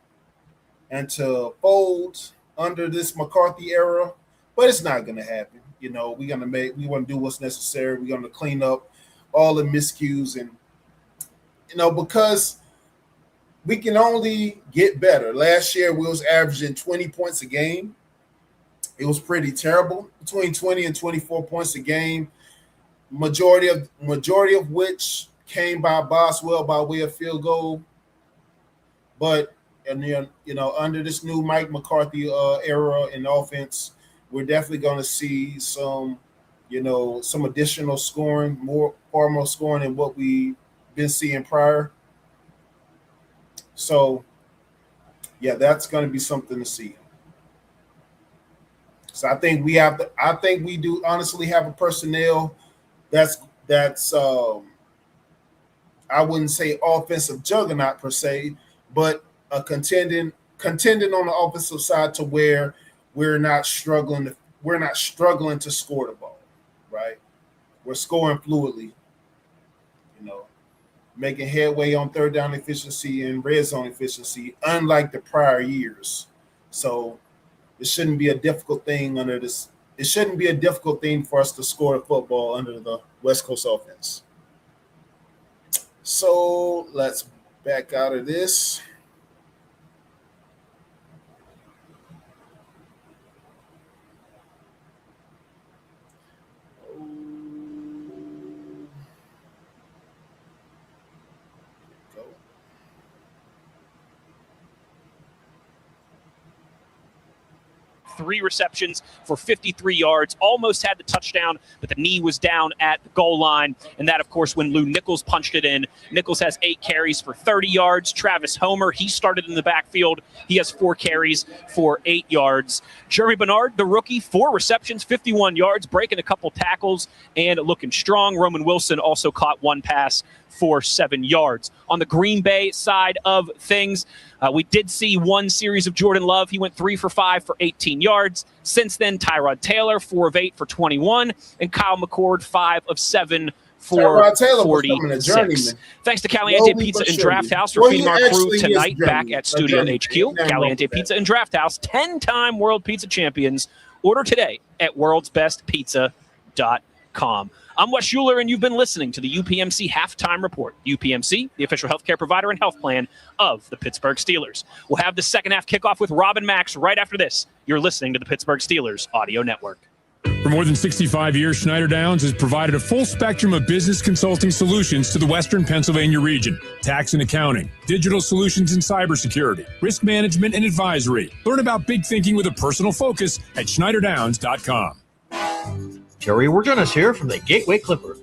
S4: and to fold under this McCarthy era, but it's not going to happen. We want to do what's necessary. We're going to clean up all the miscues, and because we can only get better. Last year we was averaging 20 points a game. It was pretty terrible, between 20 and 24 points a game. Majority of which came by Boswell by way of field goal. But under this new Mike McCarthy era in offense, we're definitely going to see some additional scoring, far more scoring than what we've been seeing prior. So, yeah, that's going to be something to see. So I think we do honestly have a personnel that's I wouldn't say offensive juggernaut per se, but a contending on the offensive side to where we're not struggling to score the ball, right? We're scoring fluidly, making headway on third down efficiency and red zone efficiency, unlike the prior years. So it shouldn't be a difficult thing It shouldn't be a difficult thing for us to score a football under the West Coast offense. So let's back out of this.
S16: Three receptions for 53 yards, almost had the touchdown, but the knee was down at the goal line. And that, of course, when Lou Nichols punched it in. Nichols has 8 carries for 30 yards. Travis Homer, he started in the backfield. He has 4 carries for 8 yards. Jeremy Bernard, the rookie, 4 receptions, 51 yards, breaking a couple tackles and looking strong. Roman Wilson also caught 1 pass for 7 yards. On the Green Bay side of things, we did see 1 series of Jordan Love. He went 3 for 5 for 18 yards. Since then, Tyrod Taylor, 4 of 8 for 21, and Kyle McCord, 5 of 7 446. Thanks to Caliente Pizza and Draft House for feeding our crew tonight back at Studio HQ. Caliente Pizza and Draft House, 10-time World Pizza Champions. Order today at worldsbestpizza.com. I'm Wes Schuler, and you've been listening to the UPMC Halftime Report. UPMC, the official healthcare provider and health plan of the Pittsburgh Steelers. We'll have the second half kickoff with Rob and Max right after this. You're listening to the Pittsburgh Steelers Audio Network.
S9: For more than 65 years, Schneider Downs has provided a full spectrum of business consulting solutions to the Western Pennsylvania region. Tax and accounting, digital solutions and cybersecurity, risk management and advisory. Learn about big thinking with a personal focus at schneiderdowns.com.
S17: Joey Warjonas here from the Gateway Clipper.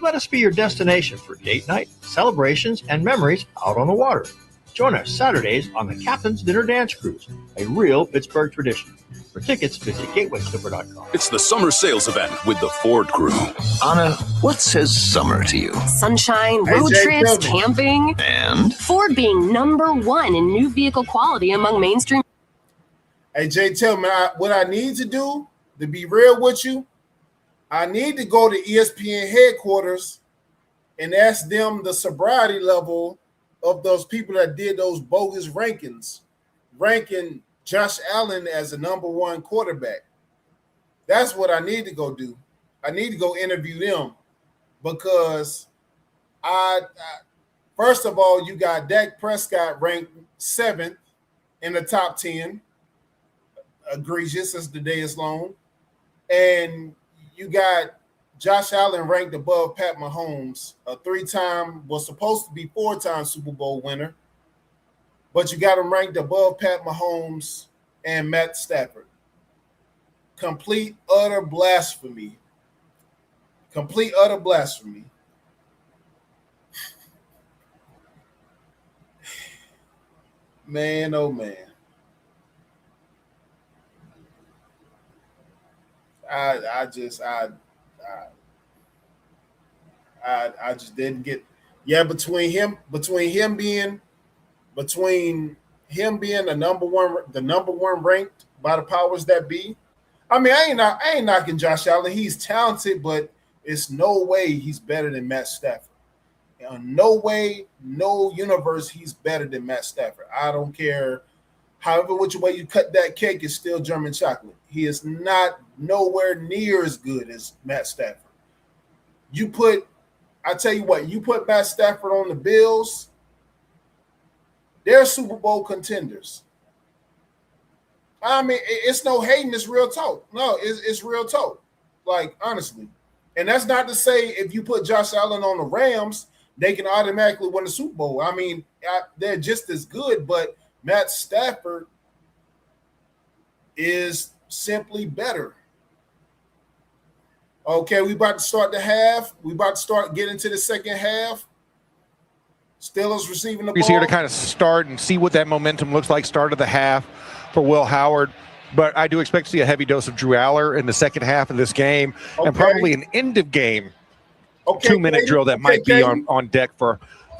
S17: Let us be your destination for date night, celebrations, and memories out on the water. Join us Saturdays on the Captain's Dinner Dance Cruise, a real Pittsburgh tradition. For tickets, visit gatewayclipper.com.
S2: It's the summer sales event with the Ford crew.
S5: Anna, what says summer to you?
S1: Sunshine, road trips, camping,
S5: and
S1: Ford being #1 in new vehicle quality among mainstream.
S4: Hey, Jay, tell me what I need to do, to be real with you. I need to go to ESPN headquarters and ask them the sobriety level of those people that did those bogus rankings, ranking Josh Allen as a #1 quarterback. That's what I need to go do. I need to go interview them because I first of all, you got Dak Prescott ranked 7th in the top 10. Egregious as the day is long. And you got Josh Allen ranked above Pat Mahomes, a 3-time, was supposed to be 4-time Super Bowl winner, but you got him ranked above Pat Mahomes and Matt Stafford. Complete, utter blasphemy. Complete, utter blasphemy. Man, oh man. I just didn't get. Yeah, between him being the #1 ranked by the powers that be. I mean, I ain't knocking Josh Allen. He's talented, but it's no way he's better than Matt Stafford. No way, no universe he's better than Matt Stafford. I don't care. However, which way you cut that cake, is still German chocolate. He is not nowhere near as good as Matt Stafford. I tell you what, you put Matt Stafford on the Bills, they're Super Bowl contenders. I mean, it's no hating, it's real talk. No, it's real talk. Like, honestly. And that's not to say if you put Josh Allen on the Rams, they can automatically win the Super Bowl. I mean, they're just as good, but Matt Stafford is simply better. Okay, we about to start the half. We about to start getting to the second half. Steelers receiving the ball.
S11: He's here to kind of start and see what that momentum looks like, start of the half for Will Howard. But I do expect to see a heavy dose of Drew Aller in the second half of this game, and probably an end-of-game 2-minute drill that might be on deck for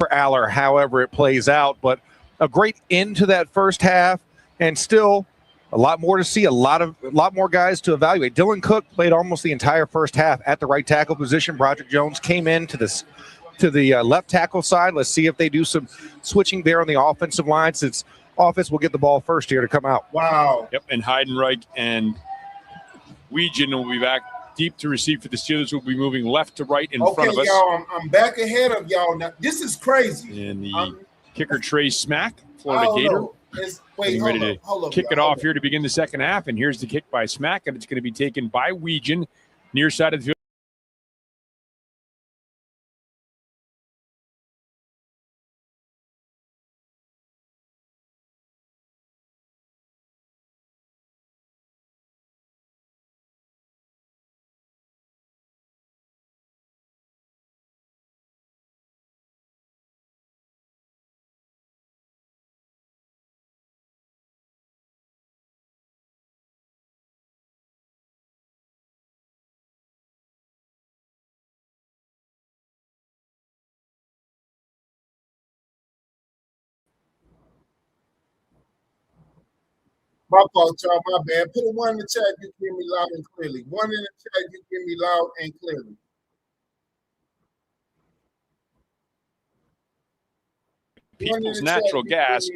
S11: Aller, however it plays out. But a great end to that first half, and still a lot more to see, a lot more guys to evaluate. Dylan Cook played almost the entire first half at the right tackle position. Broderick Jones came in to the left tackle side. Let's see if they do some switching there on the offensive line, since offense will get the ball first here to come out.
S4: Wow.
S3: Yep, and Heidenreich and Weegen will be back deep to receive for the Steelers. Will be moving left to right in front of us.
S4: Y'all, I'm back ahead of y'all now. This is crazy.
S3: And the kicker, Trey Smack, Florida Gator. Ready to kick it off here to begin the second half. And here's the kick by Smack, and it's going to be taken by Weegen, near side of the field.
S4: My fault, y'all. My bad. Put a 1 in the chat. You hear me loud and clearly. 1 in the chat. You hear me loud and clearly.
S3: People's Natural Gas,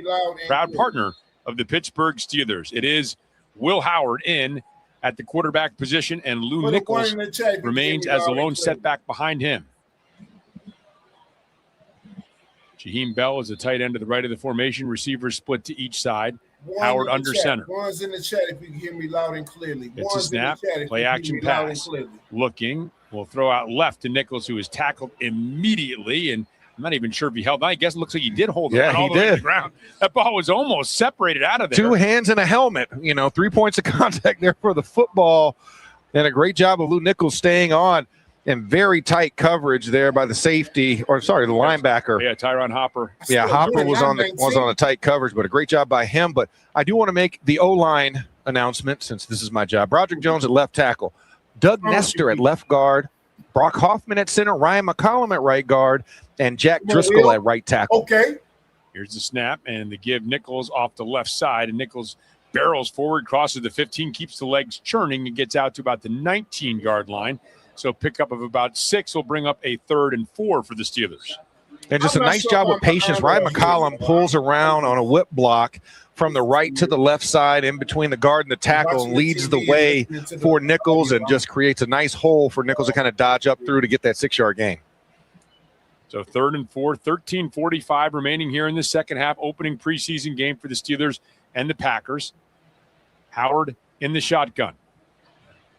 S3: proud partner of the Pittsburgh Steelers. It is Will Howard in at the quarterback position, and Lou Nichols remains as the lone setback behind him. Jaheim Bell is the tight end to the right of the formation. Receivers split to each side. Howard under center.
S4: One's in the chat if you can hear me loud and clearly.
S3: It's a snap, play action pass. Looking, will throw out left to Nichols, who is tackled immediately. And I'm not even sure if he held. I guess it looks like he did hold it.
S11: Yeah, he did.
S3: The ground. That ball was almost separated out of there.
S11: 2 hands and a helmet. 3 points of contact there for the football. And a great job of Lou Nichols staying on. And very tight coverage there by the safety, the linebacker.
S3: Yeah, Tyron Hopper.
S11: Yeah, Hopper was on the tight coverage, but a great job by him. But I do want to make the O-line announcement, since this is my job. Broderick Jones at left tackle, Doug Nestor at left guard, Brock Hoffman at center, Ryan McCollum at right guard, and Jack Driscoll at right tackle.
S4: Okay.
S3: Here's the snap and the give. Nichols off the left side, and Nichols barrels forward, crosses the 15, keeps the legs churning, and gets out to about the 19-yard line. So pickup of about 6 will bring up a 3rd and 4 for the Steelers.
S11: And just a nice job with patience. Ryan McCollum pulls around on a whip block from the right to the left side in between the guard and the tackle and leads the way for Nichols and just creates a nice hole for Nichols to kind of dodge up through to get that 6-yard gain.
S3: So 3rd and 4, 13:45 remaining here in the second half. Opening preseason game for the Steelers and the Packers. Howard in the shotgun.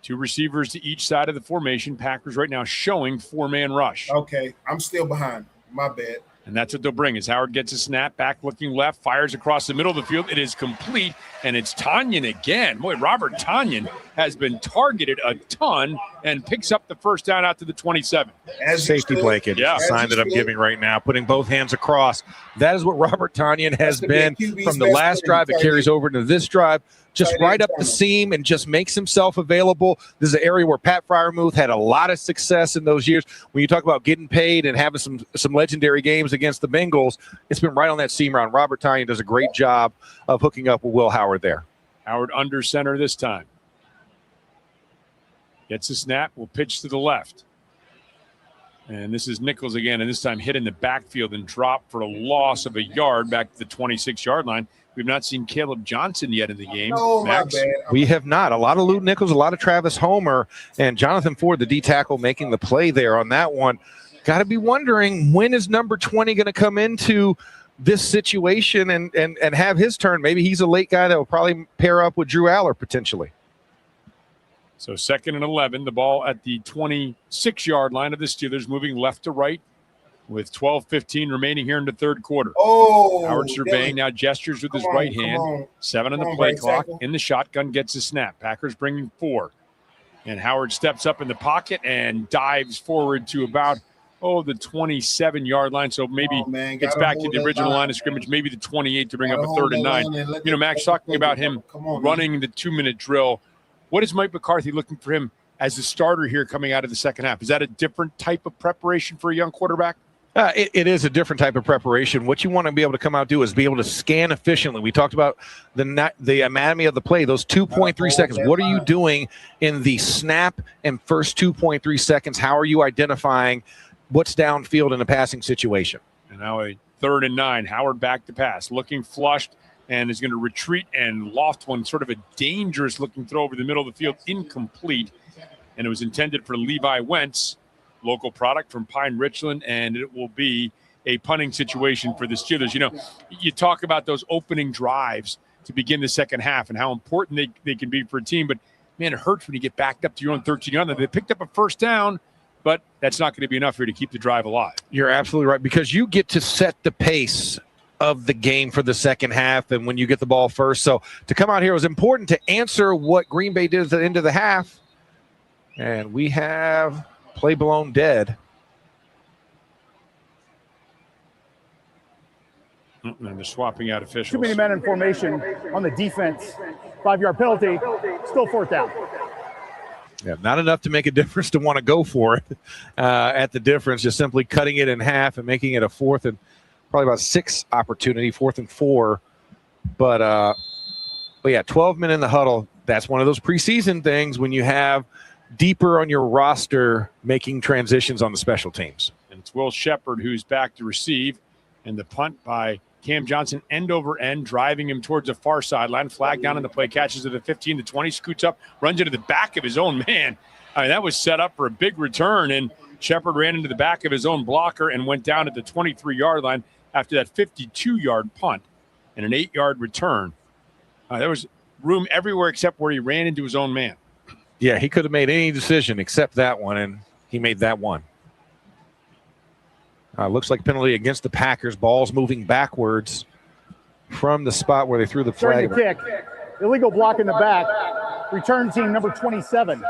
S3: 2 receivers to each side of the formation. Packers right now showing 4-man rush.
S4: Okay, I'm still behind. My bad.
S3: And that's what they'll bring as Howard gets a snap, back looking left, fires across the middle of the field. It is complete, and it's Tanyan again. Boy, Robert Tanyan has been targeted a ton and picks up the first down out to the 27.
S11: Safety blanket, yeah. Sign that I'm giving right now, putting both hands across. That is what Robert Tanyan has been from the last drive. It carries over into this drive. Just right up the seam and just makes himself available. This is an area where Pat Freiermuth had a lot of success in those years. When you talk about getting paid and having some legendary games against the Bengals, it's been right on that seam round. Robert Tanyan does a great job of hooking up with Will Howard there.
S3: Howard under center this time. Gets a snap, will pitch to the left. And this is Nichols again, and this time hit in the backfield and dropped for a loss of a yard back to the 26-yard line. We've not seen Caleb Johnson yet in the game.
S4: Oh,
S3: Max.
S4: my bad.
S11: We have not. A lot of Lou Nichols, a lot of Travis Homer, and Jonathan Ford, the D tackle, making the play there on that one. Got to be wondering, when is number 20 going to come into this situation and have his turn? Maybe he's a late guy that will probably pair up with Drew Aller potentially.
S3: So 2nd and 11, the ball at the 26-yard line of the Steelers, moving left to right with 12:15 remaining here in the third quarter.
S4: Oh,
S3: Howard surveying now, gestures with his right hand. 7 on the play clock. In the shotgun, gets a snap. Packers bringing 4. And Howard steps up in the pocket and dives forward to about, the 27-yard line. So maybe gets back to the original line of scrimmage, maybe the 28 to bring up a 3rd and 9. Max, talking about him running the 2-minute drill. What is Mike McCarthy looking for him as a starter here coming out of the second half? Is that a different type of preparation for a young quarterback?
S11: It is a different type of preparation. What you want to be able to come out and do is be able to scan efficiently. We talked about the anatomy of the play, those 2.3 seconds. What are you doing in the snap and first 2.3 seconds? How are you identifying what's downfield in a passing situation?
S3: And now a 3rd and 9. Howard back to pass, looking flushed, and is going to retreat and loft one, sort of a dangerous-looking throw over the middle of the field, incomplete. And it was intended for Levi Wentz, local product from Pine Richland, and it will be a punting situation for the Steelers. You talk about those opening drives to begin the second half and how important they can be for a team, but, man, it hurts when you get backed up to your own 13-yard line. They picked up a first down, but that's not going to be enough here to keep the drive alive.
S11: You're absolutely right, because you get to set the pace of the game for the second half and when you get the ball first. So to come out here, it was important to answer what Green Bay did at the end of the half. And we have play blown dead.
S3: And they're swapping out officials.
S12: Too many men in formation on the defense. 5-yard penalty. Still 4th down.
S11: Yeah, not enough to make a difference to want to go for it at the difference. Just simply cutting it in half and making it a 4th and probably about 6 opportunity, 4th and 4. But yeah, 12 men in the huddle. That's one of those preseason things when you have deeper on your roster making transitions on the special teams.
S3: And it's Will Shepard who's back to receive. And the punt by Cam Johnson, end over end, driving him towards the far sideline. Flag down on the play, catches to the 15, the 20, scoots up, runs into the back of his own man. I mean, that was set up for a big return, and Shepard ran into the back of his own blocker and went down at the 23-yard line after that 52-yard punt and an 8-yard return. There was room everywhere except where he ran into his own man.
S18: Yeah, he could have made any decision except that one, and he made that one. Looks like penalty against the Packers. Ball's moving backwards from the spot where they threw the flag.
S12: Kick. Illegal block in the back. Return team number 27.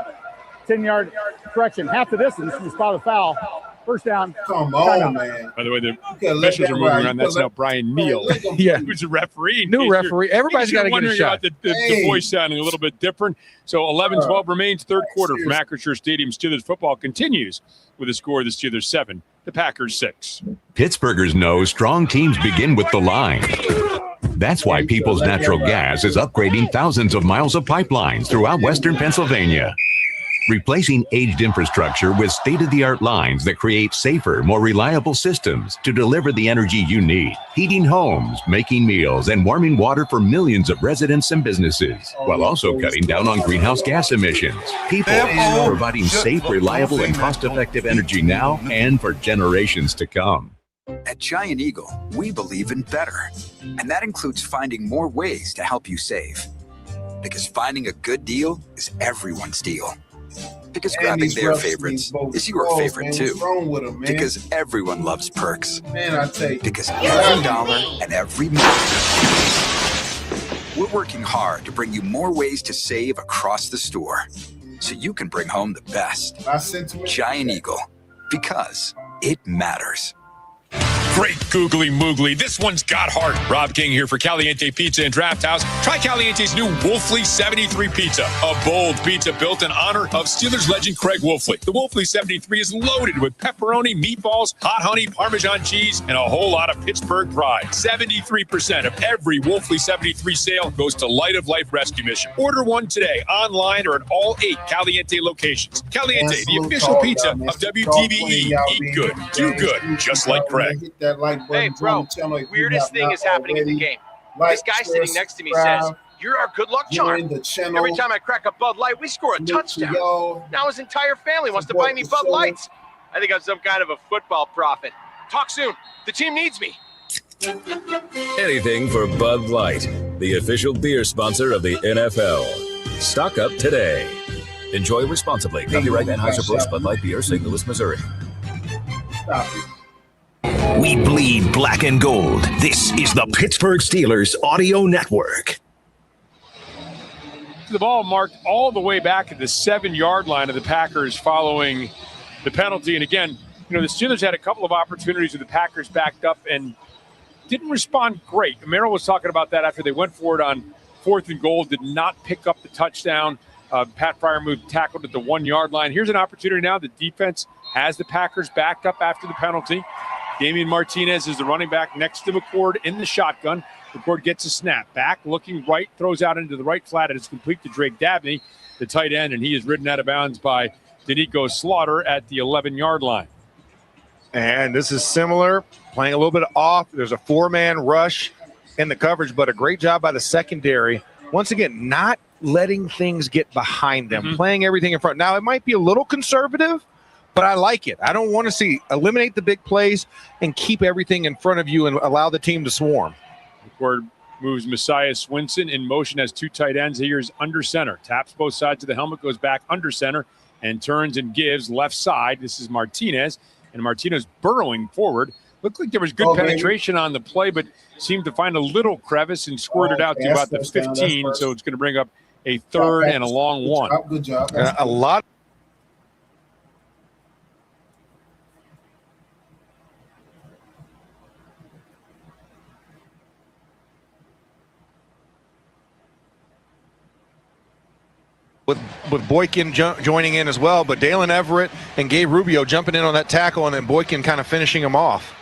S12: 10-yard correction. Half the distance from the spot of the foul. First down.
S4: Come on, man.
S3: By the way, the officials are moving around. That's now Brian Neal.
S18: Yeah,
S3: who's a referee.
S18: New referee. Everybody's got to get a shot.
S3: The voice sounding a little bit different. So 11-12 remains, third quarter from Acrisure Stadium. Steelers football continues with a score of the Steelers 7, the Packers 6.
S19: Pittsburghers know strong teams begin with the line. That's why People's Natural Gas is upgrading thousands of miles of pipelines throughout Western Pennsylvania, replacing aged infrastructure with state-of-the-art lines that create safer, more reliable systems to deliver the energy you need, heating homes, making meals, and warming water for millions of residents and businesses, while also cutting down on greenhouse gas emissions. People providing safe, reliable, and cost-effective energy now and for generations to come.
S20: At Giant Eagle, we believe in better, and that includes finding more ways to help you save. Because finding a good deal is everyone's deal. Because grabbing their favorites is your favorite too. Because everyone loves perks. Because every dollar and every minute. We're working hard to bring you more ways to save across the store, so you can bring home the best. Giant Eagle, because it matters.
S9: Great googly moogly. This one's got heart. Rob King here for Caliente Pizza and Draft House. Try Caliente's new Wolfley 73 Pizza, a bold pizza built in honor of Steelers legend Craig Wolfley. The Wolfley 73 is loaded with pepperoni, meatballs, hot honey, Parmesan cheese, and a whole lot of Pittsburgh pride. 73% of every Wolfley 73 sale goes to Light of Life Rescue Mission. Order one today, online or at all 8 Caliente locations. Caliente, the official pizza of WTVE. Eat good, do good, just like Craig.
S6: Hey, bro, weirdest thing is happening in the game. This guy sitting next to me says, "You're our good luck charm. Every time I crack a Bud Light, we score a touchdown." Now his entire family wants to buy me Bud Lights. I think I'm some kind of a football prophet. Talk soon. The team needs me.
S7: Anything for Bud Light, the official beer sponsor of the NFL. Stock up today. Enjoy responsibly. Copyright Anheuser-Busch Bud Light Beer, St. Louis, Missouri.
S4: Stop it.
S5: We bleed black and gold. This is the Pittsburgh Steelers Audio Network.
S3: The ball marked all the way back at the 7-yard line of the Packers following the penalty. And again, the Steelers had a couple of opportunities with the Packers backed up and didn't respond great. Merrill was talking about that after they went for it on 4th and goal, did not pick up the touchdown. Pat Freiermuth tackled at the 1-yard line. Here's an opportunity now. The defense has the Packers backed up after the penalty. Damian Martinez is the running back next to McCord in the shotgun. McCord gets a snap. Back, looking right, throws out into the right flat, and it's complete to Drake Dabney, the tight end, and he is ridden out of bounds by Danico Slaughter at the 11-yard line.
S18: And this is similar, playing a little bit off. There's a 4-man rush in the coverage, but a great job by the secondary. Once again, not letting things get behind them, playing everything in front. Now, it might be a little conservative, but I like it. I don't want to eliminate the big plays and keep everything in front of you and allow the team to swarm.
S3: McCord moves Messiah Swinson in motion as 2 tight ends. Here's under center. Taps both sides of the helmet, goes back under center, and turns and gives left side. This is Martinez, and Martinez burrowing forward. Looked like there was good penetration on the play, but seemed to find a little crevice and squirted out to about the 15, so it's going to bring up a 3rd and a long one.
S4: Good job.
S18: A lot. With Boykin joining in as well, but Dalen Everett and Gabe Rubio jumping in on that tackle, and then Boykin kind of finishing him off.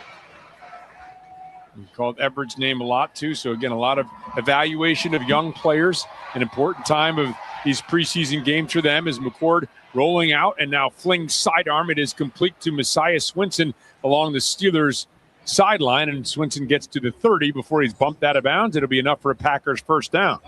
S3: We called Everett's name a lot, too. So, again, a lot of evaluation of young players. An important time of these preseason games for them as McCord rolling out and now flings sidearm. It is complete to Messiah Swinson along the Steelers' sideline, and Swinson gets to the 30 before he's bumped out of bounds. It'll be enough for a Packers first down.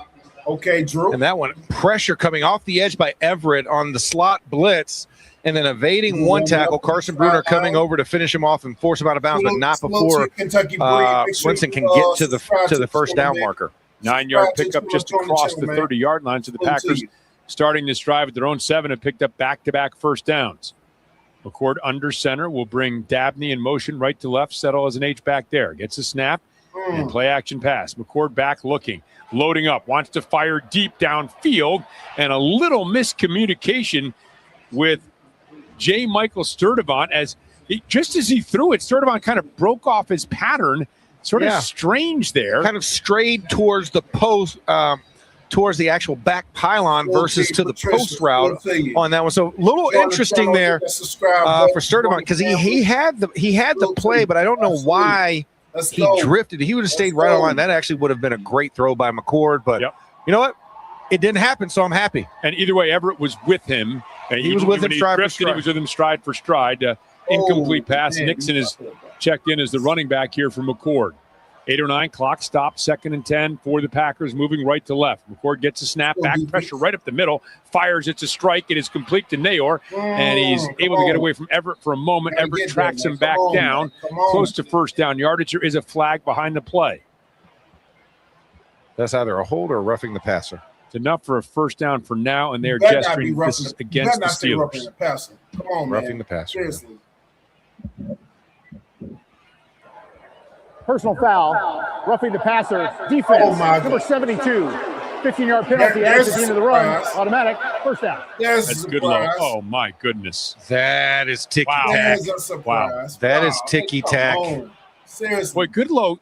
S4: Okay, Drew.
S18: And that one, pressure coming off the edge by Everett on the slot blitz, and then evading one tackle. Carson Bruner coming over to finish him off and force him out of bounds, but not before Swinson can get to the first down marker.
S3: 9-yard pickup just across the 30-yard line. So the Packers, starting this drive at their own 7, have picked up back-to-back first downs. McCord under center will bring Dabney in motion right to left, settle as an H-back there. Gets a snap and play action pass. McCord back looking, loading up, wants to fire deep downfield, and a little miscommunication with J. Michael Sturdivant as just as he threw it, Sturdivant kind of broke off his pattern. Sort of strange there.
S18: Kind of strayed towards the post, towards the actual back pylon versus to the post route on that one. So a little interesting there for Sturdivant because he had the play, but I don't know why he drifted. He would have stayed right on line. That actually would have been a great throw by McCord, but you know what? It didn't happen, so I'm happy.
S3: And either way, Everett was with him.
S18: He was with him stride for stride.
S3: He was with him stride for stride. Incomplete pass. Nixon is checked in as the running back here for McCord. 8:09, clock stopped, 2nd and 10 for the Packers, moving right to left. McCord gets a snap, back pressure right up the middle, fires, it's a strike, it is complete to Nayor, and he's able to get away from Everett for a moment. Everett tracks him back down, close to first down yardage. There is a flag behind the play.
S18: That's either a hold or roughing the passer.
S3: It's enough for a first down for now, and they're gesturing this is against the Steelers.
S4: Come on, man.
S18: Roughing the passer.
S4: Seriously.
S12: Personal foul, roughing the passer, defense, number 72, 15-yard penalty at the end of the run, automatic, first down.
S3: That's good luck. Oh, my goodness.
S18: That is ticky-tack.
S3: Wow.
S18: That is ticky-tack.
S4: Seriously.
S3: Boy, Goodlow,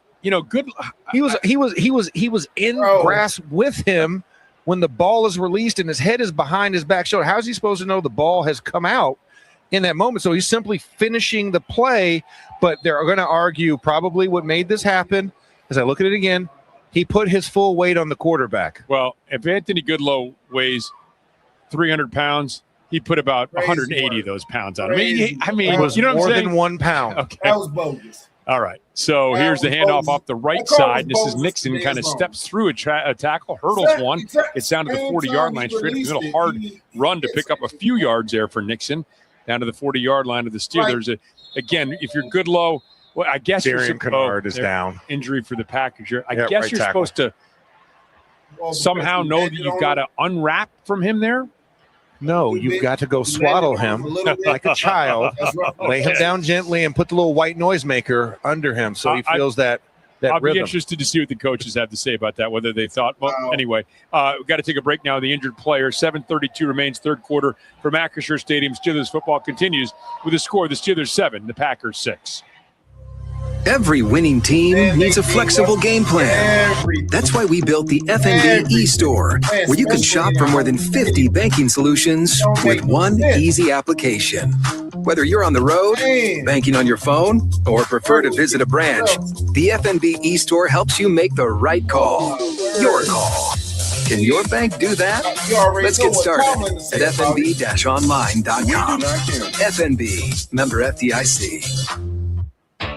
S3: good.
S18: He was in grass with him when the ball is released and his head is behind his back shoulder. How is he supposed to know the ball has come out in that moment? So he's simply finishing the play, but they're going to argue probably what made this happen, as I look at it again, he put his full weight on the quarterback.
S3: Well, if Anthony Goodlow weighs 300 pounds, he put about 180 of those pounds on him. I mean,
S18: it was
S3: you know
S18: more
S3: what I'm saying?
S18: than 1 pound.
S3: Okay.
S4: That was bogus.
S3: All right. So here's the handoff off the right side. This is Nixon kind of steps through a tackle, hurdles one, gets down to the 40-yard line, straight up the middle. Hard run to pick up a few yards there for Nixon, down to the 40-yard line of the Steelers. Again, if you're Goodlow, well, I guess
S18: Darian Kennard is down.
S3: Injury for the Packers. I guess you're supposed to somehow know that you've got to unwrap from him there.
S18: No, you've got to go swaddle him like a child, lay him down gently, and put the little white noisemaker under him so he feels that
S3: I'll
S18: rhythm.
S3: be interested to see what the coaches have to say about that, whether they thought, well, anyway, we've got to take a break now. The injured player, 7:32 remains, third quarter from Acrisure Stadium. Steelers football continues with a score, the Steelers 7, the Packers 6.
S8: Every winning team needs a flexible game plan. That's why we built the FNB e-store, where you can shop for more than 50 banking solutions with one easy application. Whether you're on the road, banking on your phone, or prefer to visit a branch, the FNB e-store helps you make the right call. Your call. Can your bank do that? Let's get started at fnb-online.com. FNB, member FDIC.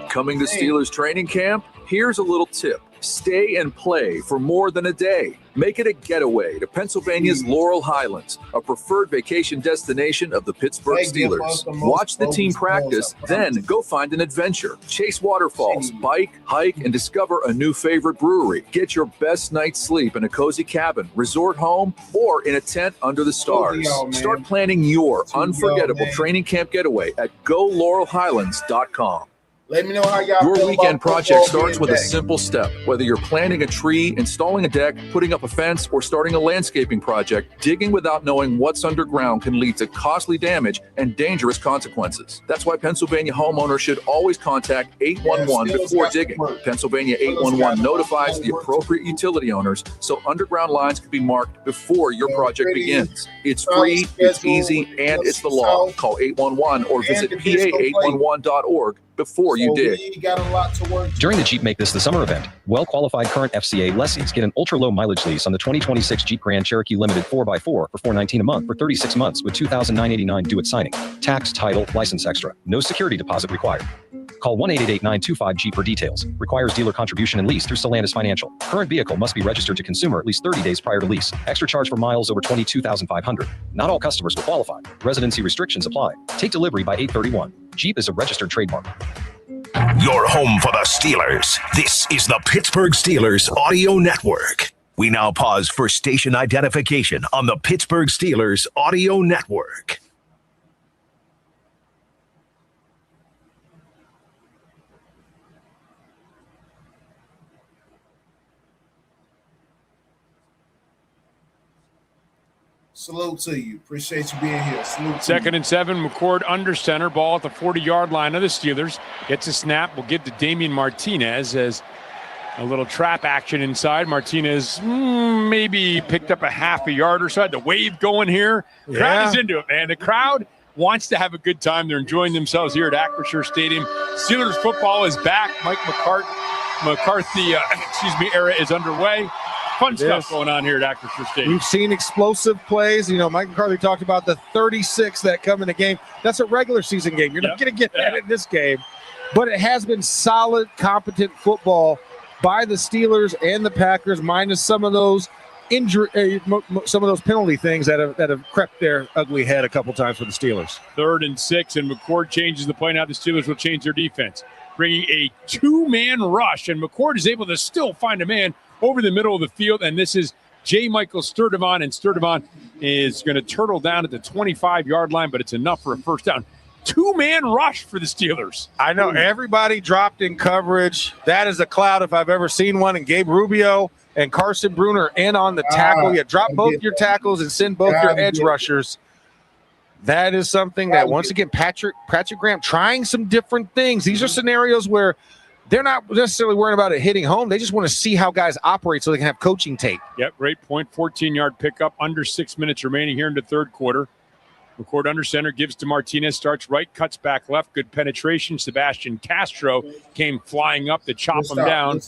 S23: Coming to Steelers training camp? Here's a little tip. Stay and play for more than a day. Make it a getaway to Pennsylvania's Laurel Highlands, a preferred vacation destination of the Pittsburgh Steelers. Watch the team practice, then go find an adventure. Chase waterfalls, bike, hike, and discover a new favorite brewery. Get your best night's sleep in a cozy cabin, resort home, or in a tent under the stars. Start planning your unforgettable training camp getaway at GoLaurelHighlands.com.
S4: Let me know how y'all
S23: Your
S4: feel
S23: weekend
S4: about
S23: project
S4: football
S23: starts with a
S4: being
S23: simple step. Whether you're planting a tree, installing a deck, putting up a fence, or starting a landscaping project, digging without knowing what's underground can lead to costly damage and dangerous consequences. That's why Pennsylvania homeowners should always contact 811 before digging. Pennsylvania 811 notifies the appropriate utility owners so underground lines can be marked before your project begins. It's free, it's easy, and it's the law. Call 811 or visit pa811.org before you dig.
S15: During the Jeep Make This the Summer event, well-qualified current FCA lessees get an ultra-low mileage lease on the 2026 Jeep Grand Cherokee Limited 4x4 for $419 a month for 36 months with $2,989 due at signing. Tax, title, license extra. No security deposit required. Call 1-888-925-Jeep for details. Requires dealer contribution and lease through Stellantis Financial. Current vehicle must be registered to consumer at least 30 days prior to lease. Extra charge for miles over 22,500. Not all customers will qualify. Residency restrictions apply. Take delivery by 8/31. Jeep is a registered trademark.
S5: Your home for the Steelers. This is the Pittsburgh Steelers Audio Network. We now pause for station identification on the Pittsburgh Steelers Audio Network.
S4: Salute to you. Appreciate you being here. Salute to
S3: Second and 7, McCord under center. Ball at the 40-yard line of the Steelers. Gets a snap. We'll give to Damian Martinez as a little trap action inside. Martinez maybe picked up a half a yard or so. Had the wave going here. Crowd is into it, man. The crowd wants to have a good time. They're enjoying themselves here at Acrisure Stadium. Steelers football is back. Mike McCarthy era is underway. Fun stuff going on here at Acrisure Stadium.
S18: We've seen explosive plays. You know, Mike McCarthy talked about the 36 that come in the game. That's a regular season game. You're not going to get that in this game. But it has been solid, competent football by the Steelers and the Packers, minus some of those some of those penalty things that have crept their ugly head a couple times for the Steelers.
S3: 3rd and 6, and McCord changes the play. Now the Steelers will change their defense, bringing a 2-man rush, and McCord is able to still find a man over the middle of the field, and this is J. Michael Sturdivant, and Sturdivant is going to turtle down at the 25-yard line, but it's enough for a first down. 2-man rush for the Steelers.
S18: I know everybody dropped in coverage. That is a cloud if I've ever seen one. And Gabe Rubio and Carson Bruner in on the tackle. You drop both your tackles and send both your edge rushers. That is something that, once again, Patrick Graham trying some different things. These are scenarios where they're not necessarily worrying about it hitting home. They just want to see how guys operate so they can have coaching tape.
S3: Yep, great point. 14-yard pickup, under 6 minutes remaining here in the third quarter. McCord under center, gives to Martinez, starts right, cuts back left. Good penetration. Sebastian Castro came flying up to chop him down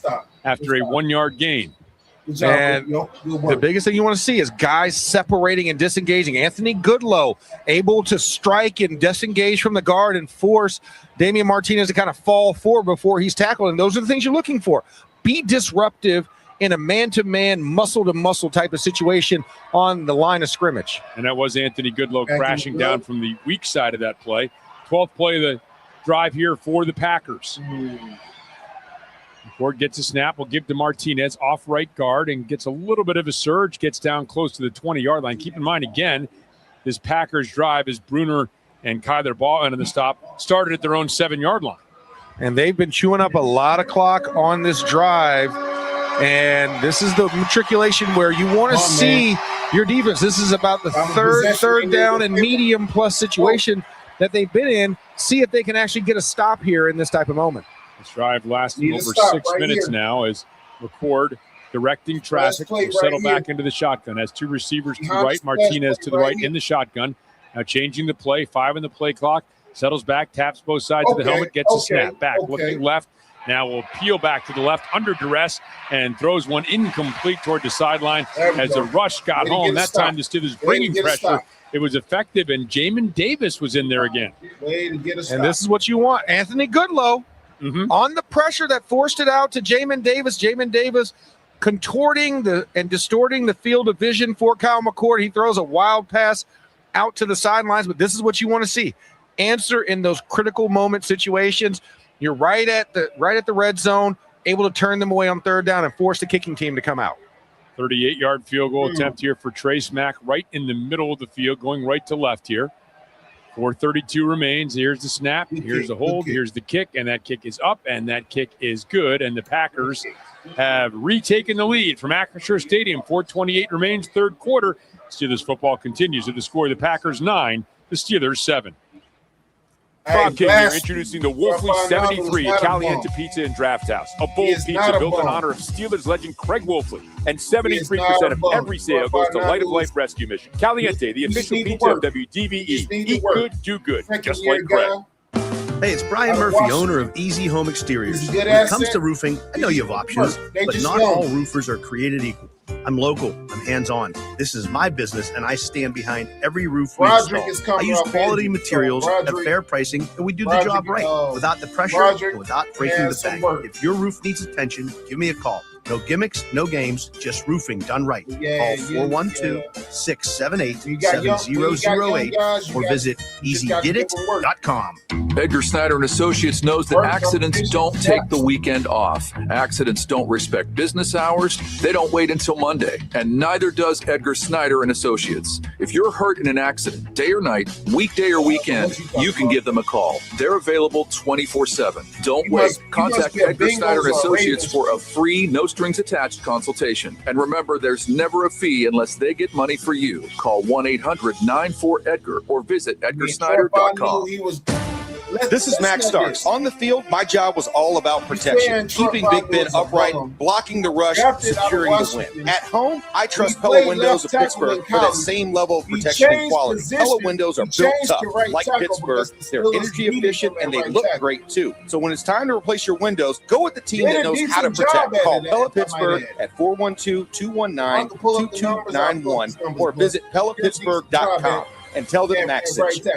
S3: after a 1-yard gain.
S18: And the biggest thing you want to see is guys separating and disengaging. Anthony Goodlow able to strike and disengage from the guard and force Damian Martinez to kind of fall forward before he's tackled. And those are the things you're looking for. Be disruptive in a man-to-man, muscle-to-muscle type of situation on the line of scrimmage.
S3: And that was Anthony Goodlow crashing down from the weak side of that play. 12th play of the drive here for the Packers. McCord gets a snap. We'll give to Martinez off right guard and gets a little bit of a surge, gets down close to the 20-yard line. Keep in mind, again, this Packers drive is Bruner and Kyler Ball into the stop, started at their own 7-yard line.
S18: And they've been chewing up a lot of clock on this drive. And this is the matriculation where you want to see your defense. This is about the third down and medium plus situation that they've been in. See if they can actually get a stop here in this type of moment.
S3: This drive lasting over 6 minutes now as McCord directing traffic. Will settle back into the shotgun. Has 2 receivers to the right, Martinez to the right in the shotgun. Now changing the play, 5 in the play clock. Settles back, taps both sides of the helmet, gets a snap back, looking left. Now will peel back to the left under duress and throws one incomplete toward the sideline as the rush got home. That time the Steelers bringing pressure. It was effective, and Jamin Davis was in there again.
S18: And this is what you want. Anthony Goodlow on the pressure that forced it out to Jamin Davis. Jamin Davis contorting and distorting the field of vision for Kyle McCord. He throws a wild pass out to the sidelines, but this is what you want to see. Answer in those critical moment situations. You're right at the red zone, able to turn them away on 3rd down and force the kicking team to come out.
S3: 38-yard field goal attempt here for Trace Mack, right in the middle of the field, going right to left here. 4:32 remains. Here's the snap. Here's the hold. Here's the kick, and that kick is up, and that kick is good. And the Packers have retaken the lead from Acrisure Stadium. 4:28 remains, third quarter. Steelers football continues with the score. The Packers 9, the Steelers 7. Bob King here, introducing the Wolfley 73 Caliente Pizza and Draft House. A bold pizza built in honor of Steelers legend Craig Wolfley. And 73% of every sale goes to Light of Life Rescue Mission. Caliente, the official pizza of WDVE. Eat good, do good, just like Craig.
S10: Hey, it's Brian Murphy, owner of Easy Home Exteriors. When it comes to roofing, I know you have options, but not all roofers are created equal. I'm local. I'm hands-on. This is my business, and I stand behind every roof we install. I use quality materials at fair pricing, and we do the job right, without the pressure and without breaking the bank. If your roof needs attention, give me a call. No gimmicks, no games, just roofing done right. Call 412-678-7008 or visit EasyGetIt.com.
S23: Edgar Snyder and Associates knows that accidents don't take the weekend off. Accidents don't respect business hours. They don't wait until Monday. And neither does Edgar Snyder and Associates. If you're hurt in an accident, day or night, weekday or weekend, you can give them a call. They're available 24/7. Don't wait. Contact Edgar Snyder and Associates for a free, no-strings attached consultation. And remember, there's never a fee unless they get money for you. Call 1-800-94-EDGAR or visit EdgarSnyder.com.
S14: This is Max Starks. On the field, my job was all about protection, keeping Big Ben upright, blocking the rush, securing the win. At home, I trust Pella Windows of Pittsburgh for that same level of protection and quality. Pella Windows are built tough, like Pittsburgh. They're energy efficient, and they look great, too. So when it's time to replace your windows, go with the team that knows how to protect. Call Pella Pittsburgh at 412-219-2291 or visit PellaPittsburgh.com and tell them Max sent you.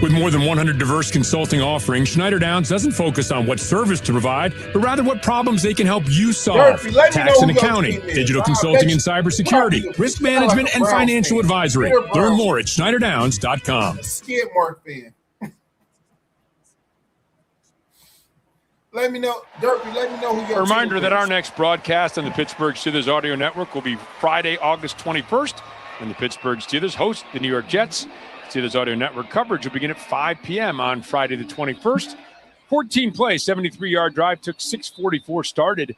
S9: With more than 100 diverse consulting offerings, Schneider Downs doesn't focus on what service to provide, but rather what problems they can help you solve. Tax and accounting, digital consulting and cybersecurity, risk management, and financial advisory. Learn more at SchneiderDowns.com.
S4: Skid Mark fan. Let me know, Derpy, let me know who your
S3: A reminder
S4: team
S3: that
S4: is.
S3: our next broadcast on the Pittsburgh Steelers Audio Network will be Friday, August 21st, when the Pittsburgh Steelers host the New York Jets. Steelers Audio Network coverage will begin at 5 p.m. on Friday the 21st. 14-play, 73-yard drive, took 6:44, started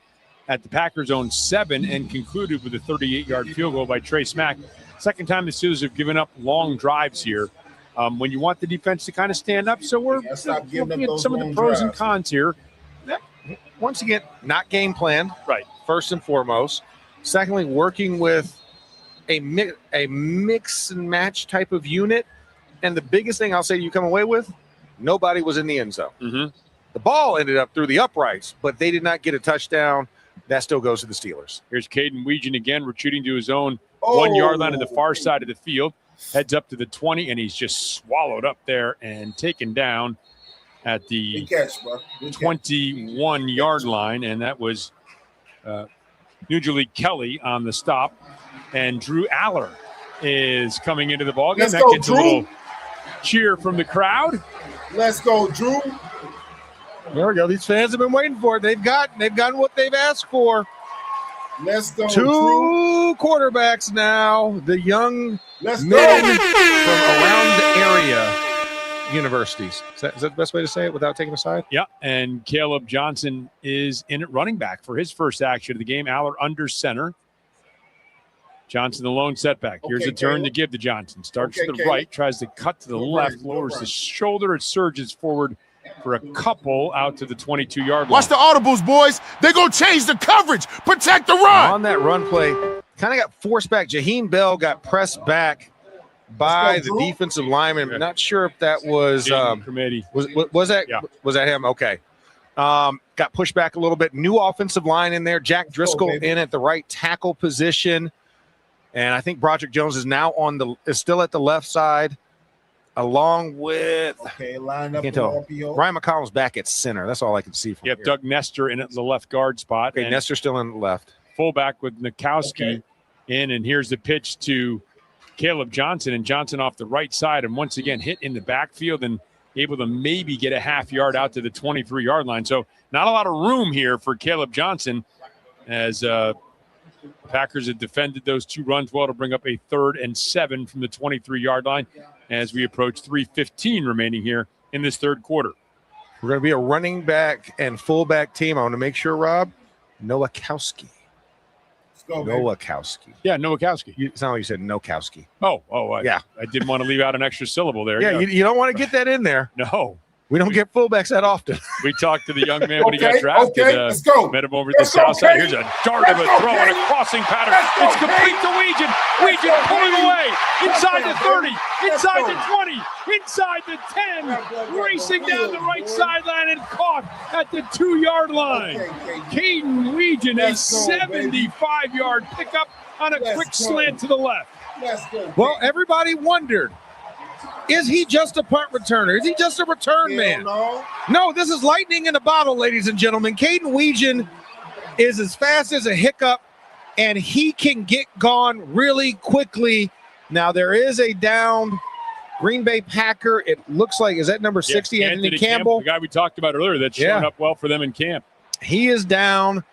S3: at the Packers' own 7 and concluded with a 38-yard field goal by Trey Smack. Second time the Steelers have given up long drives here when you want the defense to kind of stand up. So we're looking at some of the pros and cons here.
S18: Once again, not game plan.
S3: Right.
S18: First and foremost. Secondly, working with a mix and match type of unit. And the biggest thing I'll say you come away with, nobody was in the end zone.
S3: Mm-hmm.
S18: The ball ended up through the uprights, but they did not get a touchdown. That still goes to the Steelers.
S3: Here's Caden Weegan again, retreating to his own 1-yard line to the far side of the field. Heads up to the 20, and he's just swallowed up there and taken down at the 21-yard line. And that was Nugent Kelly on the stop. And Drew Aller is coming into the ballgame.
S4: Let's
S3: That
S4: go,
S3: gets
S4: Drew.
S3: a little cheer from the crowd.
S4: Let's go, Drew.
S18: There we go. These fans have been waiting for it. They've gotten what they've asked for.
S4: Let's go,
S18: Two
S4: Drew.
S18: quarterbacks now. The young
S4: Let's
S18: men
S4: go.
S18: from around the area universities. Is that the best way to say it without taking a side?
S3: Yeah, and Caleb Johnson is in at running back for his first action of the game. Aller under center. Johnson, the lone setback. Here's a turn to give to Johnson. Starts to the right, tries to cut to the left, lowers the shoulder. It surges forward for a couple out to the 22-yard line.
S21: Watch the audibles, boys. They're going to change the coverage. Protect the run.
S18: On that run play, kind of got forced back. Jaheim Bell got pressed back by the defensive lineman. I'm not sure if that was was that him? Okay. Got pushed back a little bit. New offensive line in there. Jack Driscoll in at the right tackle position. And I think Broderick Jones is now is still at the left side, along with
S4: line up
S18: can't tell. Ryan McCollum's back at center. That's all I can see from here.
S3: Doug Nestor in at the left guard spot.
S18: Okay,
S3: and
S18: Nestor still in the left.
S3: Fullback with Nikowski in, and here's the pitch to Caleb Johnson, and Johnson off the right side, and once again hit in the backfield and able to maybe get a half yard out to the 23-yard line. So not a lot of room here for Caleb Johnson as Packers have defended those two runs well to bring up a 3rd and 7 from the 23-yard line as we approach 3:15 remaining here in this third quarter.
S18: We're going to be a running back and fullback team. I want to make sure, Rob, Nowakowski. Nowakowski.
S3: Yeah, Nowakowski.
S18: It sounded like you said Nokowski.
S3: I didn't want to leave out an extra syllable there.
S18: Yeah, you don't want to get that in there.
S3: No.
S18: We don't get fullbacks that often.
S3: We talked to the young man when he got drafted.
S4: Let's go.
S3: Met him over at the south side. Here's a dart of a throw and a crossing pattern. It's complete to Weegan. Weegan pulling away. Inside the 30. Inside the 20. Inside the 10. Racing down the right sideline and caught at the 2-yard line. Caden Weegan, a 75-yard pickup on a quick slant to the left.
S18: Well, everybody wondered, is he just a punt returner? Is he just a return man? No, this is lightning in a bottle, ladies and gentlemen. Caden Weegan is as fast as a hiccup, and he can get gone really quickly. Now, there is a downed Green Bay Packer. It looks like, is that number 60, Anthony Campbell?
S3: The guy we talked about earlier that's showing up well for them in camp.
S18: He is down,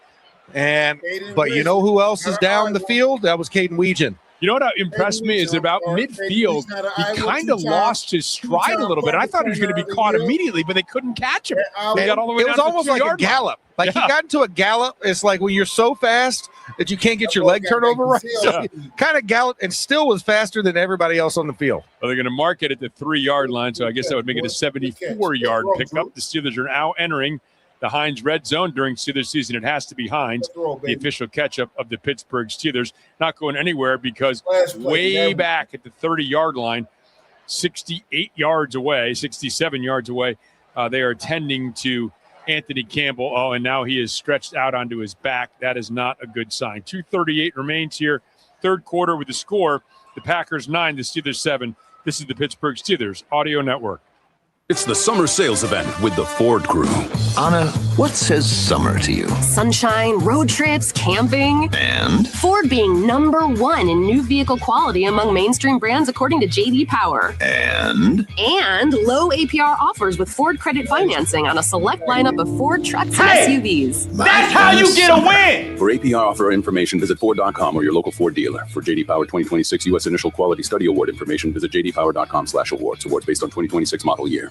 S18: but you know who else is down the field? That was Caden Weegan.
S3: You know what impressed me is about midfield, he kind of lost his stride a little bit. I thought he was going to be caught immediately, but they couldn't catch him. They got all the way
S18: it
S3: down
S18: was almost
S3: to the
S18: like a
S3: 2-yard line.
S18: gallop. Like he got into a gallop. It's like when you're so fast that you can't get your leg turned over right. So kind of galloped and still was faster than everybody else on the field.
S3: Well, they're going to mark it at the 3-yard line, so I guess that would make it a 74-yard pickup. The Steelers are now entering the Heinz red zone during Steelers season. It has to be Heinz, the official catch-up of the Pittsburgh Steelers. Not going anywhere because way back at the 30-yard line, 68 yards away, 67 yards away, they are tending to Anthony Campbell. Oh, and now he is stretched out onto his back. That is not a good sign. 2:38 remains here. Third quarter with the score. The Packers 9, the Steelers 7. This is the Pittsburgh Steelers Audio Network.
S2: It's the summer sales event with the Ford Crew.
S5: Anna, what says summer to you?
S1: Sunshine, road trips, camping.
S5: And?
S1: Ford being #1 in new vehicle quality among mainstream brands according to J.D. Power.
S5: And?
S1: And low APR offers with Ford credit financing on a select lineup of Ford trucks and SUVs.
S2: That's how you get a win! For APR offer information, visit Ford.com or your local Ford dealer. For J.D. Power 2026 U.S. Initial Quality Study Award information, visit jdpower.com/awards. Awards based on 2026 model year.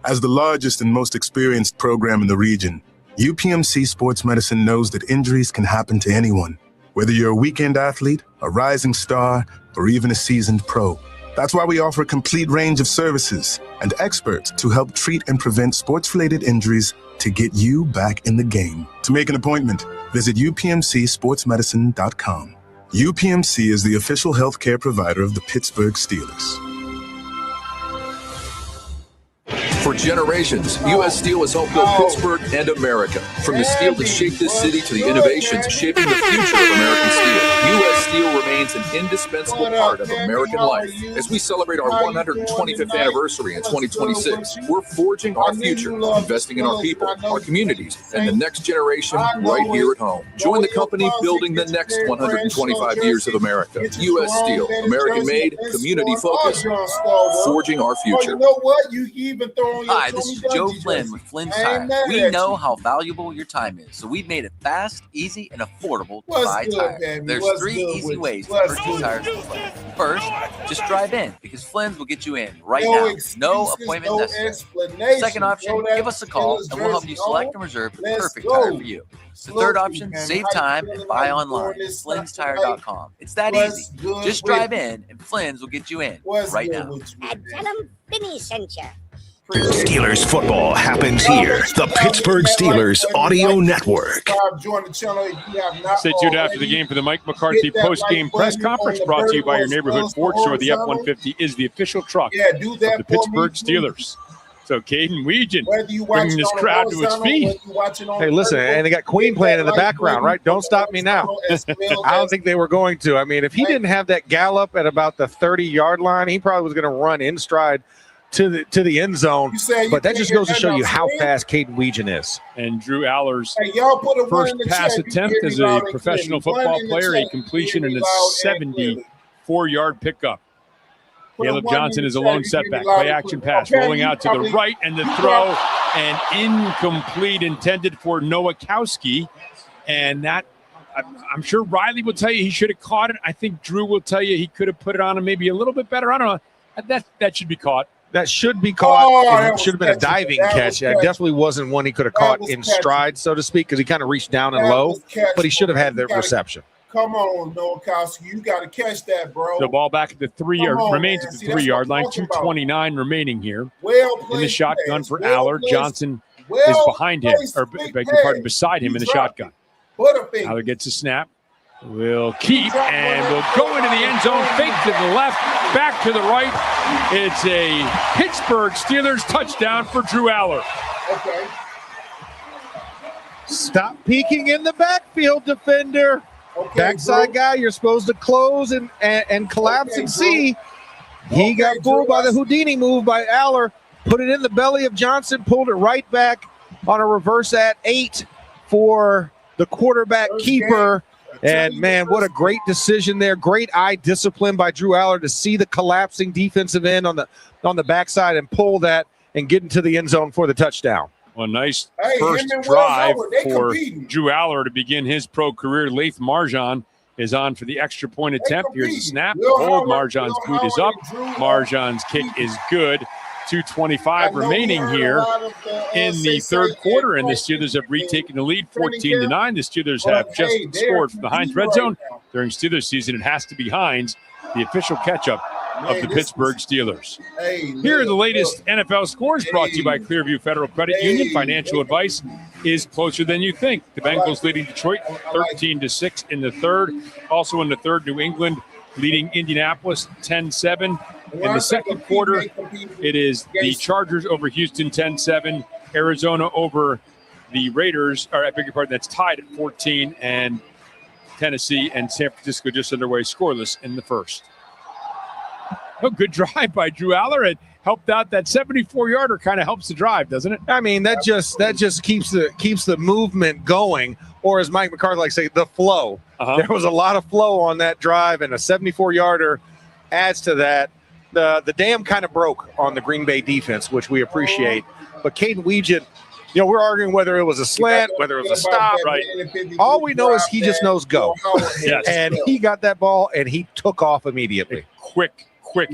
S13: As the largest and most experienced program in the region, UPMC Sports Medicine knows that injuries can happen to anyone, whether you're a weekend athlete, a rising star, or even a seasoned pro. That's why we offer a complete range of services and experts to help treat and prevent sports-related injuries to get you back in the game. To make an appointment, visit upmcsportsmedicine.com. UPMC is the official healthcare provider of the Pittsburgh Steelers.
S23: For generations, U.S. Steel has helped build Pittsburgh and America. From the steel that shaped this city to the innovations shaping the future of American steel, U.S. Steel remains an indispensable part of American life. As we celebrate our 125th anniversary in 2026, we're forging our future, investing in our people, our communities, and the next generation right here at home. Join the company building the next 125 years of America. U.S. Steel, American-made, community-focused, forging our future.
S4: You know what? You even throw
S16: Hi, this is Joe Flynn with Flynn's Tire. We know how valuable your time is, so we've made it fast, easy, and affordable to buy tires. There's 3 easy ways to purchase tires from Flynn. First, just drive in, because Flynn's will get you in right now. No appointment necessary. Second option, give us a call, and we'll help you select and reserve the perfect tire for you. The third option, save time and buy online at Flynn'sTire.com. It's that easy. Just drive in, and Flynn's will get you in right now.
S22: And tell them Vinny sent you.
S5: Steelers football happens here. The Pittsburgh Steelers Audio Network.
S3: Stay tuned after the game for the Mike McCarthy post-game press conference brought to you by your neighborhood Ford store. The F-150 is the official truck of the Pittsburgh Steelers. So Caden Weegan bringing this crowd to its feet.
S18: Hey, listen, and they got Queen playing in the background, right? Don't stop me now. I don't think they were going to. I mean, if he didn't have that gallop at about the 30-yard line, he probably was going to run in stride to the end zone. But that just goes to show you how fast Caden Weegan is.
S3: And Drew Aller's first pass attempt as a professional football player, a completion and a 74-yard pickup. Caleb Johnson is a lone setback. Play action pass rolling out to the right, and the throw and incomplete, intended for Nowakowski. And that, I'm sure Riley will tell you he should have caught it. I think Drew will tell you he could have put it on him maybe a little bit better. I don't know. That should be caught.
S18: That should be caught. It should have been a diving catch. It definitely wasn't one he could have caught in stride, so to speak, because he kind of reached down and low, but he should have had the reception.
S4: Come on, Nowakowski. You got to catch that, bro.
S3: The ball back at the 3 yard, remains
S4: man.
S3: at the 3 yard line. 2:29 remaining here.
S4: Well played.
S3: In the shotgun for
S4: well
S3: Aller.
S4: placed.
S3: Johnson
S4: well
S3: is behind him, or beg your pardon, beside him in the shotgun. Aller gets a snap. Will keep and will go into the end zone. Fake to the left, back to the right. It's a Pittsburgh Steelers touchdown for Drew Aller.
S4: Okay.
S18: Stop peeking in the backfield, defender.
S4: Okay,
S18: Backside guy, you're supposed to close and collapse and see. He got fooled by the Houdini move by Aller. Put it in the belly of Johnson, pulled it right back on a reverse at 8 for the quarterback keeper. And, man, what a great decision there. Great eye discipline by Drew Aller to see the collapsing defensive end on the backside and pull that and get into the end zone for the touchdown.
S3: Well, nice first drive for Drew Aller to begin his pro career. Laith Marjan is on for the extra point attempt. Here's the snap. The hold. Marjan's boot is up. Marjan's kick is good. 2:25 remaining here in the third quarter, and the Steelers have retaken the lead 14-9. The Steelers have just scored from the Heinz red zone. During Steelers season, it has to be Heinz, the official catch-up of the Pittsburgh Steelers. Here are the latest NFL scores brought to you by Clearview Federal Credit Union. Financial advice is closer than you think. The Bengals leading Detroit 13-6 in the third. Also in the third, New England leading Indianapolis 10-7. In the second quarter, it is the Chargers over Houston 10-7. Arizona over the Raiders, or I beg your pardon, that's tied at 14, and Tennessee and San Francisco just underway scoreless in the first. A good drive by Drew Aller. It helped out. That 74-yarder kind of helps the drive, doesn't it?
S18: I mean, that just keeps the movement going, or as Mike McCarthy likes to say, the flow. There was a lot of flow on that drive, and a 74-yarder adds to that. The dam kind of broke on the Green Bay defense, which we appreciate. But Caden Weegent, we're arguing whether it was a slant, whether it was a stop.
S3: Right.
S18: All we know is he just knows go.
S3: Yes.
S18: And he got that ball, and he took off immediately.
S3: Quick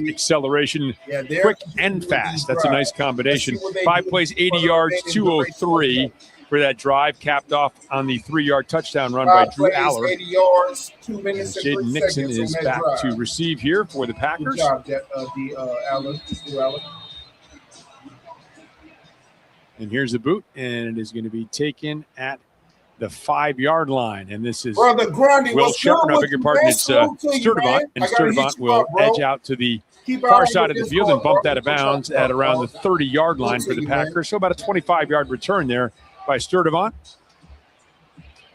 S3: acceleration, quick and fast. That's a nice combination. 5 plays, 80 yards, 203 for that drive, capped off on the 3-yard touchdown run by Drew Aller.
S4: 80 yards, 2 minutes and
S3: Jaden
S4: 3
S3: Nixon
S4: seconds
S3: is
S4: on that
S3: back
S4: drive.
S3: to receive here for the Packers.
S4: Good job, Drew Aller.
S3: And here's the boot, and it is going to be taken at the 5-yard line. And this is
S4: Brother Grundy,
S3: Will
S4: what's
S3: Shepard.
S4: good
S3: I
S4: with
S3: beg your
S4: you,
S3: pardon.
S4: man?
S3: It's
S4: Salute to you,
S3: Sturdivant,
S4: man.
S3: and
S4: I gotta hit
S3: Sturdivant
S4: you
S3: will
S4: up, bro.
S3: edge out to the
S4: Keep
S3: far
S4: out
S3: side
S4: with
S3: of the
S4: this
S3: field and
S4: ball,
S3: bump
S4: bro.
S3: that of bounds at around the 30-yard line for the Packers. So about a 25-yard return there by Sturdivant.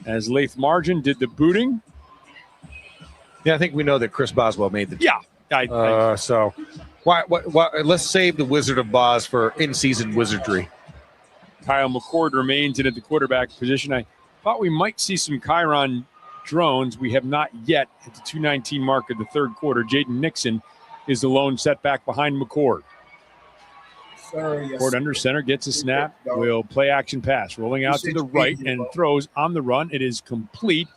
S3: As Laith Marjan did the booting.
S18: Yeah, I think we know that Chris Boswell made the
S3: Yeah.
S18: So why, let's save the Wizard of Boz for in-season wizardry.
S3: Kyle McCord remains in at the quarterback position. I thought we might see some Chiron drones. We have not yet at the 2:19 mark of the third quarter. Jaden Nixon is the lone setback behind McCord. McCord under center, gets a snap, will play action pass. Rolling out to the right and throws on the run. It is complete.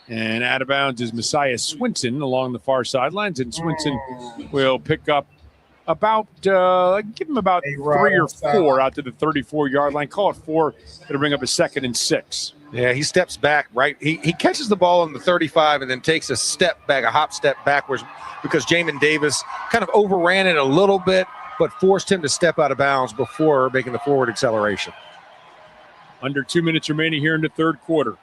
S3: And out of bounds is Messiah Swinson along the far sidelines. And Swinson will pick up about, give him about 3 or 4 out to the 34-yard line. Call it 4. It'll bring up a 2nd and 6.
S18: Yeah, he steps back, right? He catches the ball on the 35 and then takes a step back, a hop step backwards, because Jamin Davis kind of overran it a little bit, but forced him to step out of bounds before making the forward acceleration.
S3: Under 2 minutes remaining here in the third quarter.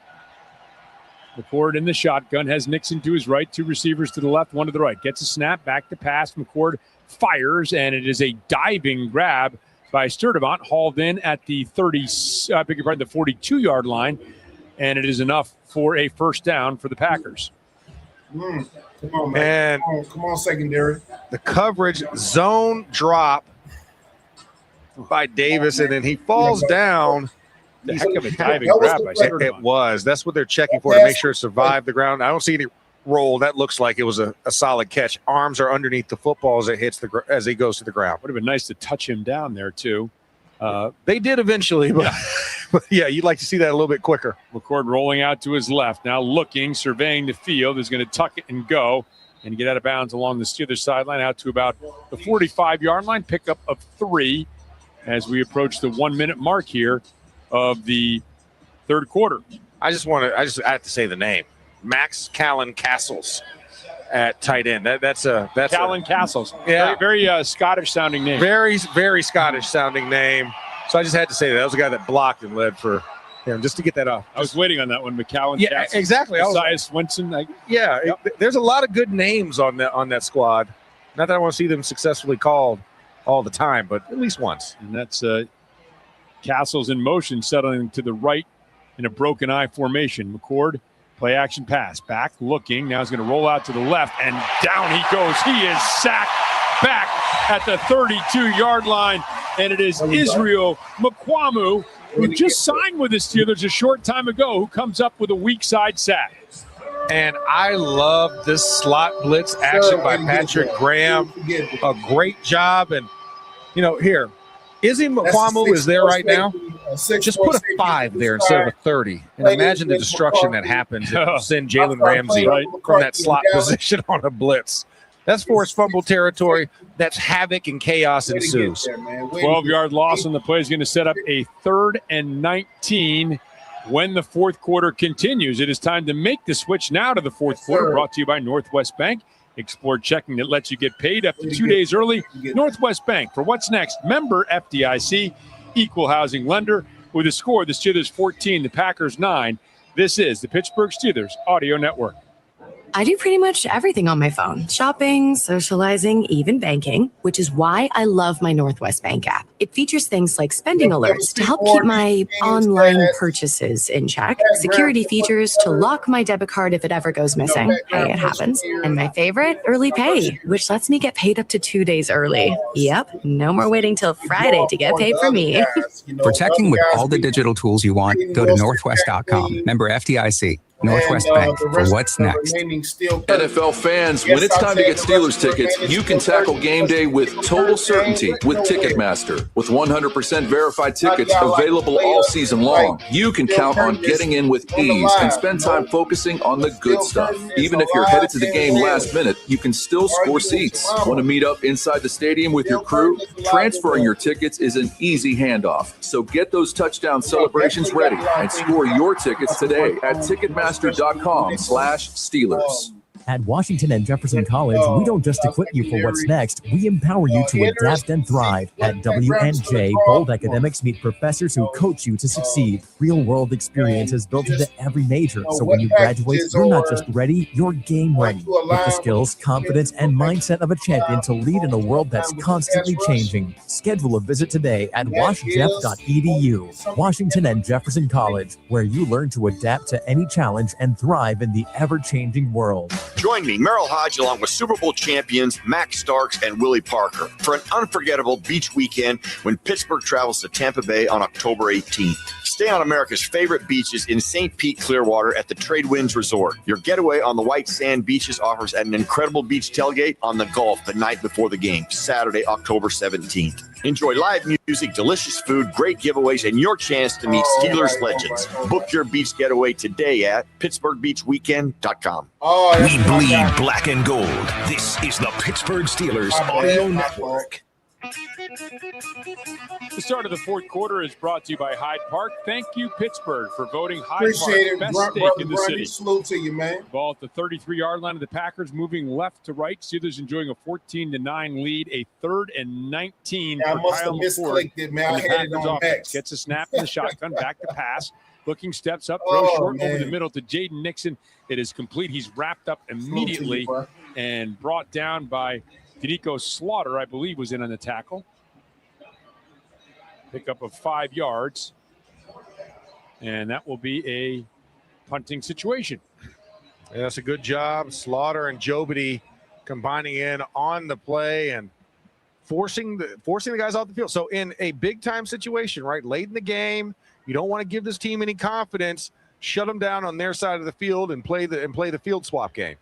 S3: McCord in the shotgun, has Nixon to his right, 2 receivers to the left, 1 to the right. Gets a snap, back to pass. McCord fires, and it is a diving grab by Sturdivant, hauled in at the 42-yard line, and it is enough for a first down for the Packers.
S4: Come on, man.
S18: And
S4: Come on, secondary.
S18: the coverage zone drop by Davis, and then he falls down.
S3: The heck of a diving grab by Sturdivant.
S18: It was. That's what they're checking for, to make sure it survived the ground. I don't see any roll. That looks like it was a solid catch. Arms are underneath the football as it hits as he goes to the ground.
S3: Would have been nice to touch him down there, too.
S18: They did eventually, but yeah, you'd like to see that a little bit quicker.
S3: McCord rolling out to his left, now looking, surveying the field, is going to tuck it and go and get out of bounds along the Steelers sideline out to about the 45-yard line, pickup of 3 as we approach the 1-minute mark here of the third quarter.
S18: I have to say the name. Max Callan Castles at tight end. That's
S3: Callan Castles.
S18: Yeah.
S3: Very Scottish sounding name.
S18: Very, very Scottish sounding name. So I just had to say that was a guy that blocked and led for him, just to get that off.
S3: I was waiting on that one, McCowan.
S18: Yeah,
S3: Castles.
S18: exactly.
S3: Messias Swinson.
S18: There's a lot of good names on that squad. Not that I want to see them successfully called all the time, but at least once.
S3: And that's Castles in motion, settling to the right in a broken eye formation. McCord, play action pass, back looking. Now he's going to roll out to the left, and down he goes. He is sacked back at the 32-yard line, and it is Israel Mukwamu, who just signed with the Steelers a short time ago, who comes up with a weak side sack.
S18: And I love this slot blitz action by Patrick Graham. A great job. And, here, Izzy Mukwamu is there right now. Just put a 5 there instead of a 30. And imagine the destruction that happens if you send Jalen Ramsey from that slot position on a blitz. That's forced fumble territory. That's havoc and chaos ensues.
S3: 12-yard loss on the play is going to set up a 3rd and 19 when the fourth quarter continues. It is time to make the switch now to the fourth quarter, brought to you by Northwest Bank. Explore checking that lets you get paid up to 2 days early. Northwest Bank. For what's next? Member FDIC, equal housing lender. With a score, the Steelers 14, the Packers 9. This is the Pittsburgh Steelers Audio Network.
S1: I do pretty much everything on my phone. Shopping, socializing, even banking, which is why I love my Northwest Bank app. It features things like spending alerts to help keep my online purchases in check, security features to lock my debit card if it ever goes missing. Hey, it happens. And my favorite, early pay, which lets me get paid up to 2 days early. Yep, no more waiting till Friday to get paid for me.
S11: Protecting with all the digital tools you want, go to northwest.com. Member FDIC. Northwest Bank, for what's next.
S23: NFL fans, when it's time to get Steelers tickets, you can tackle game day with total certainty with Ticketmaster. With 100% verified tickets available all season long, you can count on getting in with ease and spend time focusing on the good stuff. Even if you're headed to the game last minute, you can still score seats. Want to meet up inside the stadium with your crew? Transferring your tickets is an easy handoff. So get those touchdown celebrations ready and score your tickets today at Ticketmaster.com/Steelers.
S17: At Washington and Jefferson College, we don't just equip you for what's next, we empower you to adapt and thrive. At WNJ, bold academics meet professors who coach you to succeed. Real-world experience is built into every major, so when you graduate, you're not just ready, you're game ready. With the skills, confidence, and mindset of a champion to lead in a world that's constantly changing. Schedule a visit today at washjeff.edu. Washington and Jefferson College, where you learn to adapt to any challenge and thrive in the ever-changing world.
S19: Join me, Merrill Hodge, along with Super Bowl champions Max Starks and Willie Parker for an unforgettable beach weekend when Pittsburgh travels to Tampa Bay on October 18th. Stay on America's favorite beaches in St. Pete, Clearwater at the Trade Winds Resort. Your getaway on the white sand beaches offers an incredible beach tailgate on the Gulf the night before the game, Saturday, October 17th. Enjoy live music, delicious food, great giveaways, and your chance to meet Steelers legends. Book your beach getaway today at PittsburghBeachWeekend.com.
S5: We bleed black and gold. This is the Pittsburgh Steelers Audio Network.
S3: The start of the fourth quarter is brought to you by Hyde Park. Thank you, Pittsburgh, for voting Hyde
S4: Appreciate
S3: Park
S4: it.
S3: best steak in the city.
S4: Salute to you, man.
S3: Ball at the 33-yard line of the Packers, moving left to right. Steelers enjoying a 14-9 lead, a 3rd and 19.
S4: Yeah, I
S3: for
S4: must have
S3: Kyle
S4: misclicked it, man. I
S3: the
S4: had it
S3: Packers
S4: on
S3: offense.
S4: X.
S3: Gets a snap in the shotgun, back to pass. Looking, steps up, throws short over the middle to Jaden Nixon. It is complete. He's wrapped up immediately and brought down by Denico Slaughter, I believe, was in on the tackle. Pickup of 5 yards. And that will be a punting situation.
S18: Yeah, that's a good job. Slaughter and Jobity combining in on the play and forcing the guys off the field. So in a big-time situation, right, late in the game, you don't want to give this team any confidence. Shut them down on their side of the field and play the field swap game.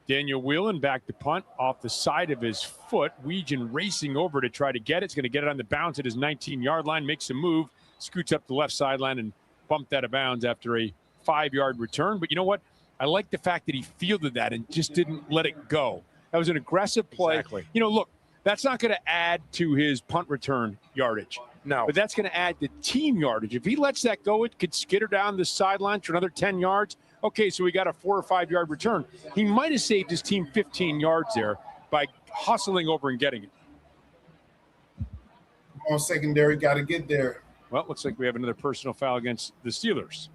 S3: Daniel Whelan back to punt off the side of his foot. Weegan racing over to try to get it. It's going to get it on the bounce at his 19-yard line, makes a move, scoots up the left sideline and bumped out of bounds after a 5-yard return. But you know what? I like the fact that he fielded that and just didn't let it go. That was an aggressive play.
S18: Exactly.
S3: You know, look, that's not going to add to his punt return yardage.
S18: No.
S3: But that's going to add the team yardage. If he lets that go, it could skitter down the sideline for another 10 yards. Okay, so we got a 4 or 5 yard return. He might have saved his team 15 yards there by hustling over and getting it.
S4: On secondary, got to get there.
S3: Well, it looks like we have another personal foul against the Steelers.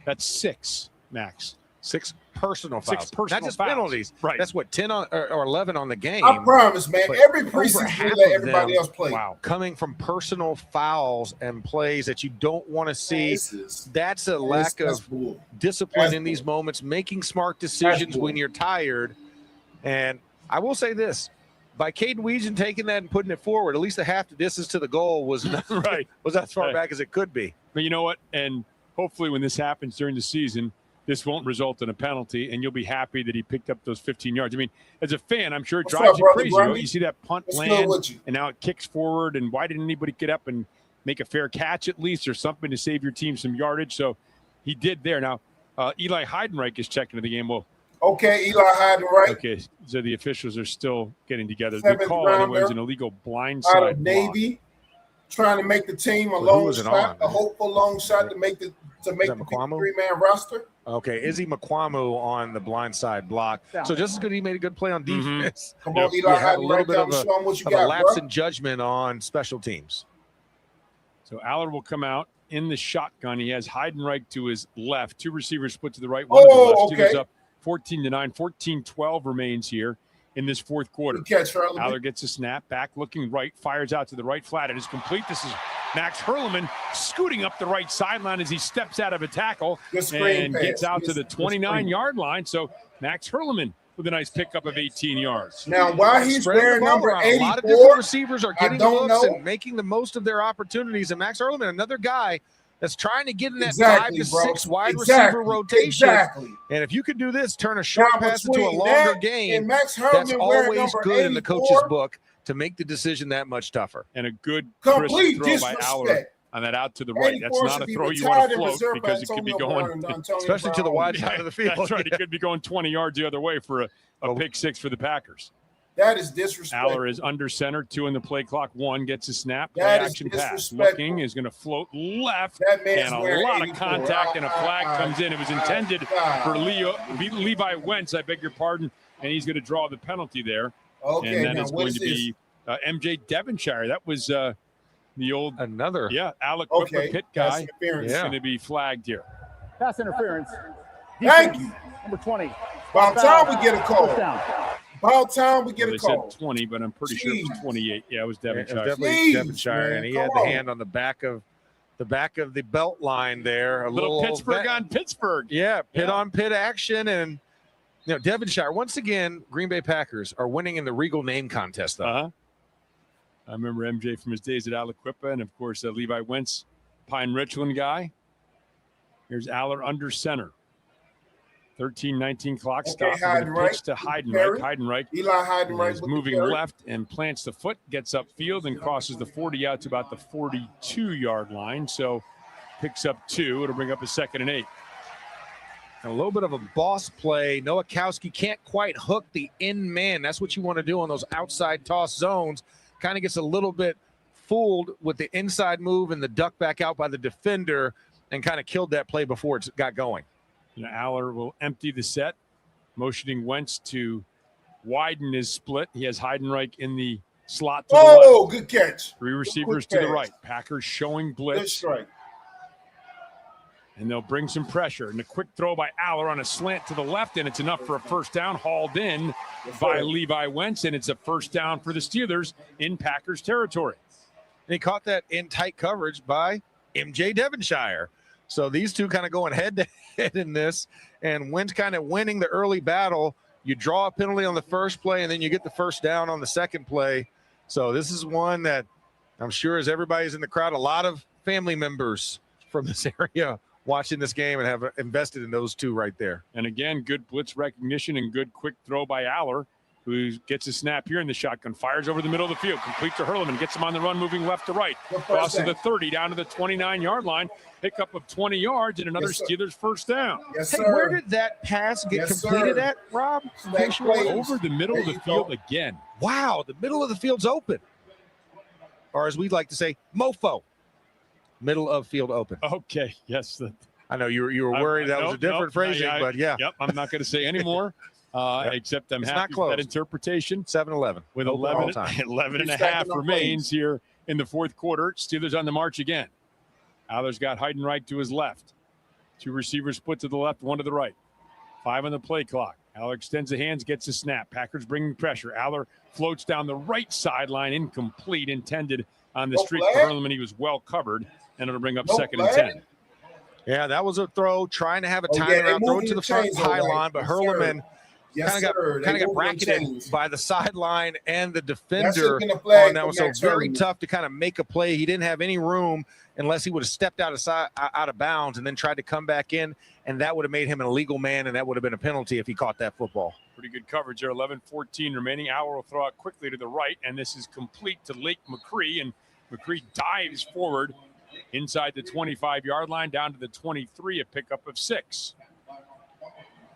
S3: That's 6, Max.
S18: 6 personal fouls.
S3: 6 personal
S18: Not just
S3: fouls.
S18: penalties.
S3: Right.
S18: That's what, 10 or 11 on the game.
S4: I promise, man.
S18: But
S4: Every
S18: over
S4: preseason,
S18: half
S4: we let
S18: of
S4: everybody
S18: them,
S4: else play.
S18: Wow. Coming from personal fouls and plays that you don't want to see. That's a lack of discipline in these moments, making smart decisions when you're tired. And I will say this. By Caden Weegan taking that and putting it forward, at least a half the distance to the goal was not, was as far back as it could be.
S3: But you know what? And hopefully when this happens during the season, this won't result in a penalty, and you'll be happy that he picked up those 15 yards. I mean, as a fan, I'm sure it drives you crazy. You see that punt land, and now it kicks forward, and why didn't anybody get up and make a fair catch at least or something to save your team some yardage? So he did there. Now, Eli Heidenreich is checking into the game. Well,
S4: okay, Eli Heidenreich.
S3: Okay, so the officials are still getting together.
S4: Seventh
S3: The call
S4: rounder
S3: was an illegal blindside
S4: out of Navy, trying to make the team a long shot, a hopeful long shot to make the three-man roster.
S18: Okay, Izzy McQuamu on the blindside block. So just as good, he made a good play on defense.
S4: Come on, Eli
S18: had a little bit of a lapse
S4: bro.
S18: in judgment on special teams.
S3: So Allard will come out in the shotgun. He has Heidenreich to his left. 2 receivers split to the right, 1 to the left. Steelers up 14-9. 14-12 remains here in this fourth quarter. Allard gets a snap, back looking right, fires out to the right flat. It is complete. This is Max Hurleman scooting up the right sideline as he steps out of a tackle and gets out to the 29-yard line. So Max Hurleman with a nice pickup of 18 yards.
S4: Now, while he's wearing number 84,
S18: a lot of different receivers are getting looks and making the most of their opportunities. And Max Hurleman, another guy that's trying to get in that 5 to 6 wide receiver rotation. And if you can do this, turn a short pass into a longer game, that's always good in the coach's book to make the decision that much tougher.
S3: And a good crisp throw by Allard on that out to the right. That's not a throw you want to float because it could be going,
S18: especially to the wide side of the field.
S3: That's right. It could be going 20 yards the other way for a pick 6 for the Packers.
S4: That is disrespectful.
S3: Allard is under center, 2 in the play clock. 1 gets a snap. Play action pass. Looking is going to float left, and a lot of contact, and a flag comes in. It was intended for Levi Wentz. I beg your pardon, and he's going to draw the penalty there.
S4: Okay,
S3: and then it's going to be MJ Devonshire. That was the old Alec Whipper Pitt guy. Is going to be flagged here.
S12: Pass interference.
S4: Thank you.
S12: Number 20.
S4: About time we get a call. About time we get a call.
S3: They said 20, but I'm pretty sure it was 28. Yeah, it was Devonshire.
S18: It was definitely Devonshire, and he had the hand on the back of the belt line there. A
S3: little Pittsburgh on Pittsburgh.
S18: Yeah, pit on pit action. And Devonshire, once again, Green Bay Packers are winning in the Regal name contest, though.
S3: I remember MJ from his days at Aliquippa, and of course Levi Wentz, Pine Richland guy. Here's Allard under center. 13-19 clock stop. Pitch to Heidenreich. Heidenreich
S4: Eli Heidenreich
S3: is moving left and plants the foot, gets upfield and crosses the 40 out to about the 42-yard line. So picks up 2. It'll bring up a 2nd and 8.
S18: A little bit of a boss play. Nowakowski can't quite hook the in man. That's what you want to do on those outside toss zones. Kind of gets a little bit fooled with the inside move and the duck back out by the defender and kind of killed that play before it got going.
S3: Allard will empty the set, motioning Wentz to widen his split. He has Heidenreich in the slot to the left.
S4: Oh, good catch.
S3: 3 receivers to the right. Packers showing blitz.
S4: Good strike.
S3: And they'll bring some pressure. And a quick throw by Allard on a slant to the left, and it's enough for a first down, hauled in by Levi Wentz, and it's a first down for the Steelers in Packers territory.
S18: And he caught that in tight coverage by MJ Devonshire. So these two kind of going head-to-head in this, and Wentz kind of winning the early battle. You draw a penalty on the first play, and then you get the first down on the second play. So this is one that I'm sure as everybody's in the crowd, a lot of family members from this area watching this game and have invested in those two right there.
S3: And again, good blitz recognition and good quick throw by Allard, who gets a snap here in the shotgun, fires over the middle of the field, complete to Hurleman, gets him on the run, moving left to right, crosses the 30 down to the 29-yard line, pickup of 20 yards and another Steelers first down.
S4: Yes,
S18: hey, where did that pass get completed at, Rob?
S3: Over the middle of the field again.
S18: Wow, the middle of the field's open. or as we like to say, mofo. Middle of field open.
S3: Okay, yes.
S18: I know you were worried that was a different phrasing, but yeah.
S3: Yep, I'm not going to say any more, except I'm happy with that interpretation.
S18: 7-11.
S3: With 11 and a half remains here in the fourth quarter. Steelers on the march again. Aller's got Heidenreich to his left. 2 receivers split to the left, 1 to the right. 5 on the play clock. Aller extends the hands, gets a snap. Packers bringing pressure. Aller floats down the right sideline, incomplete, intended on the street for Hurlman. He was well covered, and it'll bring up 2nd and 10.
S18: Yeah, that was a throw, trying to have a timeout, throw it to the front pylon, but Hurlman kind of got bracketed by the sideline and the defender on that one. So very tough to kind of make a play. He didn't have any room unless he would have stepped out of bounds and then tried to come back in, and that would have made him an illegal man, and that would have been a penalty if he caught that football.
S3: Pretty good coverage there. 11-14 remaining. Aller will throw it quickly to the right, and this is complete to Lake McCree, and McCree dives forward inside the 25-yard line down to the 23, a pickup of 6.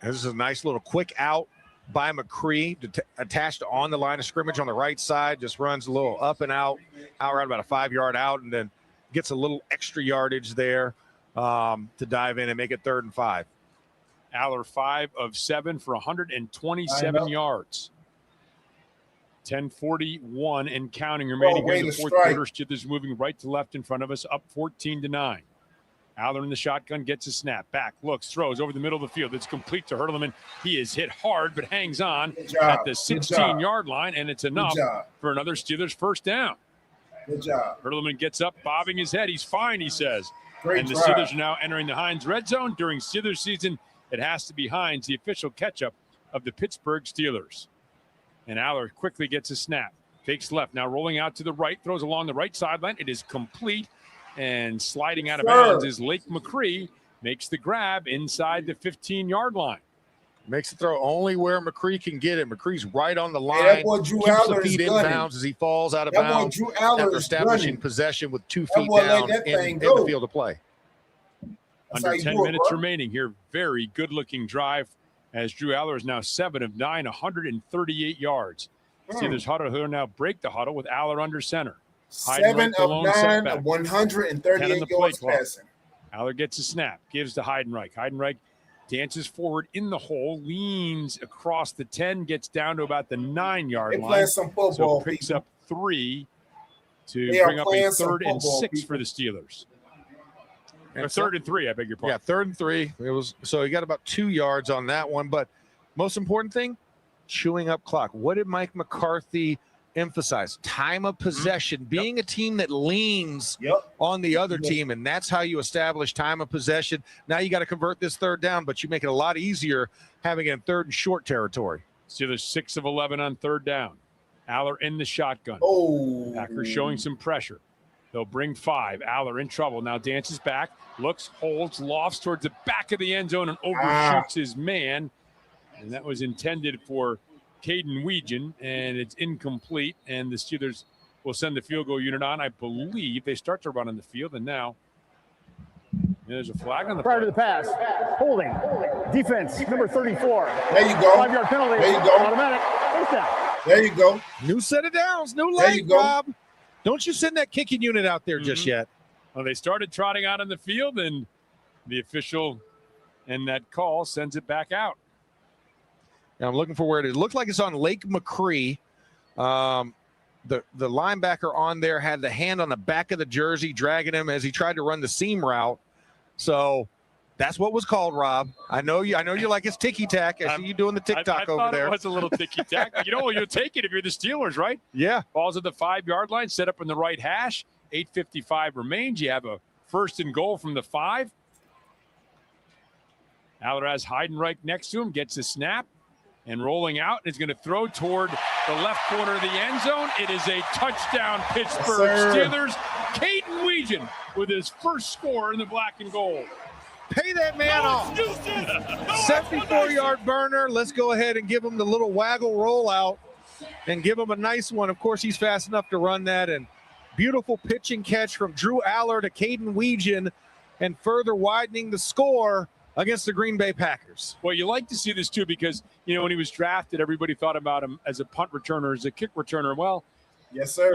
S18: This is a nice little quick out by McCree, attached on the line of scrimmage on the right side, just runs a little up and out around about a 5-yard out, and then gets a little extra yardage there to dive in and make it 3rd and 5.
S3: Aller 5 of 7 for 127 yards. 10:41 and counting remaining here in the fourth quarter. Steelers moving right to left in front of us, up 14-9. Aller in the shotgun, gets a snap, back, looks, throws over the middle of the field. It's complete to Hurlman. He is hit hard, but hangs on at the 16-yard line, and it's enough for another Steelers first down.
S4: Good job.
S3: Hurlman gets up, bobbing his head. He's fine, he says. And the Steelers are now entering the Heinz red zone. During Steelers season, it has to be Heinz, the official catch-up of the Pittsburgh Steelers. And Aller quickly gets a snap. Fakes left. Now rolling out to the right. Throws along the right sideline. It is complete. And sliding out of bounds is Lake McCree. Makes the grab inside the 15-yard line.
S18: Makes the throw only where McCree can get it. McCree's right on the line.
S4: That boy Drew
S18: keeps
S4: Aller
S18: the feet in bounds as he falls out of bounds after establishing possession with 2 feet down in the field of play.
S3: Under 10 minutes remaining here. Very good-looking drive as Drew Aller is now 7 of 9, 138 yards. Steelers huddle now break the huddle with Aller under center.
S4: 7 of 9, 138 yards passing.
S3: Aller gets a snap, gives to Heidenreich. Heidenreich dances forward in the hole, leans across the 10, gets down to about the 9-yard line.
S4: Some football,
S3: so picks up 3 to bring up a 3rd and 6 for the Steelers. And 3rd and 3, I beg your pardon.
S18: Yeah, 3rd and 3. It was so he got about 2 yards on that one. But most important thing, chewing up clock. What did Mike McCarthy emphasize? Time of possession, being a team that leans on the other team, and that's how you establish time of possession. Now you got to convert this 3rd down, but you make it a lot easier having it in 3rd and short territory.
S3: Steelers 6 of 11 on 3rd down. Aller in the shotgun. Packers showing some pressure. They'll bring 5. Aller in trouble. Now dances back, looks, holds, lofts towards the back of the end zone and overshoots his man. And that was intended for Caden Weegan, and it's incomplete. And the Steelers will send the field goal unit on. I believe they start to run on the field, and now there's a flag on the
S12: prior to the pass. Holding. Defense, number 34.
S4: There you go.
S12: 5-yard penalty.
S4: There you go.
S12: Automatic. First down.
S4: There you go.
S18: New set of downs. New leg, Rob. Don't you send that kicking unit out there just yet.
S3: Well, they started trotting out on the field, and the official and that call sends it back out.
S18: Now I'm looking for where it is. It looked like it's on Lake McCree. The linebacker on there had the hand on the back of the jersey, dragging him as he tried to run the seam route. So that's what was called, Rob. I know you like it's ticky-tack. I see you doing the TikTok over there.
S3: It was a little ticky-tack. You'll take it if you're the Steelers, right?
S18: Yeah.
S3: Balls at the 5-yard line, set up in the right hash. 8:55 remains. You have a 1st and goal from the 5. Aller has Heidenreich next to him, gets a snap, and rolling out, is going to throw toward the left corner of the end zone. It is a touchdown, Pittsburgh Steelers. Caden Weegan with his first score in the black and gold.
S18: Pay that man off. 74-yard burner. Let's go ahead and give him the little waggle rollout and give him a nice one. Of course, he's fast enough to run that. And beautiful pitch and catch from Drew Aller to Caden Weegan, and further widening the score against the Green Bay Packers.
S3: Well, you like to see this too because, when he was drafted, everybody thought about him as a punt returner, as a kick returner. Well,
S4: yes, sir.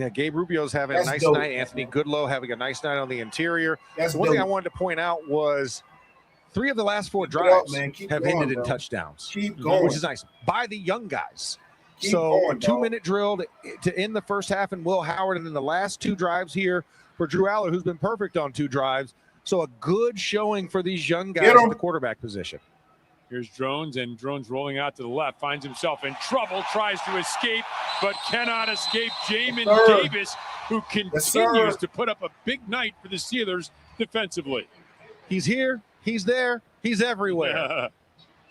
S18: Yeah, Gabe Rubio's having
S4: That's
S18: a nice
S4: dope,
S18: night. Anthony Goodlow having a nice night on the interior.
S4: That's
S18: One thing I
S4: dope.
S18: wanted to point out was 3 of the last 4
S4: Keep it up,
S18: drives
S4: man. Keep
S18: have
S4: going,
S18: ended in
S4: bro.
S18: touchdowns.
S4: Keep going.
S18: Which is nice. By the young guys.
S4: Keep
S18: So
S4: going,
S18: a 2-minute drill to end the first half, and Will Howard, and then the last 2 drives here for Drew Aller, who's been perfect on 2 drives. So a good showing for these young guys at the quarterback position.
S3: Here's Drones, and Drones rolling out to the left, finds himself in trouble, tries to escape, but cannot escape Jamin Davis, who continues to put up a big night for the Steelers defensively.
S18: He's here, he's there, he's everywhere.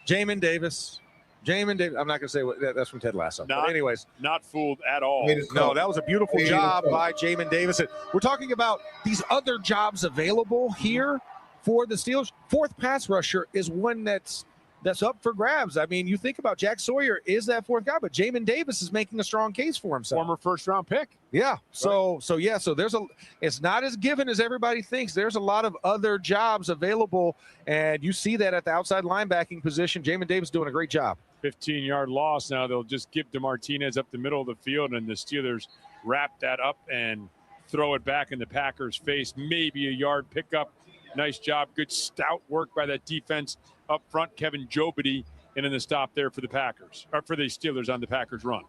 S18: Jamin Davis. I'm not going to say what that's from Ted Lasso. But anyways,
S3: not fooled at all.
S18: No, that was a beautiful job by Jamin Davis. We're talking about these other jobs available here for the Steelers. Fourth pass rusher is one that's up for grabs. I mean, you think about Jack Sawyer is that fourth guy, but Jamin Davis is making a strong case for himself.
S3: Former first-round pick.
S18: Yeah. So there's it's not as given as everybody thinks. There's a lot of other jobs available, and you see that at the outside linebacking position. Jamin Davis doing a great job.
S3: 15-yard loss. Now they'll just give DeMartinez up the middle of the field, and the Steelers wrap that up and throw it back in the Packers' face. Maybe a yard pickup. Nice job. Good stout work by that defense up front. Kevin Jobity and in the stop there for the Packers, or for the Steelers on the Packers run.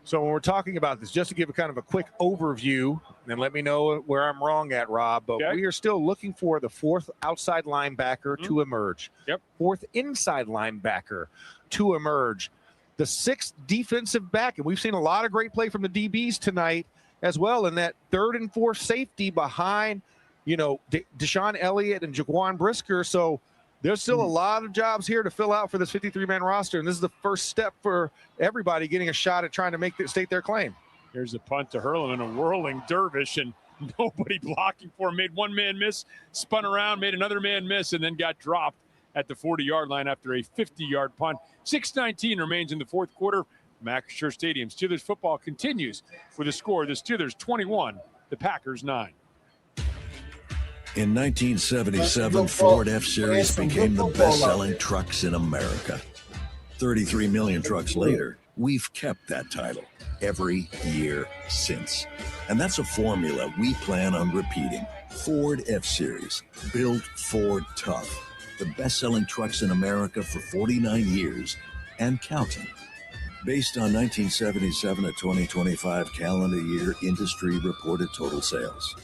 S18: So when we're talking about this, just to give a kind of a quick overview, and let me know where I'm wrong at, Rob, but we are still looking for the fourth outside linebacker to emerge.
S3: Yep.
S18: Fourth inside linebacker to emerge. The sixth defensive back, and we've seen a lot of great play from the DBs tonight as well, in that third and fourth safety behind, Deshaun Elliott and Jaquan Brisker. So there's still a lot of jobs here to fill out for this 53-man roster, and this is the first step for everybody getting a shot at trying to state their claim.
S3: Here's a punt to Hurley and a whirling dervish, and nobody blocking for him. Made one man miss, spun around, made another man miss, and then got dropped at the 40-yard line after a 50-yard punt. 6:19 remains in the fourth quarter. Acrisure Stadium. Steelers football continues with a score. The Steelers 21, the Packers 9.
S8: In 1977, Ford F-Series became the best-selling trucks in America. 33 million trucks later, we've kept that title every year since. And that's a formula we plan on repeating. Ford F-Series, built Ford tough. The best-selling trucks in America for 49 years and counting. Based on 1977 to 2025 calendar year industry reported total sales.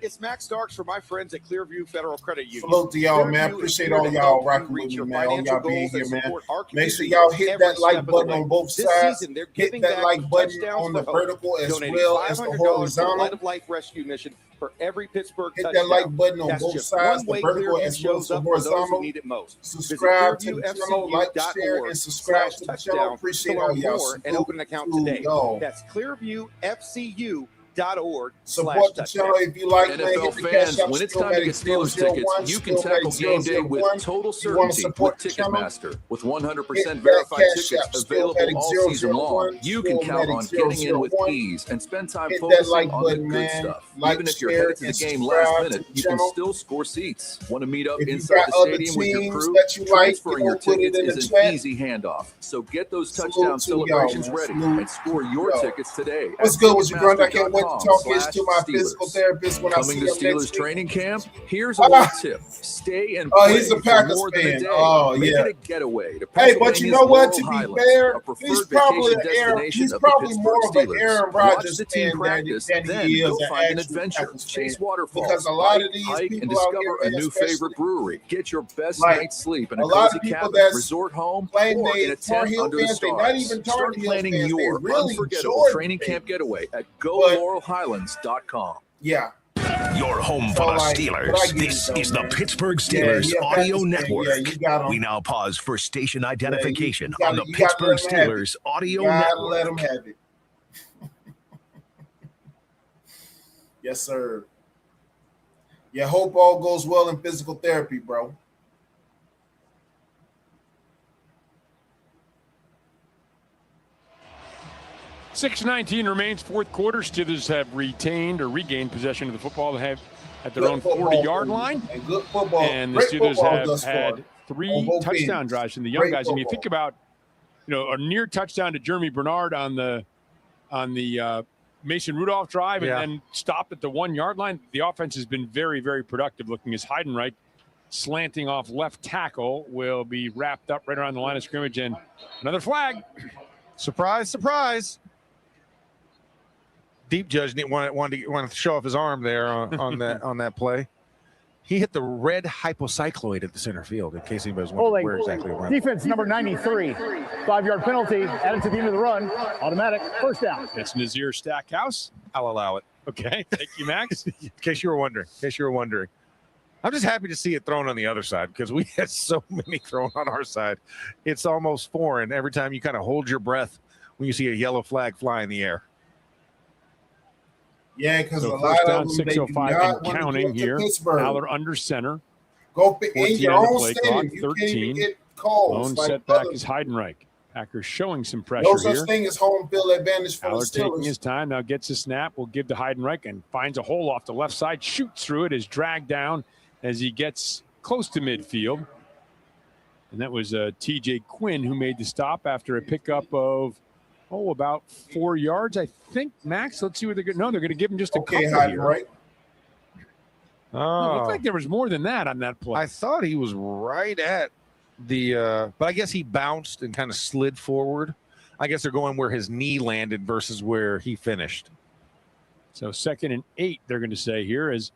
S14: It's Max Starks for my friends at Clearview Federal Credit Union.
S4: Hello to y'all, man. Appreciate all y'all rocking with me, man. All y'all being here, man. Make sure y'all hit that like button on both sides. Hit that like button on the vertical as well as the horizontal.
S14: Light of Life Rescue Mission for every Pittsburgh
S4: touchdown.
S14: Hit
S4: that like button on both sides, the vertical as well as the horizontal. Subscribe to the channel, like, share, and subscribe to the channel. Appreciate all y'all.
S14: And open an account today. That's ClearviewFCU.org.
S4: Support the channel if you like.
S23: NFL fans, when it's time to get Steelers tickets, you can tackle game day with total certainty with Ticketmaster. With 100% verified tickets available all season long, you can count on getting in with ease and spend time focusing on the good stuff. Even if you're headed to the game last minute, you can still score seats. Want to meet up inside the stadium with your crew? Transferring your tickets is an easy handoff. So get those touchdown celebrations ready and score your tickets today.
S4: What's good with you, Grunt? I can't wait to talk this to my physical therapist when I see him
S23: next week. Coming to Steelers training camp, here's a little tip. Stay and play
S4: he's a Packers fan.
S23: Make it a getaway to
S4: hey, but you know what? To be fair, he's probably more of an Aaron Rodgers fan than he is
S23: an adventure. Chase waterfalls,
S4: because a lot of these
S23: hike,
S4: people
S23: and discover a new favorite brewery. Get your best night's sleep in a cozy cabin, resort home, or in a tent under the stars. Start planning your unforgettable training camp getaway at GoLaurelHighlands.com.
S4: Yeah.
S5: Your home for the Steelers. This is the Pittsburgh Steelers Audio Network. We now pause for station identification on the Pittsburgh Steelers Audio Network.
S4: Let them have it. Yes, sir. Yeah, hope all goes well in physical therapy, bro.
S3: $6:19 remains, fourth quarter. Steelers have retained or regained possession of the football. They have at their own 40-yard line.
S4: And good football.
S3: And the Steelers have had 3 touchdown drives from the young guys. And you think about, a near touchdown to Jeremy Bernard on the Mason Rudolph drive and then stopped at the 1-yard line. The offense has been very, very productive, looking as Heidenreich slanting off left tackle will be wrapped up right around the line of scrimmage. And another flag.
S18: Surprise, surprise. Deep Judge wanted to show off his arm there on that play. He hit the red hypocycloid at the center field, in case anybody's wondering where exactly it went.
S12: Defense number 93. 5-yard penalty added to the end of the run. Automatic first down.
S3: It's Nazir Stackhouse.
S18: I'll allow it.
S3: Okay. Thank you, Max.
S18: In case you were wondering. I'm just happy to see it thrown on the other side because we had so many thrown on our side. It's almost foreign every time you kind of hold your breath when you see a yellow flag fly in the air.
S4: Yeah, because
S3: so
S4: a lot
S3: down,
S4: of them,
S3: 6:05 and counting here. Aller under center.
S4: Go in your own stadium.
S3: You 13.
S4: Can't even get calls.
S3: Lone setback is Heidenreich. Packers showing some pressure
S4: no
S3: here.
S4: such thing as home field advantage for
S3: Aller
S4: the Steelers.
S3: taking his time. Now gets a snap. Will give to Heidenreich and finds a hole off the left side. Shoots through it. Is dragged down as he gets close to midfield. And that was TJ Quinn who made the stop after a pickup of about 4 yards, I think. Max, let's see what they're going to. No, they're going to give him just a couple here.
S4: Right?
S3: Oh, it looked like there was more than that on that play.
S18: I thought he was right at the, but I guess he bounced and kind of slid forward. I guess they're going where his knee landed versus where he finished.
S3: So 2nd and 8, they're going to say here as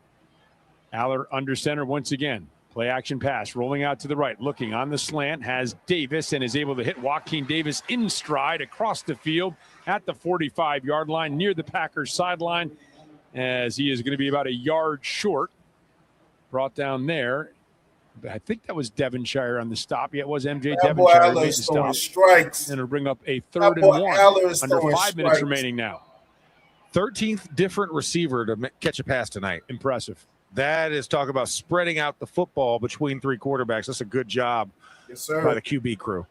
S3: Aller under center once again. Play action pass, rolling out to the right, looking on the slant, has Davis and is able to hit Joaquin Davis in stride across the field at the 45-yard line near the Packers sideline as he is going to be about a yard short. Brought down there. I think that was Devonshire on the stop. Yeah, it was MJ Devonshire made the stop.
S4: Strikes.
S3: And it'll bring up a 3rd and 1 under 5 minutes remaining now.
S18: 13th different receiver to catch a pass tonight.
S3: Impressive.
S18: That is talk about spreading out the football between 3 quarterbacks. That's a good job by the QB crew.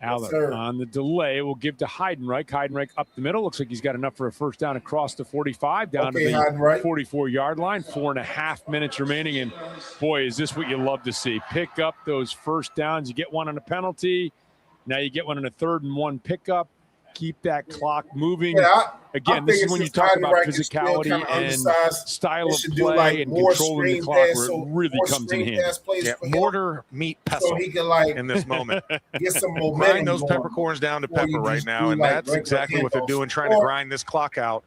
S3: Aller on the delay will give to Heidenreich. Heidenreich up the middle. Looks like he's got enough for a first down across the 45 down to the 44-yard line. 4.5 minutes remaining. And, boy, is this what you love to see. Pick up those first downs. You get one on a penalty. Now you get one on a 3rd and 1 pickup. Keep that clock moving. Again, this is when you talk about physicality and style of play and controlling the clock where it really comes in handy.
S18: Yeah, mortar, meat, pestle in this moment.
S4: Get some momentum.
S18: Grind those peppercorns down to pepper right now, and that's exactly what they're doing, trying to grind this clock out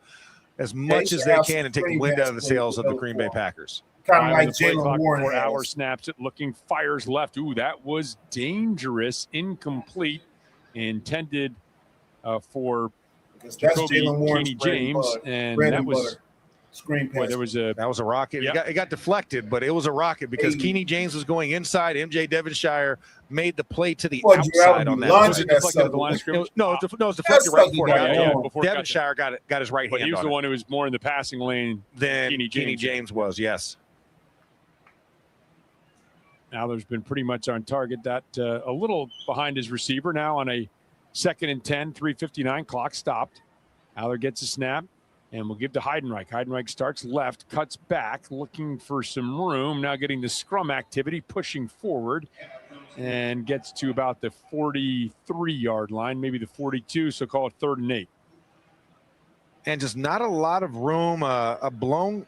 S18: as much as they can and take the wind out of the sails of the Green Bay Packers.
S4: Kind of like Jalen Warren.
S3: 4 hours snaps it, looking, fires left. Ooh, that was dangerous, incomplete, intended for Jacoby Kenny James, and that was
S4: screen pass.
S3: Boy,
S18: that was a rocket.
S3: Yep.
S18: It got deflected, but it was a rocket because Kenny James was going inside. MJ Devonshire made the play to the outside on that.
S3: Was it deflected at the line of scrimmage?
S18: No, it was deflected right before it. Devonshire got his right hand.
S3: But he was the one who was more in the passing lane
S18: than Kenny James was. Yes.
S3: Aller's been pretty much on target. That a little behind his receiver now on a 2nd and 10, 3:59, clock stopped. Aller gets a snap and will give to Heidenreich. Heidenreich starts left, cuts back, looking for some room. Now getting the scrum activity, pushing forward, and gets to about the 43-yard line, maybe the 42, so call it 3rd and 8.
S18: And just not a lot of room, a blown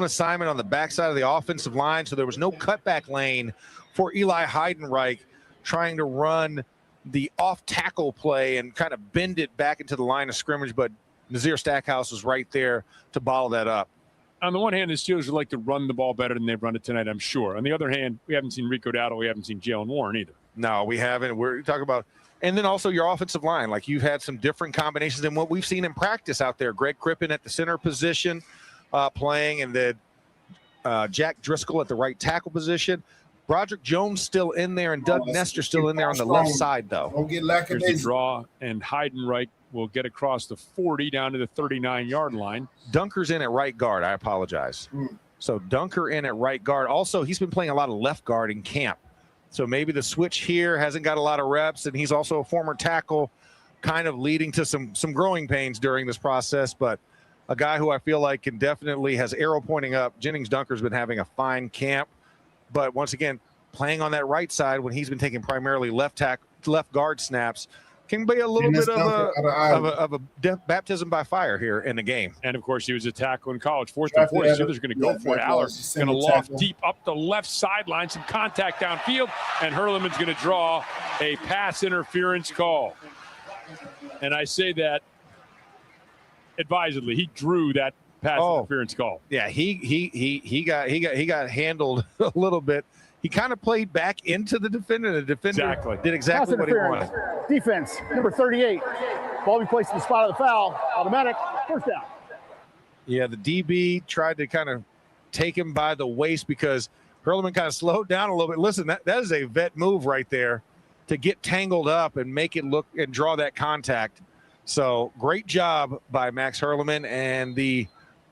S18: assignment on the backside of the offensive line, so there was no cutback lane for Eli Heidenreich trying to run the off-tackle play and kind of bend it back into the line of scrimmage, but Nazir Stackhouse was right there to bottle that up.
S3: On the one hand, the Steelers would like to run the ball better than they've run it tonight, I'm sure. On the other hand, we haven't seen Rico Dowdle. We haven't seen Jalen Warren either.
S18: No, we haven't. We're talking about – and then also your offensive line. Like, you've had some different combinations than what we've seen in practice out there. Greg Crippen at the center position playing, and then Jack Driscoll at the right tackle position. Broderick Jones still in there, and Doug Nestor still in there on the left side, though.
S4: Don't get
S3: Here's the draw, and Heidenreich will get across the 40 down to the 39-yard line.
S18: Dunker's in at right guard. I apologize. So Dunker in at right guard. Also, he's been playing a lot of left guard in camp. So maybe the switch here hasn't got a lot of reps, and he's also a former tackle, kind of leading to some growing pains during this process. But a guy who I feel like can definitely has arrow pointing up. Jennings Dunker's been having a fine camp. But once again, playing on that right side when he's been taking primarily left guard snaps can be a little bit of a baptism by fire here in the game.
S3: And, of course, he was a tackle in college. 4th and 4, so there's going to go for it. Aller going to loft deep up the left sideline, some contact downfield, and Hurleman's going to draw a pass interference call. And I say that advisedly. He drew that pass interference call.
S18: Yeah, he got handled a little bit. He kind of played back into the defender. The defender did exactly what he wanted.
S12: Defense, number 38. Ball be placed in the spot of the foul. Automatic, first down.
S18: Yeah, the DB tried to kind of take him by the waist because Hurlman kind of slowed down a little bit. Listen, that is a vet move right there to get tangled up and make it look and draw that contact. So great job by Max Hurlman, and the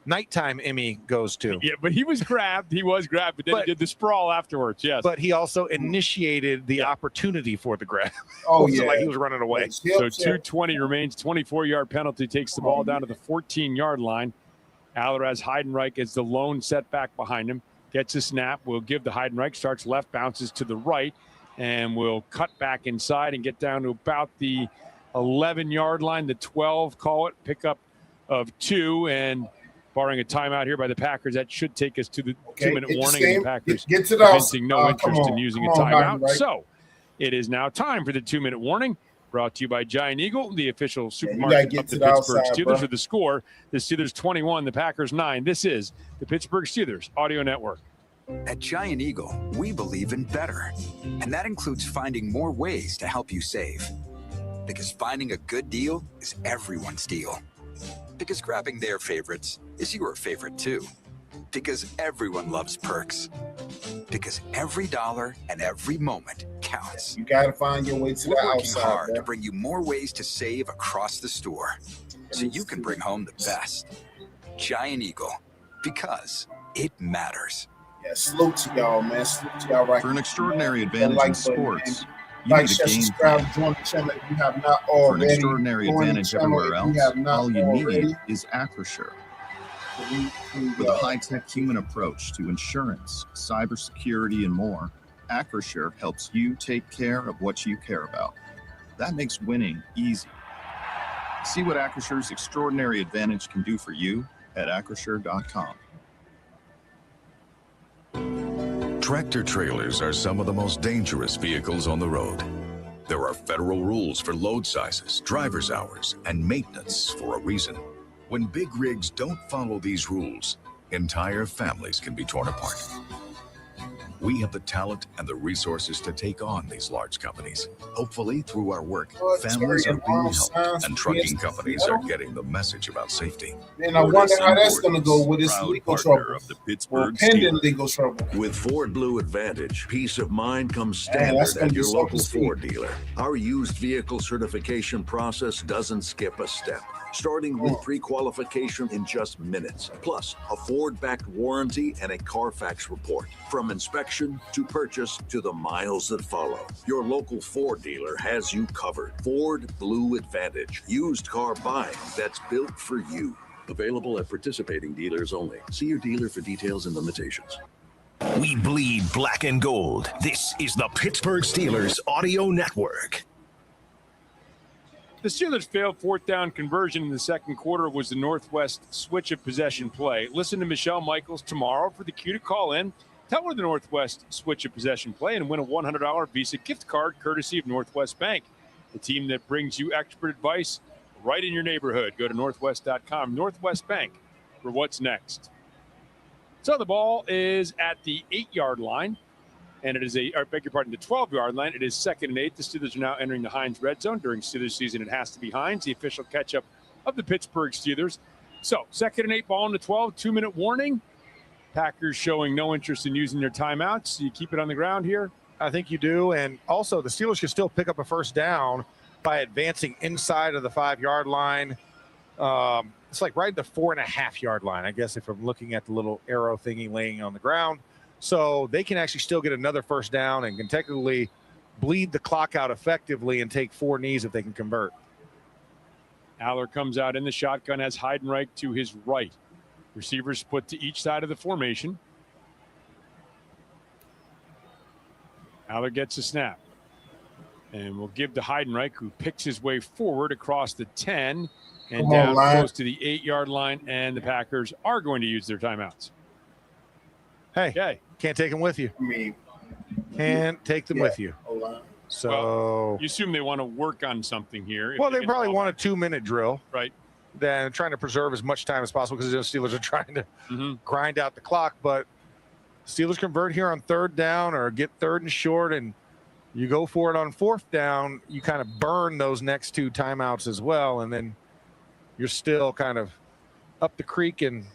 S18: nighttime Emmy goes to.
S3: Yeah, but he was grabbed, but then he did the sprawl afterwards, yes.
S18: But he also initiated the opportunity for the grab.
S4: Oh,
S18: yeah. Like he was running away.
S3: So 2:20 remains, 24-yard penalty, takes the ball down to the 14-yard line. Aller has Heidenreich as the lone setback behind him. Gets a snap, will give the Heidenreich, starts left, bounces to the right, and will cut back inside and get down to about the 11-yard line, the 12, call it, pickup of 2, and barring a timeout here by the Packers, that should take us to the 2-minute warning. And the Packers evincing no interest in using a timeout.
S4: Right?
S3: So it is now time for the 2-minute warning, brought to you by Giant Eagle, the official supermarket of the Pittsburgh Steelers. For the score, the Steelers 21, the Packers 9. This is the Pittsburgh Steelers Audio Network.
S11: At Giant Eagle, we believe in better. And that includes finding more ways to help you save. Because finding a good deal is everyone's deal. Because grabbing their favorites is your favorite too. Because everyone loves perks. Because every dollar and every moment counts.
S4: You gotta find your way to the
S11: We're
S4: outside.
S11: working hard to bring you more ways to save across the store, so you can bring home the best. Giant Eagle, because it matters.
S4: Yeah, salute to y'all, man. Salute to y'all right
S8: For an
S4: now,
S8: extraordinary
S4: man.
S8: advantage in sports, you
S4: like,
S8: need a
S4: share,
S8: game
S4: subscribe,
S8: plan.
S4: join the channel if you have not
S8: For
S4: already.
S8: an extraordinary
S4: Join the
S8: advantage
S4: channel
S8: everywhere
S4: if you
S8: else,
S4: have not
S8: all you
S4: already.
S8: need is Acrisure. With a high-tech human approach to insurance, cybersecurity, and more, Acrisure helps you take care of what you care about. That makes winning easy. See what Acrisure's extraordinary advantage can do for you at acrisure.com.
S9: Tractor trailers are some of the most dangerous vehicles on the road. There are federal rules for load sizes, driver's hours, and maintenance for a reason. When big rigs don't follow these rules, entire families can be torn apart. We have the talent and the resources to take on these large companies. Hopefully, through our work, families are being helped, and trucking companies are getting the message about safety.
S4: And I wonder how that's going to go with this
S9: Proud
S4: legal
S9: partner
S4: trouble.
S9: of the Pittsburgh
S4: Pending
S9: Steelers.
S4: legal trouble.
S9: With Ford Blue Advantage, peace of mind comes
S4: Man, that's
S9: standard
S4: gonna
S9: at
S4: be
S9: your
S4: something
S9: local
S4: to see.
S9: Ford dealer. Our used vehicle certification process doesn't skip a step, starting with pre-qualification in just minutes, plus a Ford-backed warranty and a Carfax report. From inspection to purchase to the miles that follow, your local Ford dealer has you covered. Ford Blue Advantage, used car buying that's built for you. Available at participating dealers only. See your dealer for details and limitations.
S5: We bleed black and gold. This is the Pittsburgh Steelers Audio Network.
S3: The Steelers' failed fourth down conversion in the second quarter was the Northwest switch of possession play. Listen to Michelle Michaels tomorrow for the cue to call in. Tell her the Northwest switch of possession play and win a $100 Visa gift card courtesy of Northwest Bank, the team that brings you expert advice right in your neighborhood. Go to northwest.com. Northwest Bank for what's next. So the ball is at the 8-yard line. And it is the 12-yard line. It is 2nd and 8. The Steelers are now entering the Heinz red zone. During Steelers season, it has to be Heinz, the official catch-up of the Pittsburgh Steelers. So 2nd and 8, ball in the 12, 2-minute warning. Packers showing no interest in using their timeouts. You keep it on the ground here?
S18: I think you do. And also, the Steelers can still pick up a first down by advancing inside of the 5-yard line. It's like right at the 4.5-yard line, I guess, if I'm looking at the little arrow thingy laying on the ground. So they can actually still get another first down and can technically bleed the clock out effectively and take 4 knees if they can convert.
S3: Aller comes out in the shotgun, has Heidenreich to his right. Receivers split to each side of the formation. Aller gets a snap. And we'll give to Heidenreich, who picks his way forward across the 10 and down close to the 8-yard line. And the Packers are going to use their timeouts.
S18: Hey, can't take them with you. Can't take them with you. So
S3: you assume they want to work on something here.
S18: Well, they probably want a 2-minute drill.
S3: Right.
S18: than trying to preserve as much time as possible because the Steelers are trying to grind out the clock. But Steelers convert here on 3rd down or get 3rd and short, and you go for it on 4th down, you kind of burn those next 2 timeouts as well, and then you're still kind of up the creek and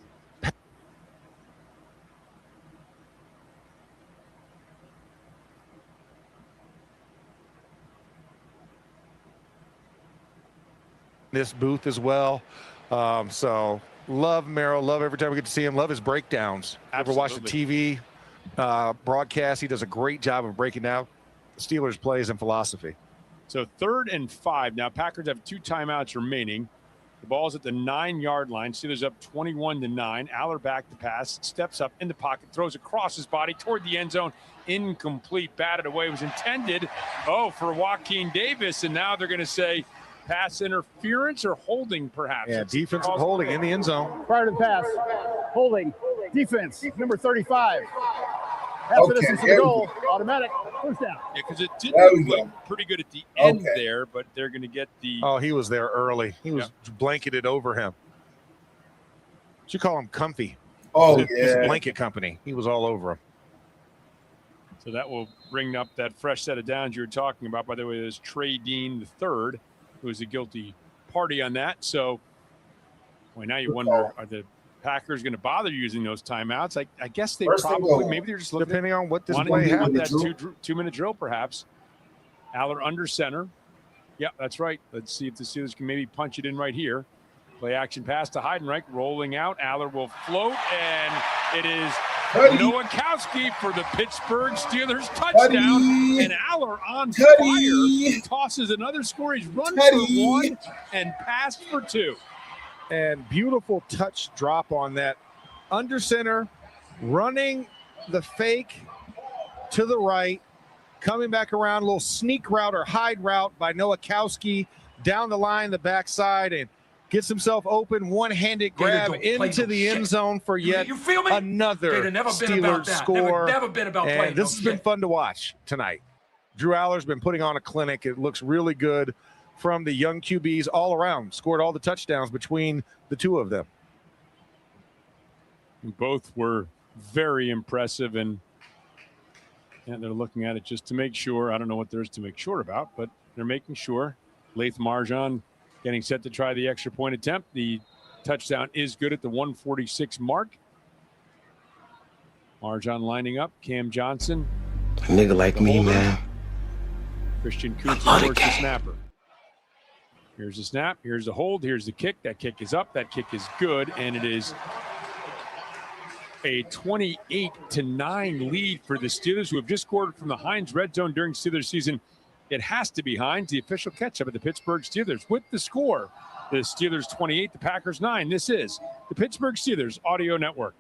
S18: this booth as well. So love Merrill, love every time we get to see him, love his breakdowns. Ever watch the TV broadcast? He does a great job of breaking down the Steelers' plays and philosophy.
S3: So 3rd and 5. Now Packers have 2 timeouts remaining. The ball's at the 9-yard line. Steelers up 21-9. Aller back to pass, steps up in the pocket, throws across his body toward the end zone. Incomplete, batted away. It was intended, for Joaquin Davis, and now they're going to say pass interference or holding, perhaps.
S18: Yeah, defensive holding in the end zone.
S10: Prior to the pass, holding, defense, number 35. After this is the goal, automatic, first down.
S3: Yeah, because it didn't look pretty good at the end there, but they're going to get the...
S18: Oh, he was there early. He was blanketed over him. What you call him? Comfy.
S4: Oh,
S18: His blanket company. He was all over him.
S3: So that will bring up that fresh set of downs you were talking about. By the way, there's Trey Dean III, who was a guilty party on that. So, boy, now you wonder, are the Packers going to bother using those timeouts? I guess they probably, maybe they're just looking,
S18: depending on what this play happens.
S3: That 2-minute drill, perhaps. Aller under center. Yeah, that's right. Let's see if the Steelers can maybe punch it in right here. Play action pass to Heidenreich, rolling out. Aller will float, and it is Nowakowski for the Pittsburgh Steelers touchdown. And Aller on fire tosses another score. He's run for 1 and passed for 2.
S18: And beautiful touch drop on that under center, running the fake to the right, coming back around, a little sneak route or hide route by Nowakowski down the line, the backside, and gets himself open, one-handed grab into the end zone for yet another Steelers score. And this has been fun to watch tonight. Drew Aller's been putting on a clinic. It looks really good from the young QBs all around. Scored all the touchdowns between the 2 of them.
S3: Both were very impressive, and they're looking at it just to make sure. I don't know what there is to make sure about, but they're making sure. Laith Marjan getting set to try the extra point attempt. The touchdown is good at the 146 mark. Marjan lining up. Cam Johnson.
S15: A nigga like me, man.
S3: Christian Coots, of course, the snapper. Here's the snap. Here's the hold. Here's the kick. That kick is up. That kick is good. And it is a 28-9 lead for the Steelers, who have just scored from the Heinz red zone during Steelers season. It has to be Heinz, the official catch-up of the Pittsburgh Steelers. With the score, the Steelers 28, the Packers 9. This is the Pittsburgh Steelers Audio Network.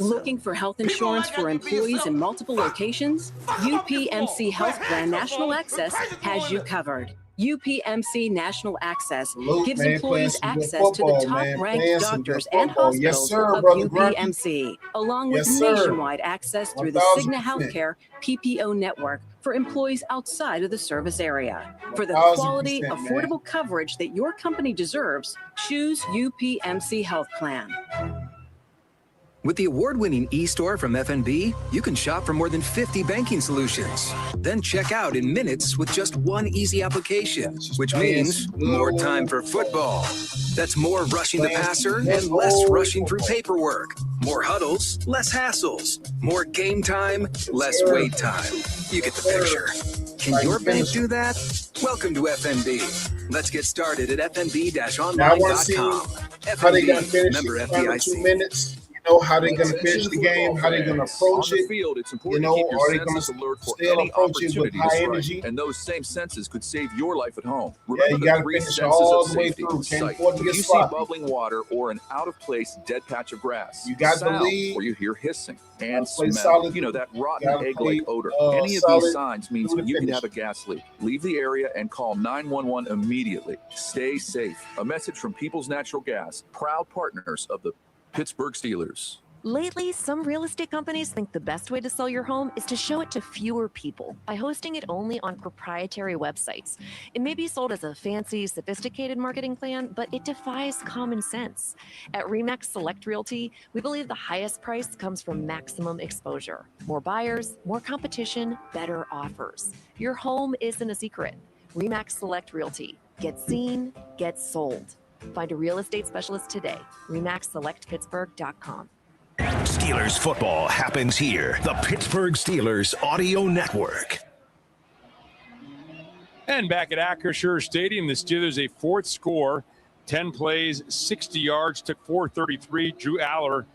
S21: Looking for health insurance for employees in multiple locations? UPMC Health Plan National Access has you covered. UPMC National Access gives employees access to the top-ranked doctors and hospitals of UPMC, along with nationwide access through the Cigna Healthcare PPO network for employees outside of the service area. For the quality, affordable coverage that your company deserves, choose UPMC Health Plan.
S24: With the award-winning e-store from FNB, you can shop for more than 50 banking solutions. Then check out in minutes with just one easy application, which means more time for football. That's more rushing the passer and less rushing through paperwork. More huddles, less hassles. More game time, less wait time. You get the picture. Can your bank do that? Welcome to FNB. Let's get started at fnb-online.com. FNB, member FDIC.
S4: 2 minutes. Know how they're going to finish the game, how they're going to approach it. You know, are they going to still approach it with high energy?
S23: And those same senses could save your life at home.
S4: Yeah, you got to finish all the way through. Can't afford to get
S23: sloppy. You see bubbling water or an out-of-place dead patch of grass.
S4: You got to lead.
S23: Or you hear hissing and smell. You know, that rotten egg-like odor. Any of these signs means you could have a gas leak. Leave the area and call 911 immediately. Stay safe. A message from People's Natural Gas, proud partners of the Pittsburgh Steelers.
S1: Lately, some real estate companies think the best way to sell your home is to show it to fewer people by hosting it only on proprietary websites. It may be sold as a fancy, sophisticated marketing plan, but it defies common sense. At RE/MAX Select Realty, we believe the highest price comes from maximum exposure. More buyers, more competition, better offers. Your home isn't a secret. RE/MAX Select Realty. Get seen, get sold. Find a real estate specialist today. RE/MAXSelectPittsburgh.com.
S5: Steelers football happens here. The Pittsburgh Steelers Audio Network.
S3: And back at Acrisure Stadium, the Steelers a fourth score, 10 plays, 60 yards, took 433. Drew Aller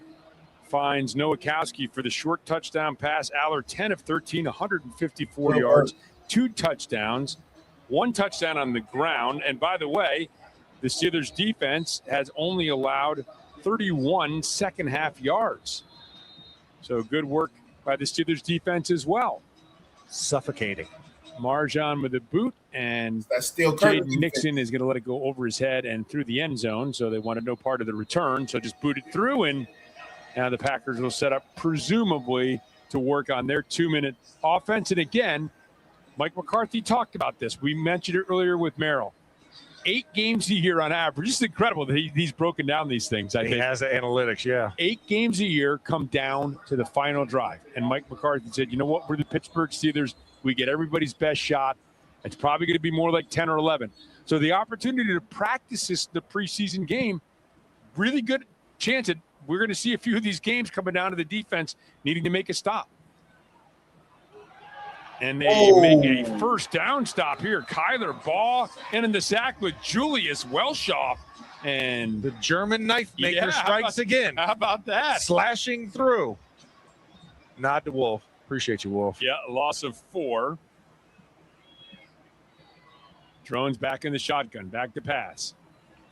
S3: finds Nowakowski for the short touchdown pass. Aller 10 of 13, 154 yards, 2 touchdowns, 1 touchdown on the ground. And by the way, the Steelers defense has only allowed 31 second half yards. So good work by the Steelers defense as well.
S18: Suffocating.
S3: Marjan with the boot, and
S4: that's still
S3: Jaden Nixon is going to let it go over his head and through the end zone. So they wanted no part of the return. So just boot it through, and now the Packers will set up presumably to work on their 2-minute offense. And again, Mike McCarthy talked about this. We mentioned it earlier with Merrill. 8 games a year on average. It's incredible that he's broken down these things. I think
S18: he has the analytics, yeah.
S3: 8 games a year come down to the final drive. And Mike McCarthy said, you know what? We're the Pittsburgh Steelers. We get everybody's best shot. It's probably going to be more like 10 or 11. So the opportunity to practice this, the preseason game, really good chance that we're going to see a few of these games coming down to the defense needing to make a stop. And they make a first down stop here. Kyler Ball in the sack with Julius Welshoff. And
S18: the German knife maker strikes again.
S3: How about that?
S18: Slashing through. Nod to Wolf. Appreciate you, Wolf.
S3: Yeah, a loss of 4. Drone's back in the shotgun. Back to pass.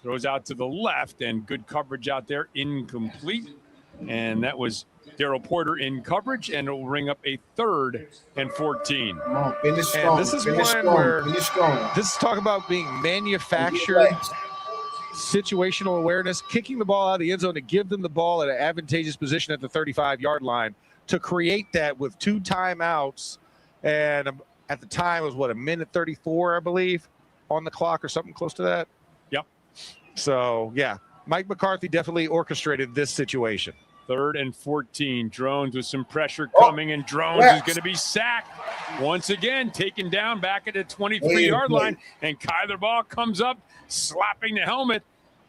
S3: Throws out to the left, and good coverage out there. Incomplete. And that was Daryl Porter in coverage, and it will ring up a 3rd and 14.
S4: Come on, finish strong.
S18: And this is
S4: finish
S18: one
S4: strong.
S18: where
S4: Finish strong.
S18: this is talk about being manufactured situational awareness, kicking the ball out of the end zone to give them the ball at an advantageous position at the 35-yard line to create that with 2 timeouts. And at the time it was, what, a minute 34, I believe, on the clock or something close to that?
S3: Yep.
S18: So, yeah, Mike McCarthy definitely orchestrated this situation.
S3: 3rd and 14. Drones with some pressure coming, and Drones is going to be sacked once again, taken down back at the 23-yard line. And Kyler Ball comes up, slapping the helmet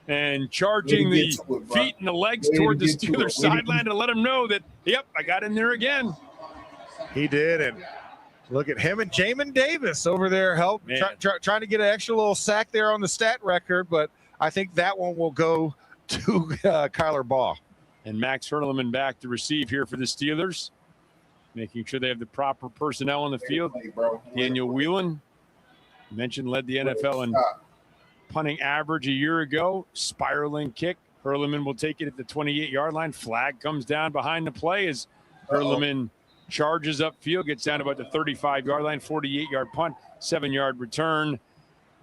S3: and charging the feet and the legs toward the Steelers sideline to let him know that, yep, I got in there again.
S18: He did, and look at him and Jamin Davis over there trying to get an extra little sack there on the stat record, but I think that one will go to Kyler Ball.
S3: And Max Hurleman back to receive here for the Steelers, making sure they have the proper personnel on the field. Daniel Whelan, mentioned, led the NFL in punting average a year ago. Spiraling kick. Hurleman will take it at the 28-yard line. Flag comes down behind the play as Hurleman charges upfield, gets down about the 35-yard line, 48-yard punt, 7-yard return.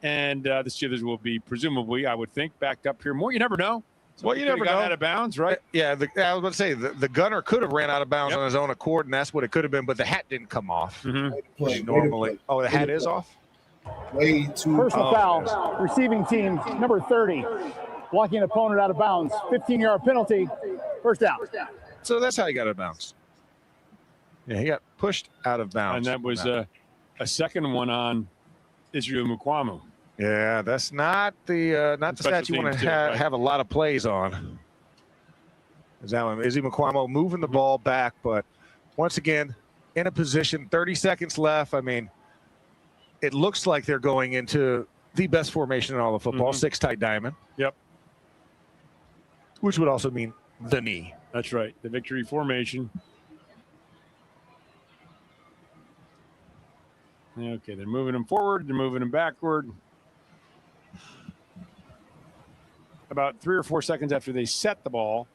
S3: And the Steelers will be presumably, I would think, backed up here more. You never know.
S18: Well, you never know.
S3: Out of bounds, right?
S18: Yeah, I was going to say the gunner could have ran out of bounds on his own accord, and that's what it could have been. But the hat didn't come off. Normally, the hat is off.
S4: Way too
S10: personal foul. Receiving team number 30, blocking an opponent out of bounds. 15-yard penalty. First down.
S18: So that's how he got out of bounds. Yeah, he got pushed out of bounds,
S3: and that was a second one on Israel Mukwamu.
S18: Yeah, that's not the stat you want to have a lot of plays on. Is that one? Izzy McQuamo moving the ball back, but once again, in a position, 30 seconds left. I mean, it looks like they're going into the best formation in all of football, 6 tight diamond.
S3: Yep.
S18: Which would also mean the knee.
S3: That's right, the victory formation. Okay, they're moving them forward, they're moving them backward. About 3 or 4 seconds after they set the ball,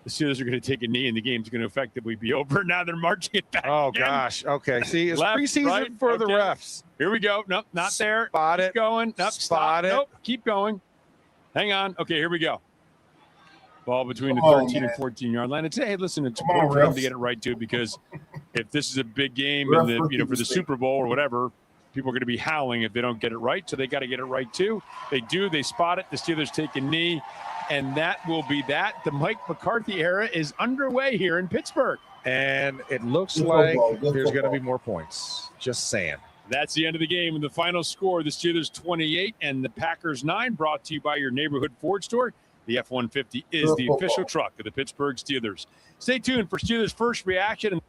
S3: the Steelers are going to take a knee, and the game's going to effectively be over. Now they're marching it back.
S18: Oh,
S3: again.
S18: gosh. Okay. See, it's
S3: Left,
S18: preseason
S3: right,
S18: for the refs.
S3: Here we go. Nope, not there.
S18: Spot it.
S3: Keep going. Nope,
S18: Spot it.
S3: Nope, keep going. Hang on. Okay, here we go. Ball between the 13 and 14-yard line. And hey, listen, it's important for them to get it right, too, because if this is a big game and for the Super Bowl or whatever, people are going to be howling if they don't get it right. So they got to get it right, too. They do. They spot it. The Steelers take a knee. And that will be that. The Mike McCarthy era is underway here in Pittsburgh.
S18: And it looks like there's going to be more points. Just saying.
S3: That's the end of the game. And the final score, the Steelers 28 and the Packers 9, brought to you by your neighborhood Ford store. The F-150 is the official truck of the Pittsburgh Steelers. Stay tuned for Steelers' first reaction.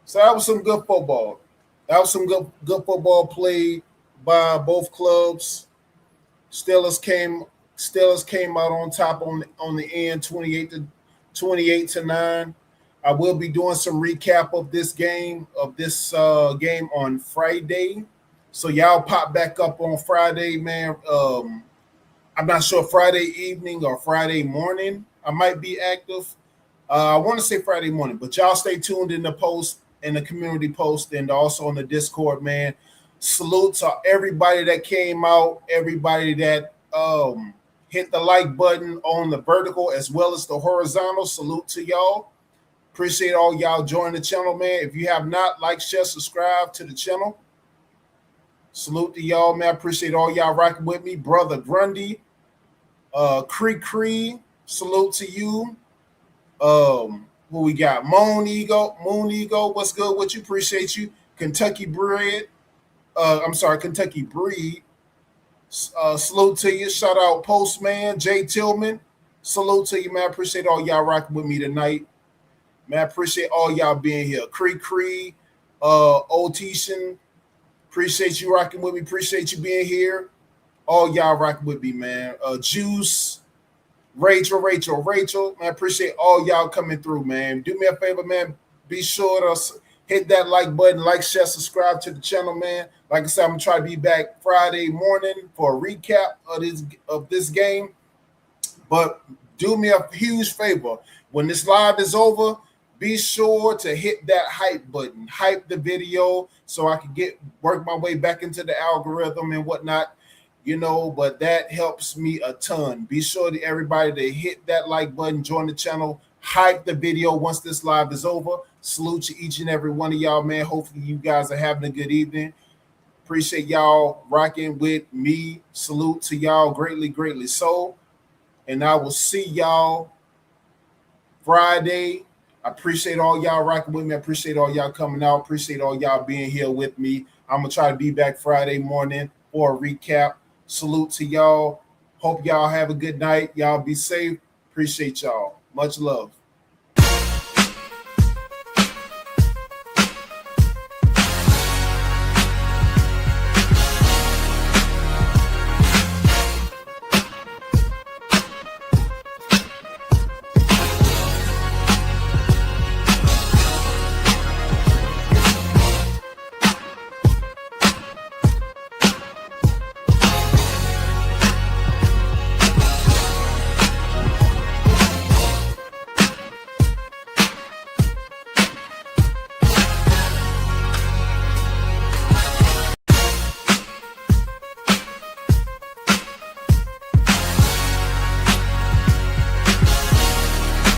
S4: So that was some good football. That was some good football played by both clubs. Steelers came out on top on the end, 28 to 9. I will be doing some recap of this game on Friday. So y'all pop back up on Friday, man. I'm not sure Friday evening or Friday morning. I might be active. I want to say Friday morning, but y'all stay tuned in the post, in the community post, and also on the Discord, man. Salute to everybody that came out, everybody that hit the like button on the vertical as well as the horizontal. Salute to y'all. Appreciate all y'all joining the channel, man. If you have not, like, share, subscribe to the channel. Salute to y'all, man. Appreciate all y'all rocking with me. Brother Grundy, Cree, salute to you. Who we got? Moon Ego, what's good with you? Appreciate you. Kentucky Breed. Salute to you. Shout out Postman, Jay Tillman. Salute to you, man. Appreciate all y'all rocking with me tonight. Man, I appreciate all y'all being here. Cree, Otishan. Appreciate you rocking with me. Appreciate you being here. All y'all rocking with me, man. Juice, Rachel. Man, I appreciate all y'all coming through, man. Do me a favor, man. Be sure to hit that like button, like, share, subscribe to the channel, man. Like I said, I'm going to try to be back Friday morning for a recap of this game. But do me a huge favor. When this live is over, be sure to hit that hype button, hype the video so I can work my way back into the algorithm and whatnot, but that helps me a ton. Be sure to everybody to hit that like button, join the channel, hype the video once this live is over. Salute to each and every one of y'all, man. Hopefully you guys are having a good evening. Appreciate y'all rocking with me. Salute to y'all greatly so. And I will see y'all Friday. I appreciate all y'all rocking with me. I appreciate all y'all coming out. Appreciate all y'all being here with me. I'm going to try to be back Friday morning for a recap. Salute to y'all. Hope y'all have a good night. Y'all be safe. Appreciate y'all. Much love.